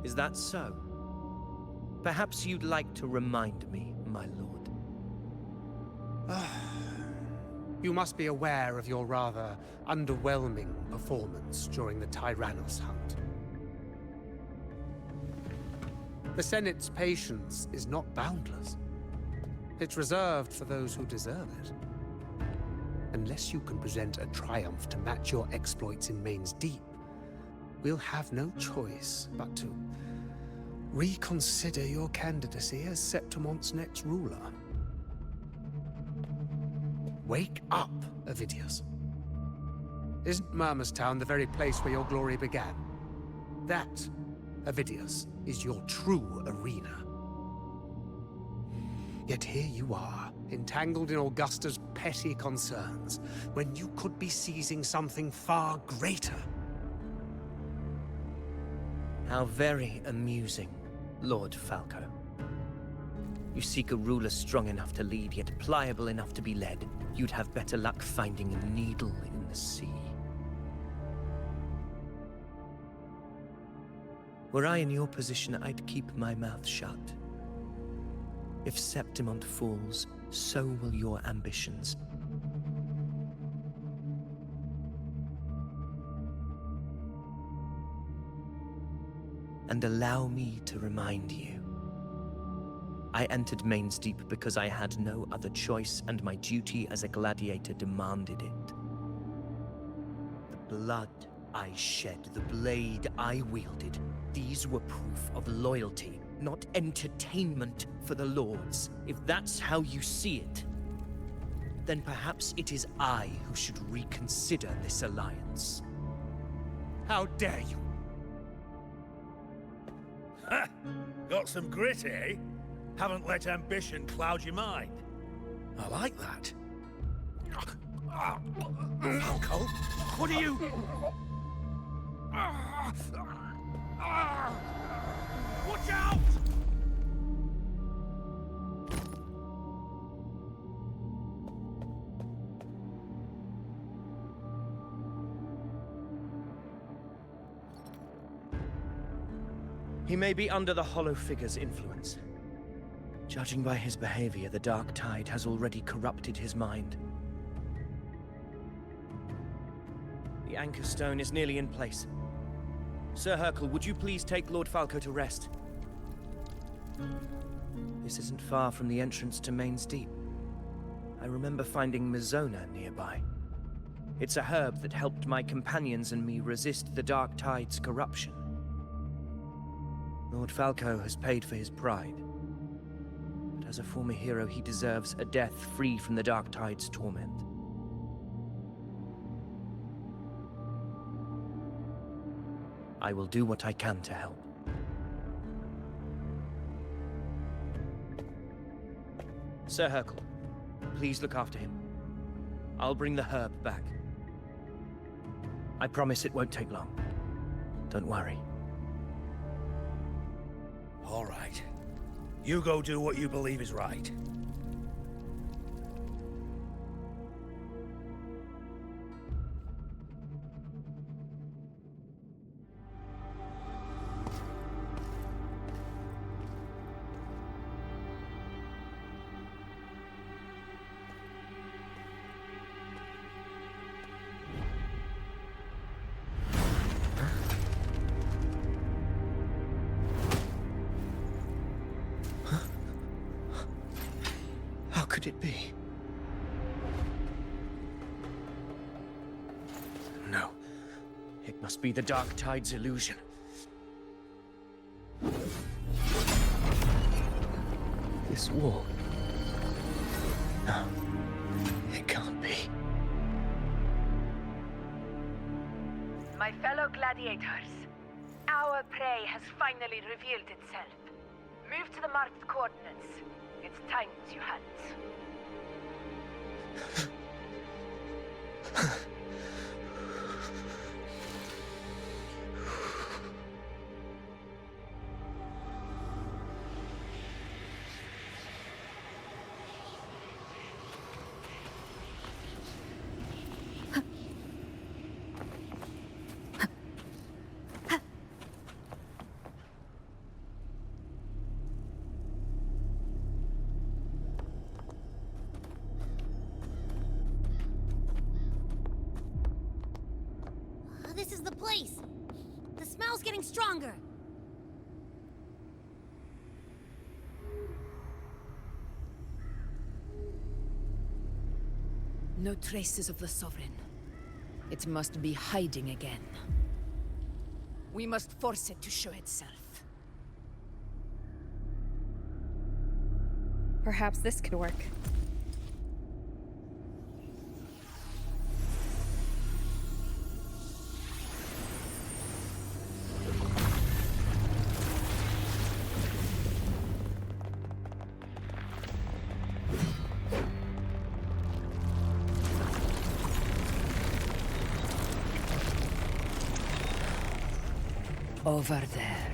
Is that so? Perhaps you'd like to remind me, my lord. You must be aware of your rather underwhelming performance during the Tyrannos hunt. The Senate's patience is not boundless. It's reserved for those who deserve it. Unless you can present a triumph to match your exploits in Main's Deep, we'll have no choice but to reconsider your candidacy as Septimon's next ruler. Wake up, Avidius. Isn't Murmustown the very place where your glory began? That, Avidius, is your true arena. Yet here you are, entangled in Augusta's petty concerns, when you could be seizing something far greater. How very amusing, Lord Falco. You seek a ruler strong enough to lead, yet pliable enough to be led. You'd have better luck finding a needle in the sea. Were I in your position, I'd keep my mouth shut. If Septimont falls, so will your ambitions. And allow me to remind you. I entered Main's Deep because I had no other choice, and my duty as a gladiator demanded it. The blood I shed the blade I wielded. These were proof of loyalty, not entertainment for the Lords. If that's how you see it, then perhaps it is I who should reconsider this alliance. How dare you? Ha! Got some grit, eh? Haven't let ambition cloud your mind. I like that. Falco, what are you... Watch out! He may be under the Hollow Figure's influence. Judging by his behavior, the Dark Tide has already corrupted his mind. The Anchor Stone is nearly in place. Sir Hercule, would you please take Lord Falco to rest? This isn't far from the entrance to Main's Deep. I remember finding Mizona nearby. It's a herb that helped my companions and me resist the Dark Tide's corruption. Lord Falco has paid for his pride. But as a former hero, he deserves a death free from the Dark Tide's torment. I will do what I can to help. Sir Hercule, please look after him. I'll bring the herb back. I promise it won't take long. Don't worry. All right. You go do what you believe is right. How could it be? No. It must be the Dark Tide's illusion. This wall. No. It can't be. My fellow gladiators, our prey has finally revealed itself. Move to the marked coordinates. It's time to hunt. This is the place! The smell's getting stronger! No traces of the Sovereign. It must be hiding again. We must force it to show itself. Perhaps this could work. Over there.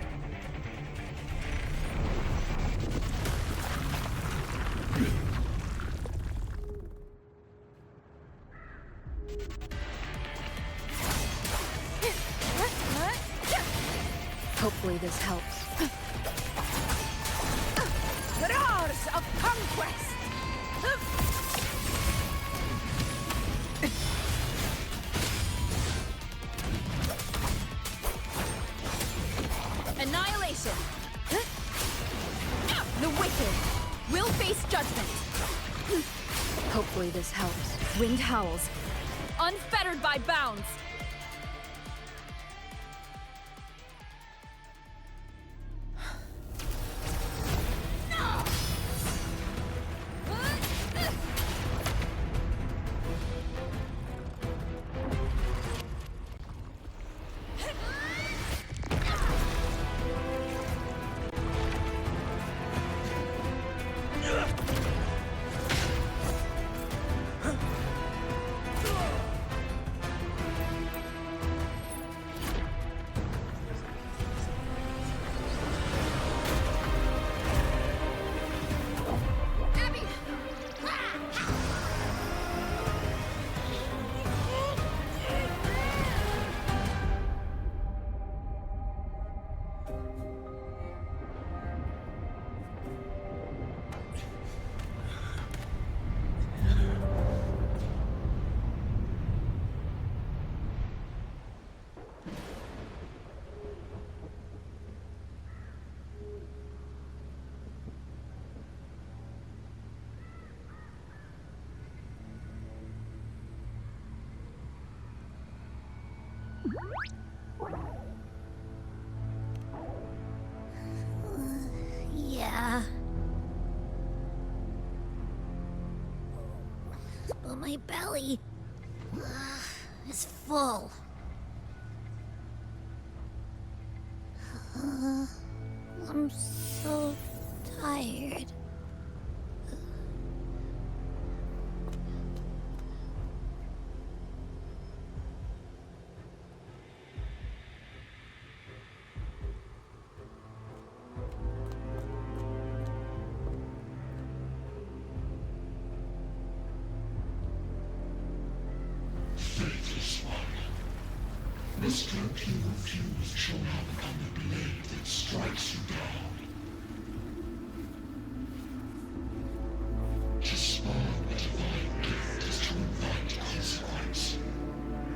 Hopefully this helps. Roars of conquest! Annihilation! The wicked will face judgment! Hopefully this helps. Wind howls, unfettered by bounds! Yeah. But my belly is full. I'm so tired. The stroke you refuse shall now become the blade that strikes you down. To spawn a divine gift is to invite consequence.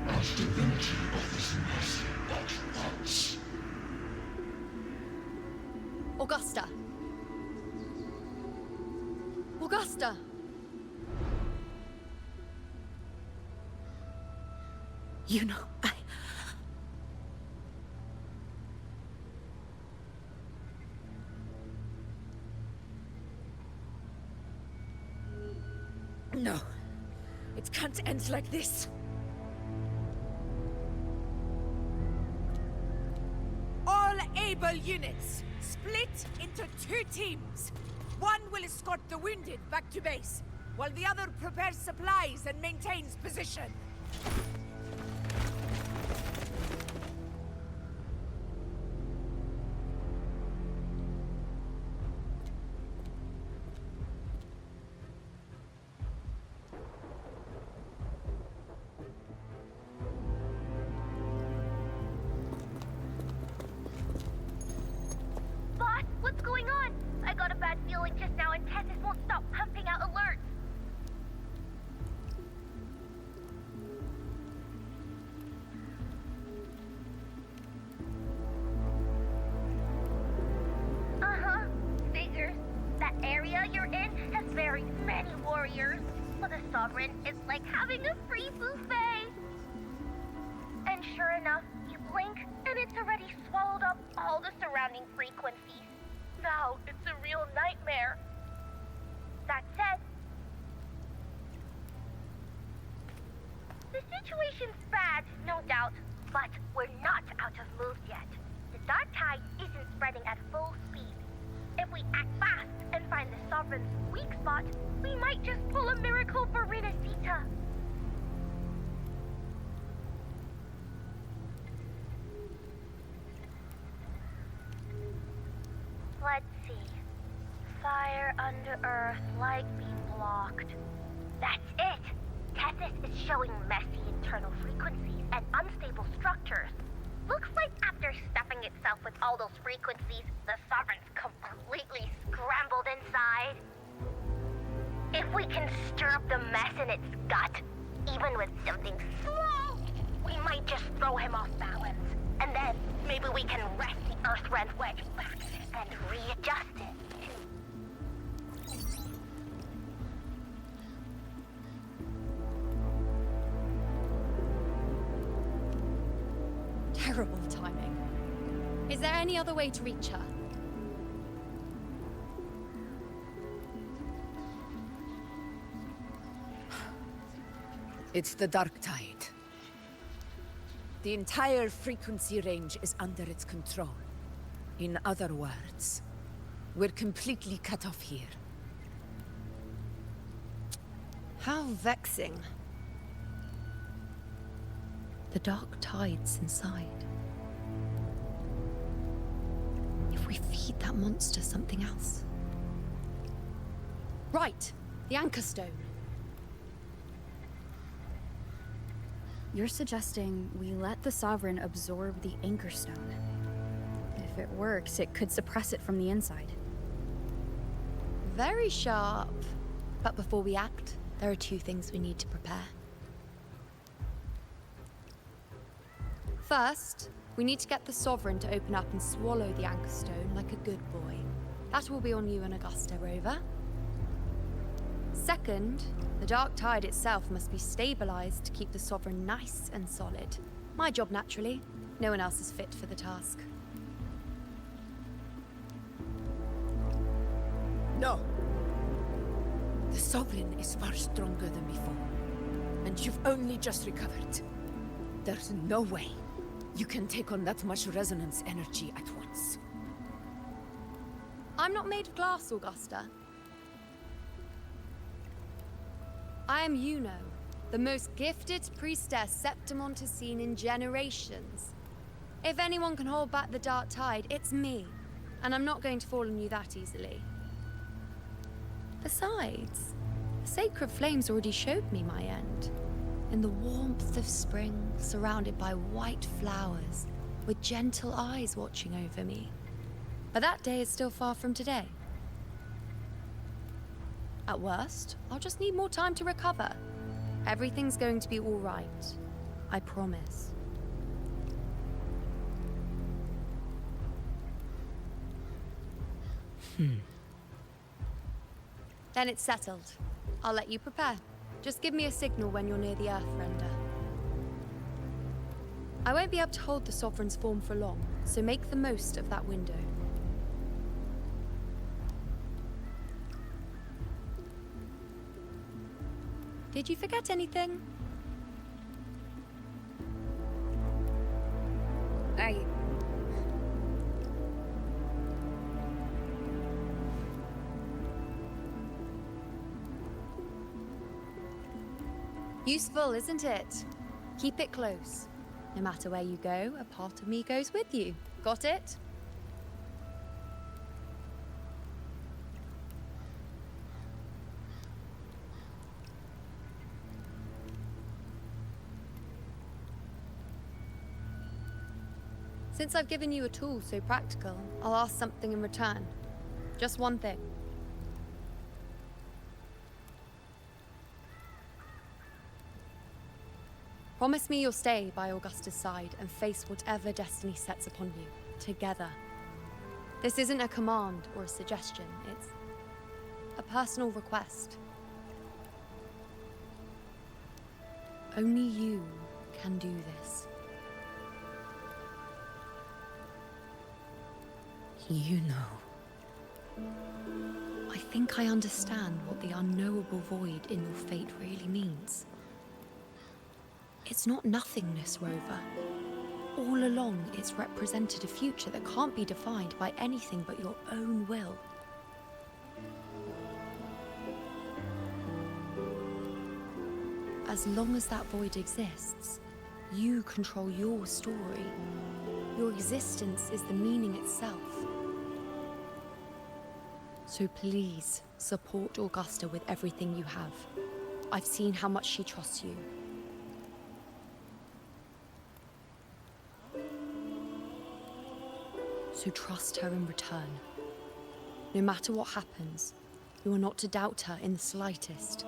And divinity offers mercy but once. Augusta! Augusta! You know, No. It can't end like this. All able units, split into 2 teams. One will escort the wounded back to base, while the other prepares supplies and maintains position. Boss, what's going on? I got a bad feeling just now and Tessus won't stop pumping out alerts. Uh-huh. Figures. That area you're in has very many warriors. But the Sovereign is like having a free buffet. And sure enough, you blink and it's already swallowed up all the surrounding frequencies. Now it's a real nightmare. That said, the situation's bad, no doubt, but we're not out of moves yet. The dark tide isn't spreading at full speed. If we act fast and find the Sovereign's weak spot, we might just pull a miracle for Renacita. Let's see. Fire under earth, light being blocked. That's it! Tessus is showing messy internal frequencies and unstable structures. Looks like after stuffing itself with all those frequencies, the Sovereign's completely scrambled inside. If we can stir up the mess in its gut, even with something small, we might just throw him off balance. And then maybe we can wrest the Earth-rend wedge back and readjust it. Terrible timing. Is there any other way to reach her? It's the dark tide. The entire frequency range is under its control. In other words, we're completely cut off here. How vexing. The dark tide's inside. If we feed that monster something else. Right, the Anchor Stone. You're suggesting we let the Sovereign absorb the Anchor Stone. If it works, it could suppress it from the inside. Very sharp. But before we act, there are 2 things we need to prepare. First, we need to get the Sovereign to open up and swallow the Anchor Stone like a good boy. That will be on you and Augusta, Rover. Second, the dark tide itself must be stabilized to keep the sovereign nice and solid. My job, naturally. No one else is fit for the task. No. The Sovereign is far stronger than before. And you've only just recovered. There's no way you can take on that much resonance energy at once. I'm not made of glass, Augusta. I am Juno, the most gifted priestess Septimont has seen in generations. If anyone can hold back the dark tide, it's me. And I'm not going to fall on you that easily. Besides, the sacred flames already showed me my end. In the warmth of spring, surrounded by white flowers, with gentle eyes watching over me. But that day is still far from today. At worst, I'll just need more time to recover. Everything's going to be all right. I promise. Then it's settled. I'll let you prepare. Just give me a signal when you're near the Earthrender. I won't be able to hold the Sovereign's form for long, so make the most of that window. Did you forget anything? Useful, isn't it? Keep it close. No matter where you go, a part of me goes with you. Got it? Since I've given you a tool so practical, I'll ask something in return. Just one thing. Promise me you'll stay by Augusta's side and face whatever destiny sets upon you, together. This isn't a command or a suggestion, it's a personal request. Only you can do this. You know. I think I understand what the unknowable void in your fate really means. It's not nothingness, Rover. All along, it's represented a future that can't be defined by anything but your own will. As long as that void exists, you control your story. Your existence is the meaning itself. So please, support Augusta with everything you have. I've seen how much she trusts you. So trust her in return. No matter what happens, you are not to doubt her in the slightest.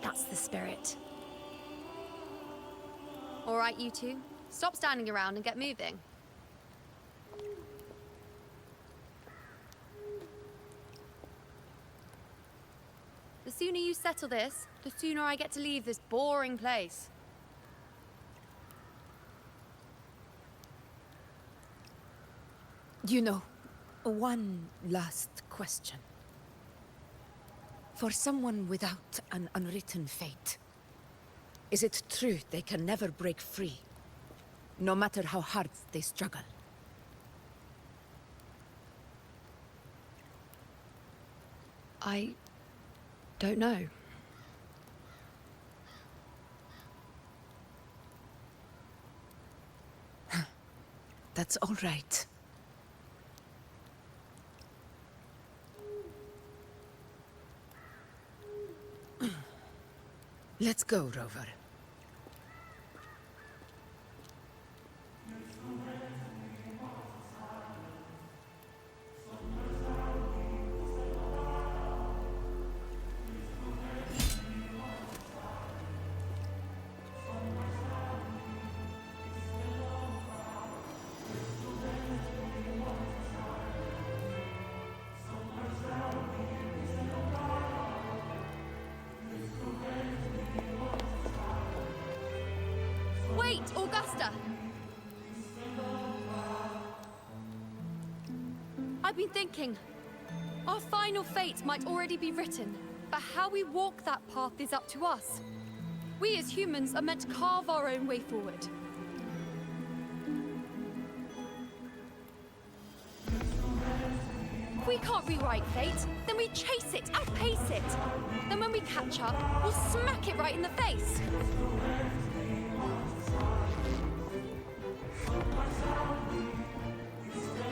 That's the spirit. All right, you two. Stop standing around and get moving. The sooner you settle this, the sooner I get to leave this boring place. You know, one last question. For someone without an unwritten fate, is it true they can never break free, no matter how hard they struggle? I don't know. That's all right. Let's go, Rover. I've been thinking. Our final fate might already be written, but how we walk that path is up to us. We as humans are meant to carve our own way forward. If we can't rewrite fate, then we chase it, outpace it. Then when we catch up, we'll smack it right in the face.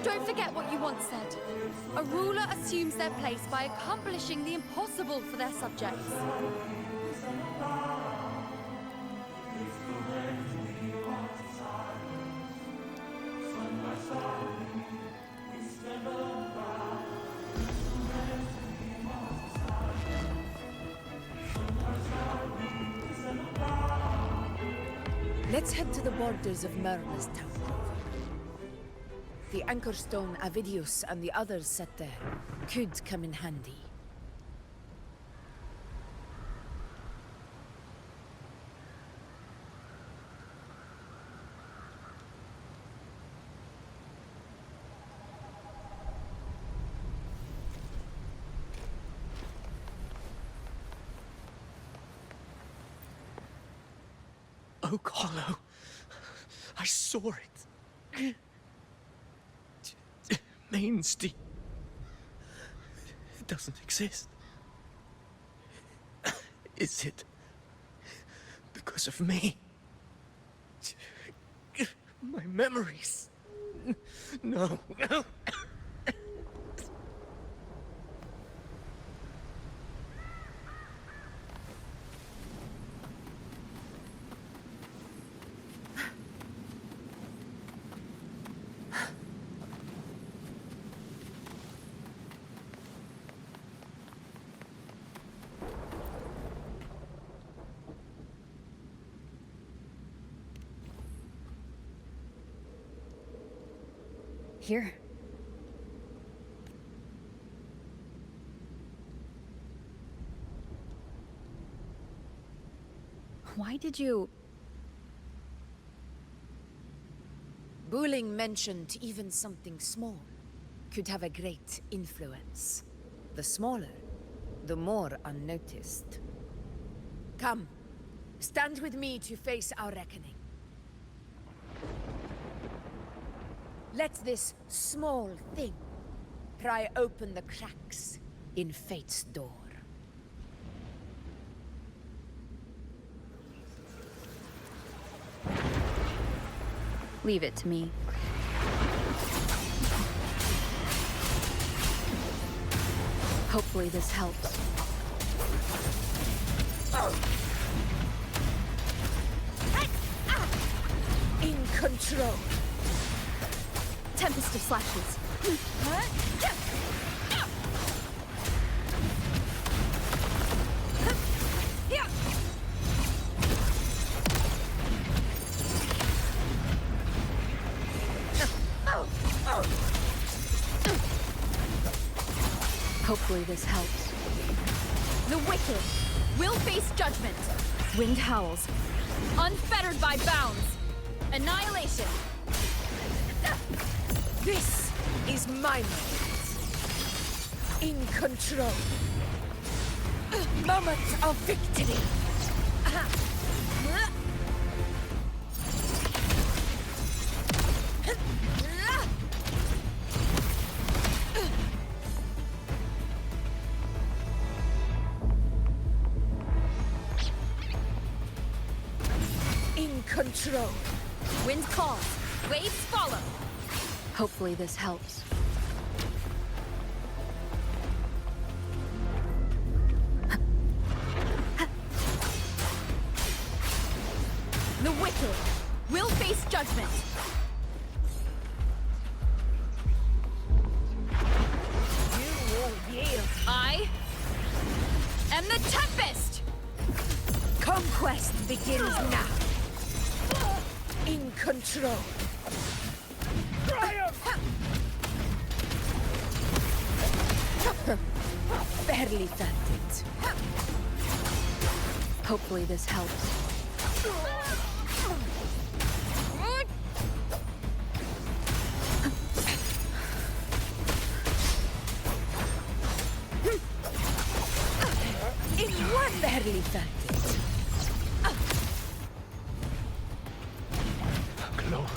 Don't forget what you once said. A ruler assumes their place by accomplishing the impossible for their subjects. Let's head to the borders of Myrna's town. The anchor stone Avidius and the others set there could come in handy. Oak Hollow. I saw it. Mainstay. It doesn't exist. Is it because of me? My memories. No. Here. Why did you... Bulling mentioned even something small could have a great influence. The smaller, the more unnoticed. Come, stand with me to face our reckoning. Let this small thing pry open the cracks in fate's door. Leave it to me. Hopefully this helps. In control. Tempest of slashes. Hopefully this helps. The wicked will face judgment. Wind howls. Unfettered by bounds. Annihilation. This is my moment. In control. Moment of victory. In control. Wind calls. Waves follow. Hopefully this helps. The wicked will face judgment. You will yield. I am the Tempest! Conquest begins now. In control. Barely felt it. Hopefully this helps. barely felt it. Glory.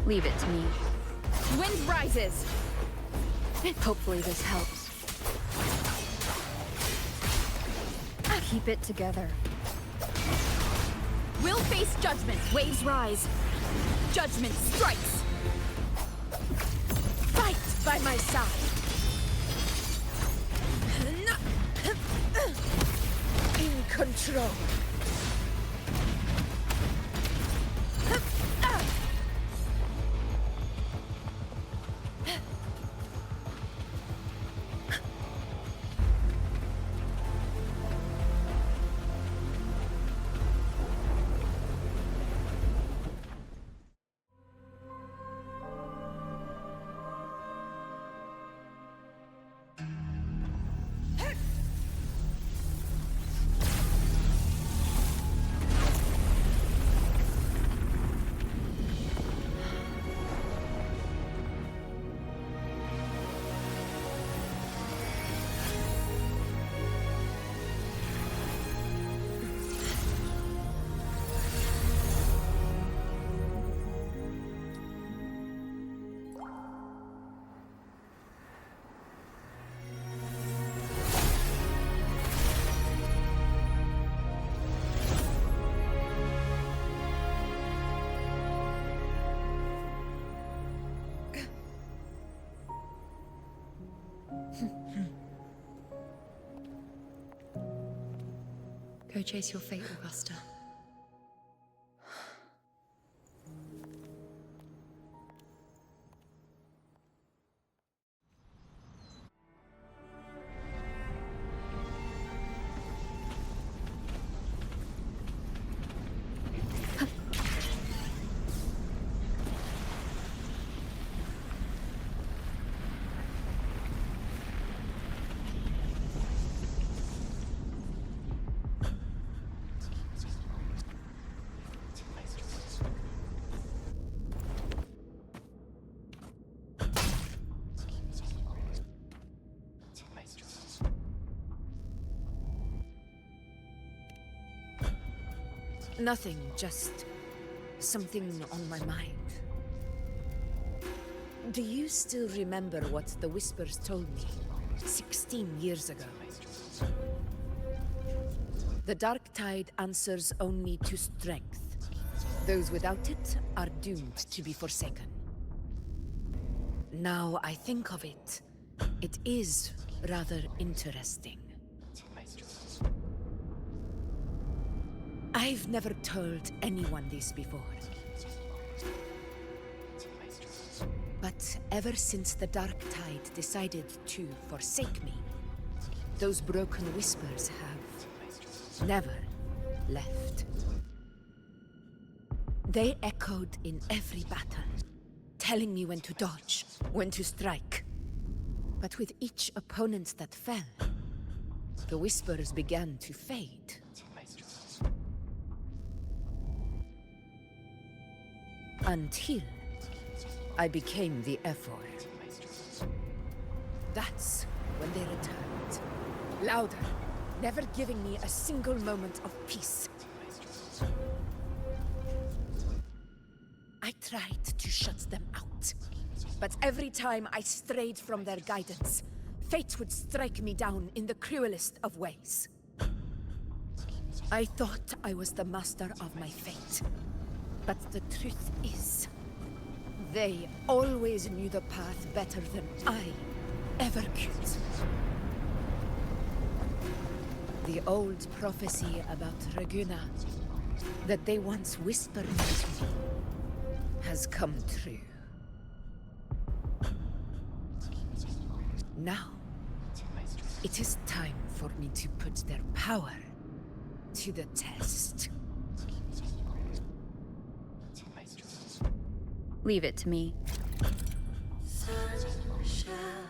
Leave it to me. Wind rises! Hopefully this helps. Keep it together. We'll face judgment. Waves rise. Judgment strikes. Fight by my side. In control. Go chase your fate, Augusta. Nothing, just something on my mind. Do you still remember what the Whispers told me 16 years ago? The Dark Tide answers only to strength. Those without it are doomed to be forsaken. Now I think of it, it is rather interesting. I've never told anyone this before. But ever since the Dark Tide decided to forsake me, those broken whispers have never left. They echoed in every battle, telling me when to dodge, when to strike. But with each opponent that fell, the whispers began to fade. Until I became the F4. That's when they returned. Louder, never giving me a single moment of peace. I tried to shut them out, but every time I strayed from their guidance, fate would strike me down in the cruelest of ways. I thought I was the master of my fate. But the truth is, they always knew the path better than I ever could. The old prophecy about Reguna, that they once whispered to me, has come true. Now, it is time for me to put their power to the test. Leave it to me. Sunshine.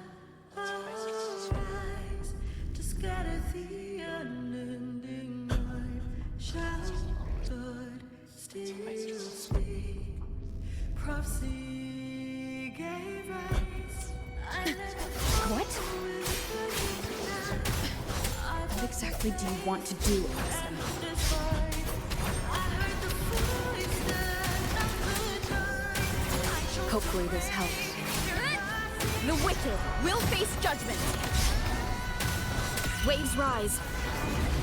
What? What exactly do you want to do, Augusta? Hopefully this helps. The wicked will face judgment. Waves rise.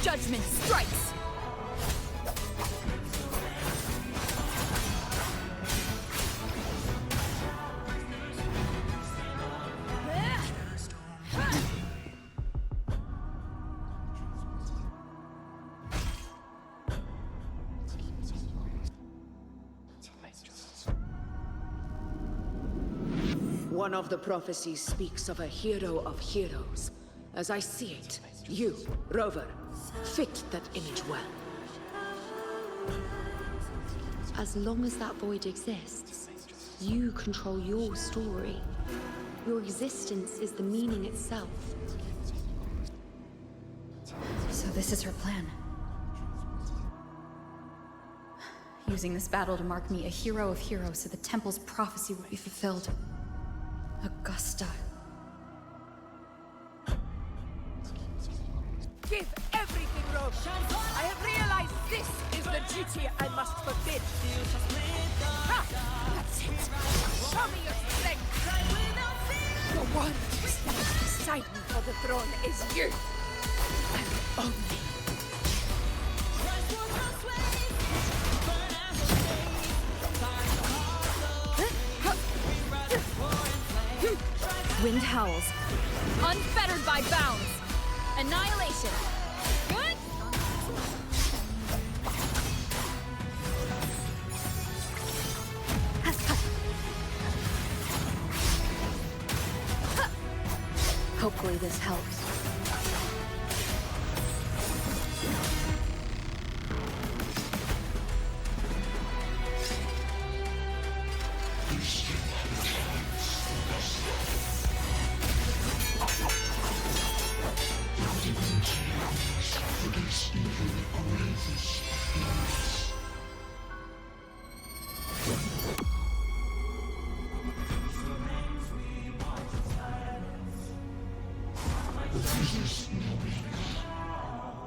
Judgment strikes. One of the prophecies speaks of a hero of heroes. As I see it, you, Rover, fit that image well. As long as that void exists, you control your story. Your existence is the meaning itself. So this is her plan. Using this battle to mark me a hero of heroes so the temple's prophecy will be fulfilled. Augusta. Give everything, Rogue. I have realized this is the duty I must fulfill. Ha! That's it. Show me your strength. The one who stands beside me for the throne is you. And only. Wind howls. Unfettered by bounds. Annihilation. What? Hopefully this helps.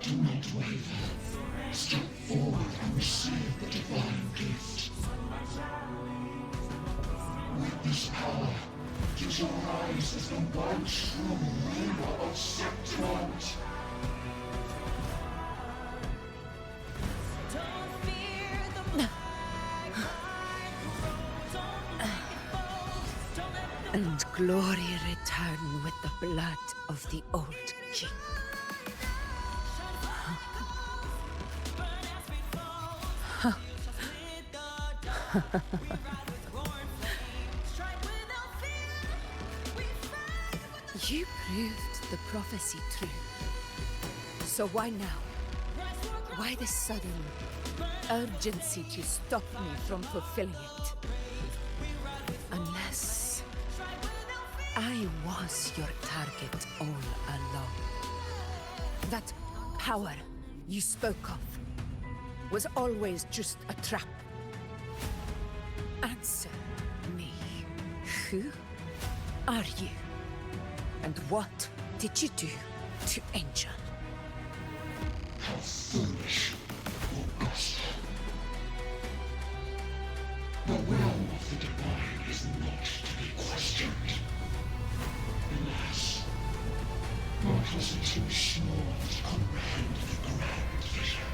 Do not waver. Step forward and receive the divine gift. With this power, did you rise as the one true ruler of Septimont? And glory return with the blood of the old king. You proved the prophecy true. So why now? Why this sudden urgency to stop me from fulfilling it? Unless I was your target all along. That power you spoke of was always just a trap. Answer me. Who are you? And what did you do to Angel? How foolish, Augusta. The will of the divine is not to be questioned. Alas, mortals are too small to comprehend the grand vision.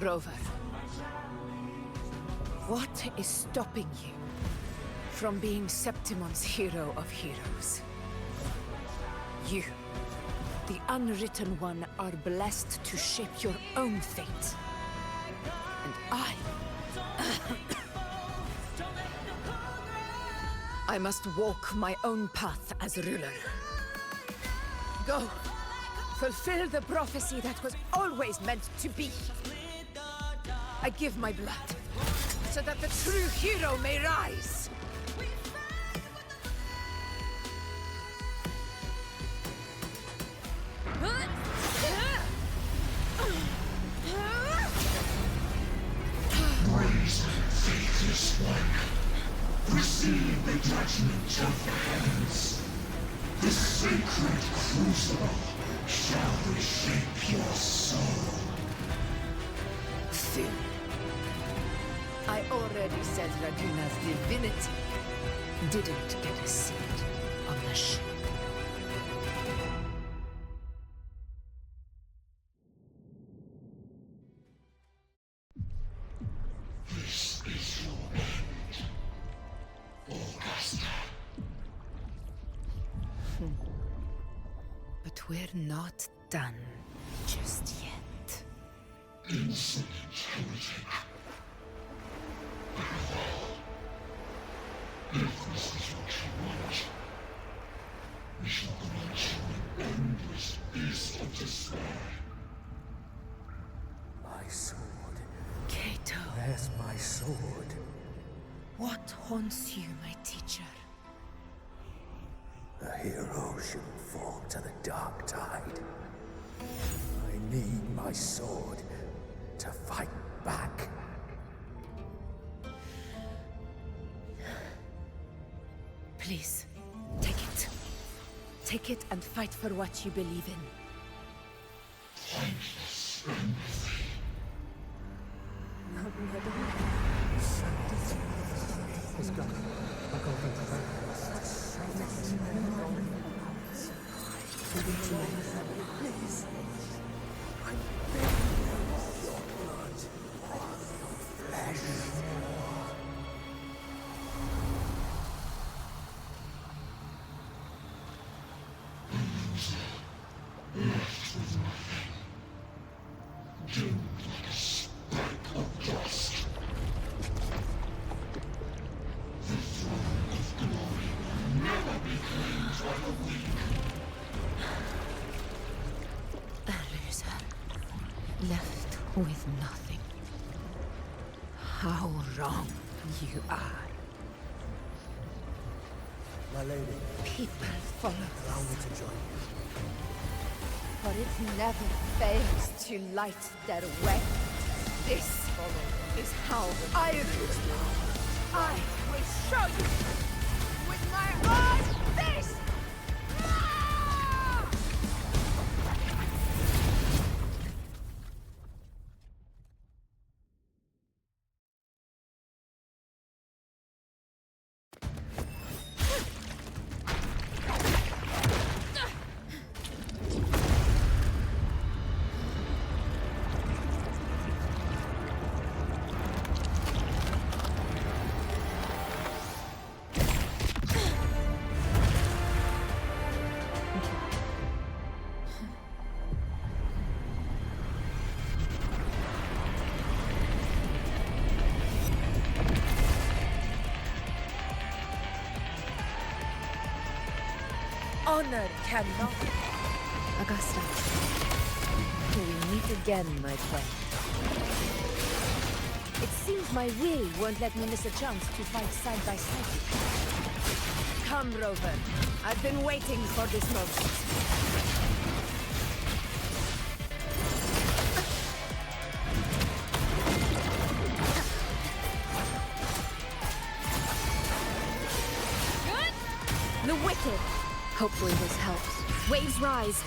Rover, what is stopping you from being Septimon's hero of heroes? You, the unwritten one, are blessed to shape your own fate. And I must walk my own path as ruler. Go, fulfill the prophecy that was always meant to be. I give my blood. so that the true hero may rise. Praise faithless one. Receive the judgment of the heavens. The sacred crucible shall reshape your soul. Phil, I already said Raguna's divinity didn't get a seat on the ship. This is your end, Augusta. But we're not done just yet. Insolent heretic. If this is what you want, we shall grant you an endless peace of despair. My sword. Cato. Where's my sword? What haunts you, my teacher? A hero shouldn't fall to the dark tide. I need my sword to fight back. Please, take it. Take it and fight for what you believe in. Thankless empathy. He's gone. I'll go Please. I'm begging you. Your blood. Flesh. Left with nothing. Dimmed like a speck of dust. The throne of glory will never be claimed by the weak. A loser. Left with nothing. How wrong you are. My lady. People follow Allow me to join you. For it never fails to light their way. This is how I rule. I will show you with my own fist! Honor cannot. Augusta, we meet again, my friend. It seems my will won't let me miss a chance to fight side by side with you. Come, Rover. I've been waiting for this moment. The wicked! Hopefully this helps. Waves rise.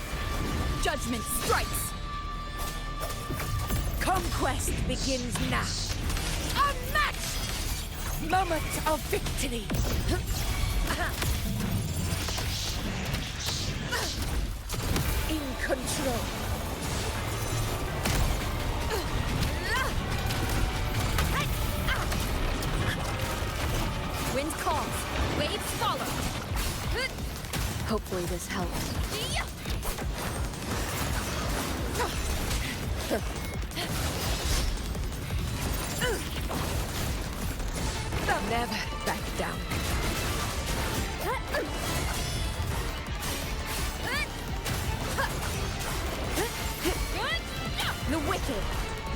Judgment strikes. Conquest begins now. Unmatched! Moment of victory. In control. Wind calms. Waves follow. Hopefully this helps. Never back down. The wicked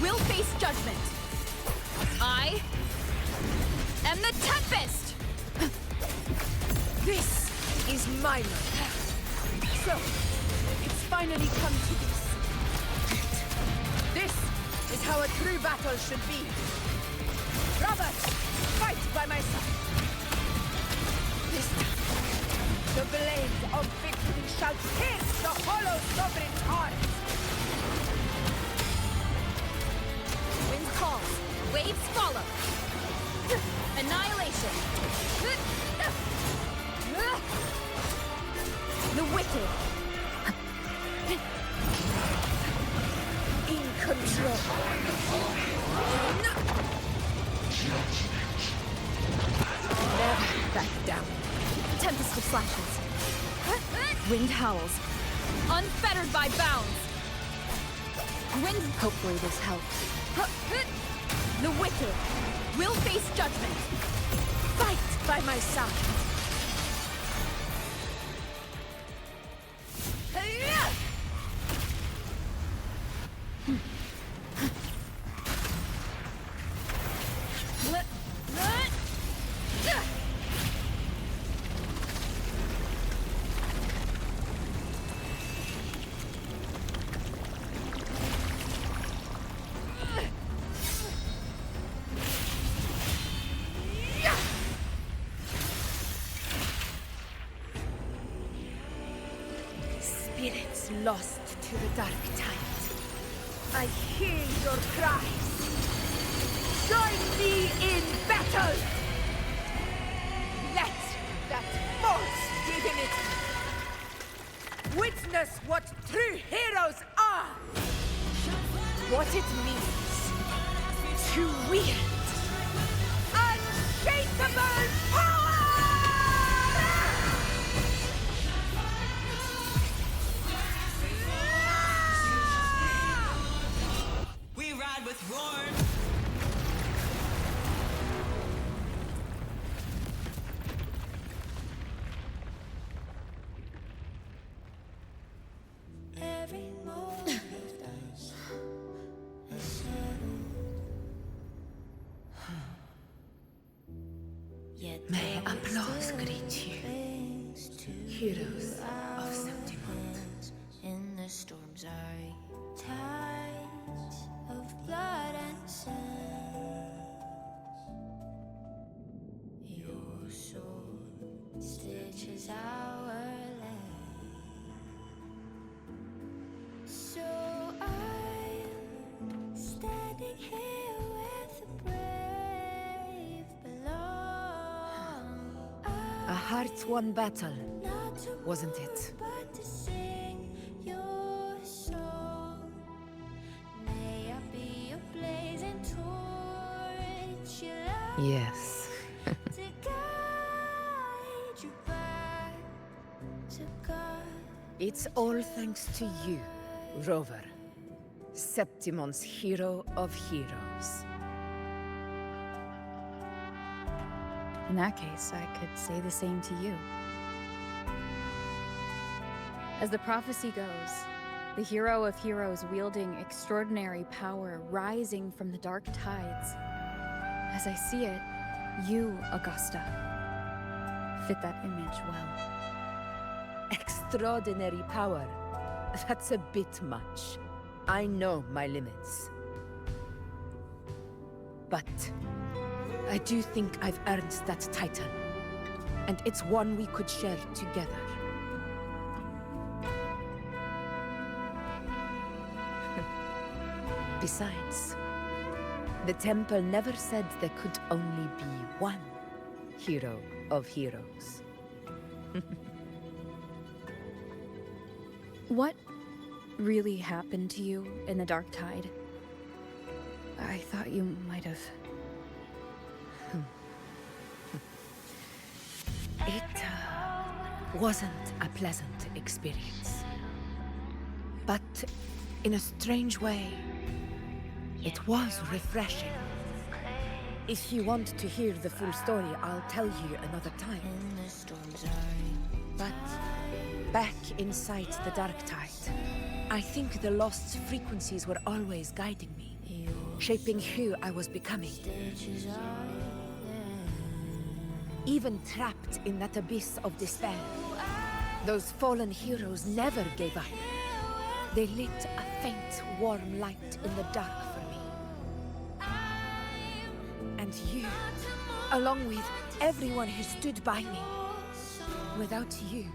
will face judgment. I minor. So, it's finally come to this. This is how a true battle should be. Brothers, fight by my side. This time, the blade of victory shall pierce the hollow sovereign's heart. Wind calls, waves follow. Annihilation. The wicked. In control. Never back down. Tempest of slashes. Wind howls. Unfettered by bounds. Wind. Hopefully this helps. The wicked will face judgment. Fight by my side. Spirits lost to the dark tide. I hear your cries. Join me in battle! Let that false divinity witness what true heroes are! What it means to wield unshakable power! With roar. Every moment is settled. Yet May applause greet you, heroes of Septimont. In the storms are tides of blood and sand. Your sword stitches our land. So I'm standing here where the brave belong. A heart-won battle, wasn't it? But to sing your song. May I be a blazing torch you light Yes. to guide you back to God. It's all thanks to you, Rover. Septimon's hero of heroes. In that case, I could say the same to you. As the prophecy goes, the hero of heroes wielding extraordinary power rising from the dark tides. As I see it, you, Augusta, fit that image well. Extraordinary power. That's a bit much. I know my limits. But I do think I've earned that title. And it's one we could share together. Besides, the temple never said there could only be one hero of heroes. What really happened to you in the Dark Tide? I thought you might have... It wasn't a pleasant experience. But in a strange way, it was refreshing. If you want to hear the full story, I'll tell you another time. But back inside the Dark Tide, I think the lost frequencies were always guiding me, shaping who I was becoming. Even trapped in that abyss of despair, Those fallen heroes never gave up. They lit a faint, warm light in the dark for me. And you, along with everyone who stood by me. Without you,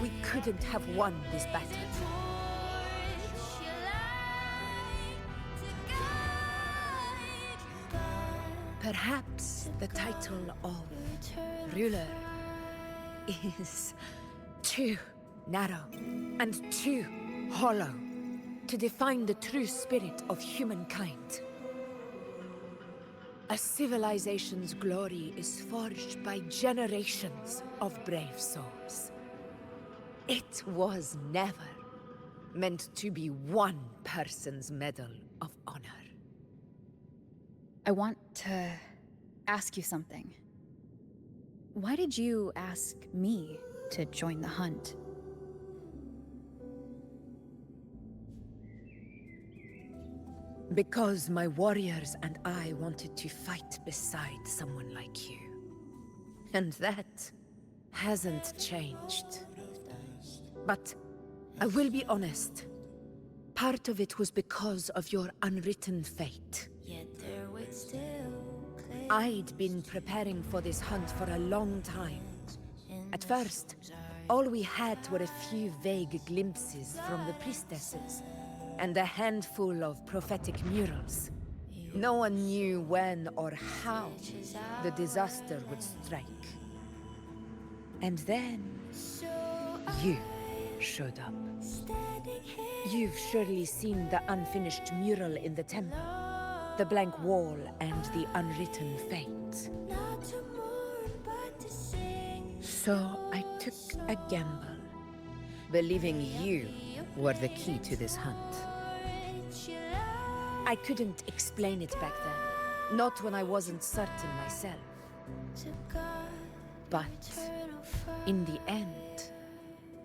we couldn't have won this battle. Perhaps the title of ruler is too narrow and too hollow to define the true spirit of humankind. A civilization's glory is forged by generations of brave souls. It was never meant to be one person's medal of honor. I want to ask you something. Why did you ask me to join the hunt? Because my warriors and I wanted to fight beside someone like you. And that hasn't changed. But I will be honest. Part of it was because of your unwritten fate. I'd been preparing for this hunt for a long time. At first, all we had were a few vague glimpses from the priestesses, and a handful of prophetic murals. No one knew when or how the disaster would strike. And then, you showed up. You've surely seen the unfinished mural in the temple, the blank wall and the unwritten fate. So I took a gamble, believing you were the key to this hunt. I couldn't explain it back then, not when I wasn't certain myself. But in the end,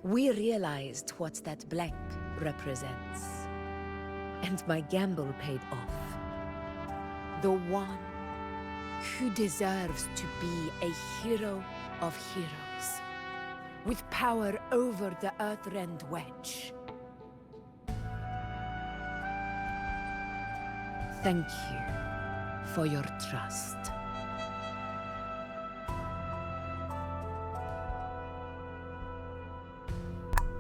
we realized what that blank represents. And my gamble paid off. The one who deserves to be a hero of heroes, with power over the Earthrend Wedge. Thank you for your trust.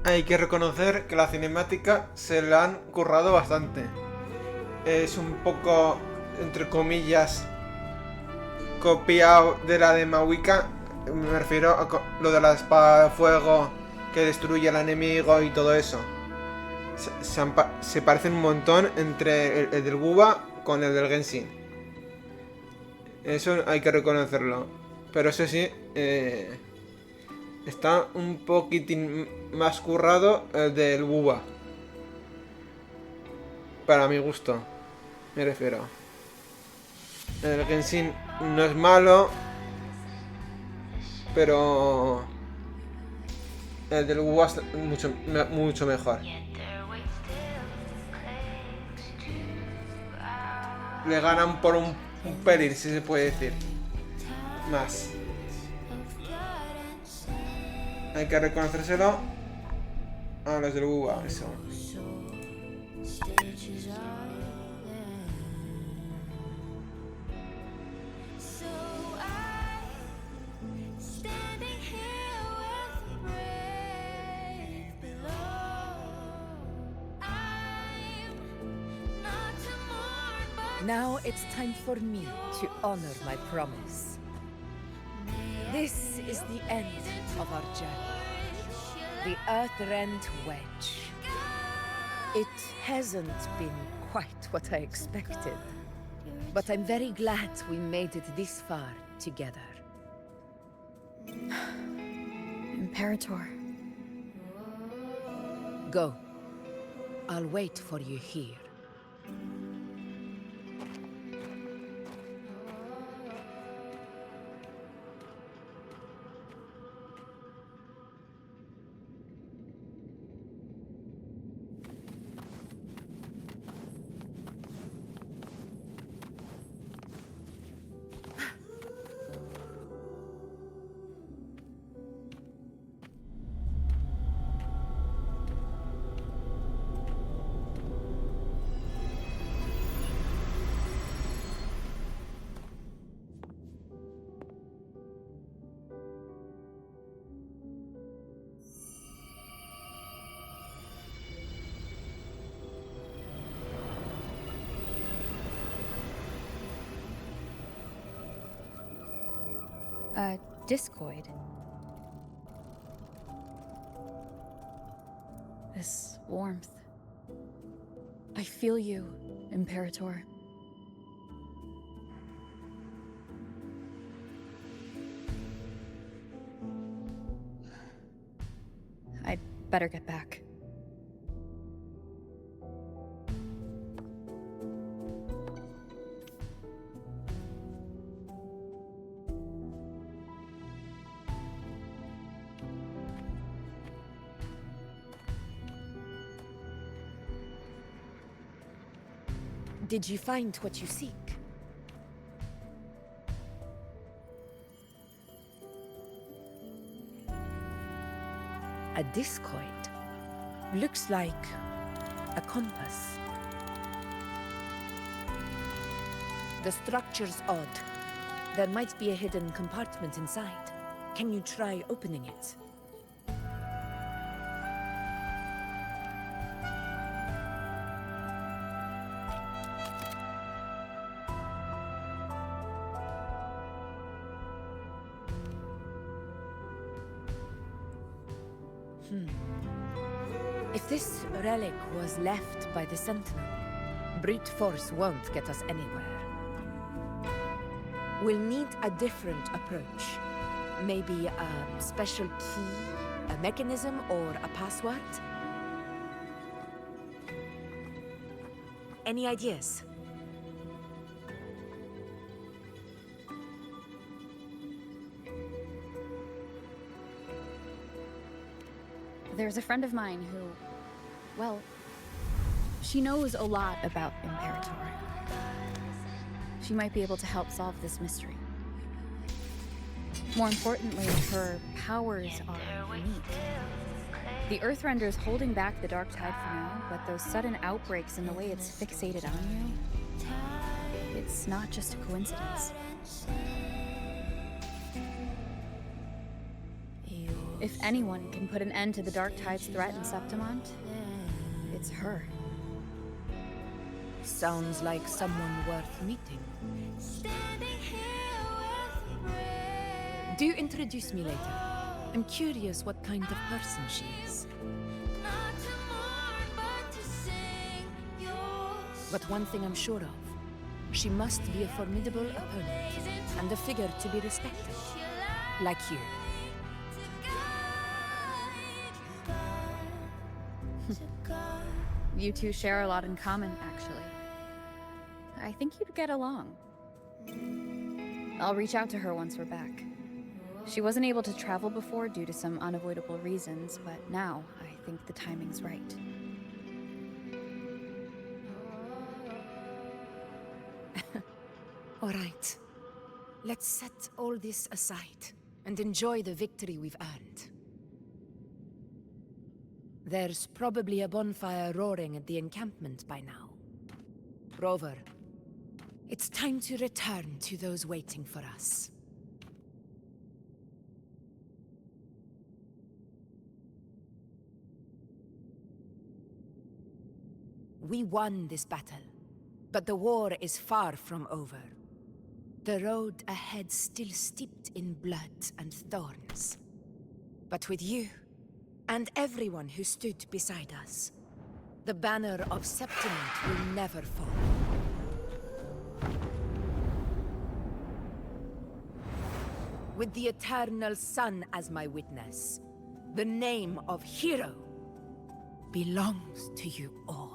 Hay que reconocer que la cinemática se la han currado bastante. Es un poco, entre comillas, copiado de la de Mawika. Me refiero a lo de la espada de fuego que destruye al enemigo y todo eso. Se parecen un montón entre el del Guba con el del Genshin. Eso hay que reconocerlo. Pero eso sí, está un poquitín más currado el del Guba. Para mi gusto, me refiero. El del Genshin no es malo, pero el del Guba es mucho mejor. Le ganan por un pelín, si se puede decir. Más. Hay que reconocérselo a los del Guba, eso. Now it's time for me to honor my promise. This is the end of our journey. The Earthrend Wedge. It hasn't been quite what I expected, but I'm very glad we made it this far together. Imperator. Go. I'll wait for you here. A discoid. This warmth. I feel you, Imperator. I'd better get back. Did you find what you seek? A discoid. Looks like a compass. The structure's odd. There might be a hidden compartment inside. Can you try opening it? If this relic was left by the Sentinel, brute force won't get us anywhere. We'll need a different approach. Maybe a special key, a mechanism, or a password? Any ideas? There's a friend of mine who, well, she knows a lot about Imperator. She might be able to help solve this mystery. More importantly, her powers are unique. The Earthrender's holding back the dark tide for now, but those sudden outbreaks and the way it's fixated on you, it's not just a coincidence. If anyone can put an end to the dark tide's threat in Septimont, it's her. Sounds like someone worth meeting. Do introduce me later. I'm curious what kind of person she is. But one thing I'm sure of, she must be a formidable opponent and a figure to be respected, like you. You two share a lot in common, actually. I think you'd get along. I'll reach out to her once we're back. She wasn't able to travel before due to some unavoidable reasons, but now I think the timing's right. All right. Let's set all this aside and enjoy the victory we've earned. There's probably a bonfire roaring at the encampment by now. Rover, it's time to return to those waiting for us. We won this battle, but the war is far from over. The road ahead still steeped in blood and thorns. But with you, and everyone who stood beside us, the banner of Septimont will never fall. With the eternal sun as my witness, the name of hero belongs to you all.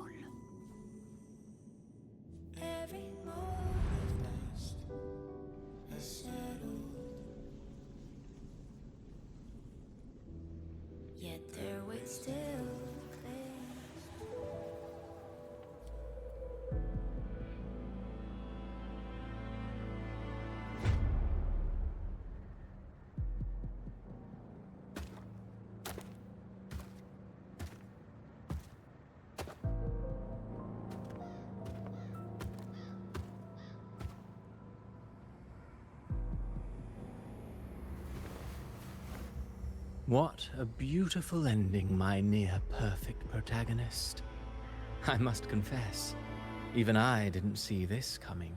What a beautiful ending, my near-perfect protagonist. I must confess, even I didn't see this coming.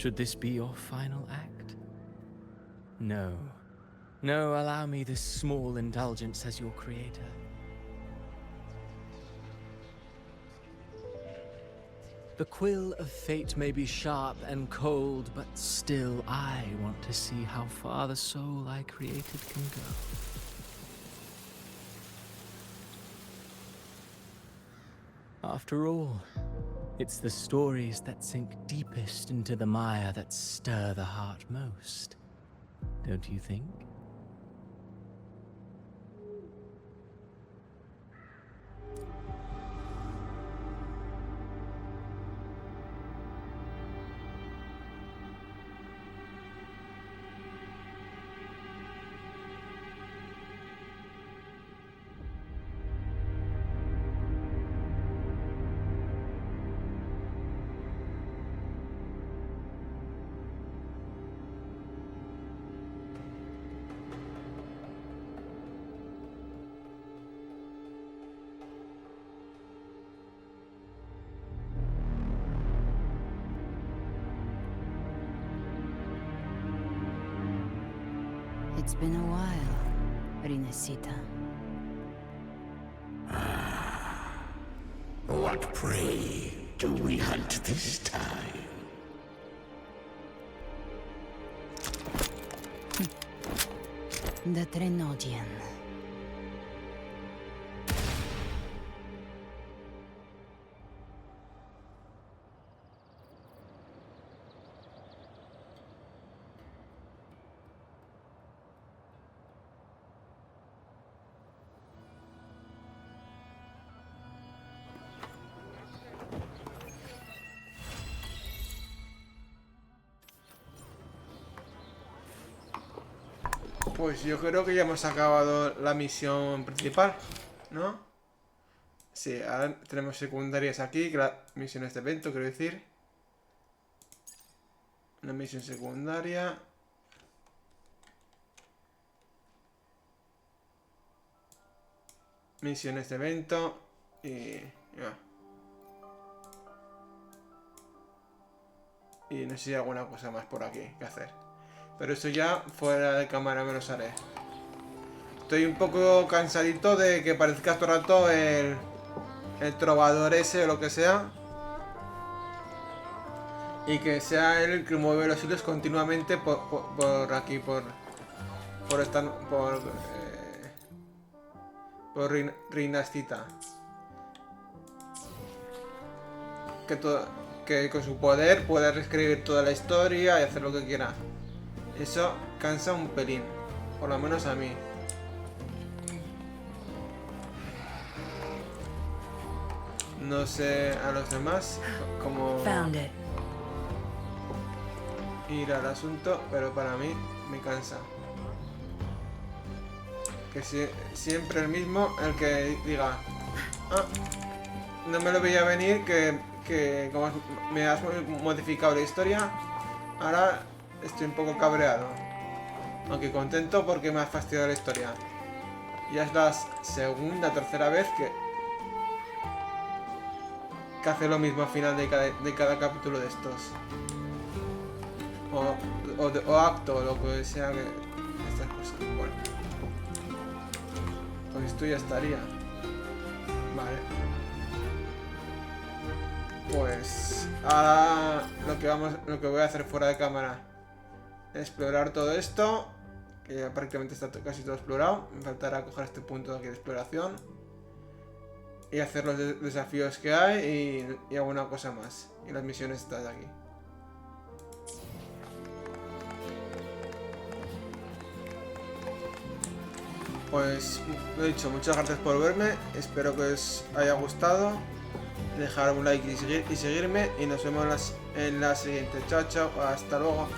Should this be your final act? No. No, allow me this small indulgence as your creator. The quill of fate may be sharp and cold, but still I want to see how far the soul I created can go. After all, it's the stories that sink deepest into the mire that stir the heart most, don't you think? It's been a while, Rinasita. What prey do we hunt this time? The Trenodian. Pues yo creo que ya hemos acabado la misión principal, ¿no? Sí, ahora tenemos secundarias aquí, misiones de evento, quiero decir. Una misión secundaria. Misiones de evento. Y ya. Y no sé si hay alguna cosa más por aquí que hacer. Pero eso ya fuera de cámara me los haré. Estoy un poco cansadito de que parezca todo el rato el trovador ese o lo que sea. Y que sea él el que mueve los hilos continuamente por aquí, por Rinasita. Que con su poder pueda reescribir toda la historia y hacer lo que quiera. Eso cansa un pelín, por lo menos a mí. No sé a los demás cómo ir al asunto, pero para mí me cansa. Que siempre el mismo, el que diga, ah, no me lo veía venir, que como me has modificado la historia, ahora estoy un poco cabreado. Aunque contento porque me ha fastidiado la historia. Ya es la segunda, tercera vez que hace lo mismo al final de cada capítulo de estos. O acto, o lo que sea que estas cosas. Bueno. Pues esto ya estaría. Vale. Pues ahora lo que voy a hacer fuera de cámara, explorar todo esto, que ya prácticamente está casi todo explorado. Me faltará coger este punto de aquí de exploración y hacer los desafíos que hay y alguna cosa más. Y las misiones estas de aquí. Pues lo dicho, muchas gracias por verme. Espero que os haya gustado. Dejar un like y seguirme. Y nos vemos en la siguiente. Chao, chao. Hasta luego.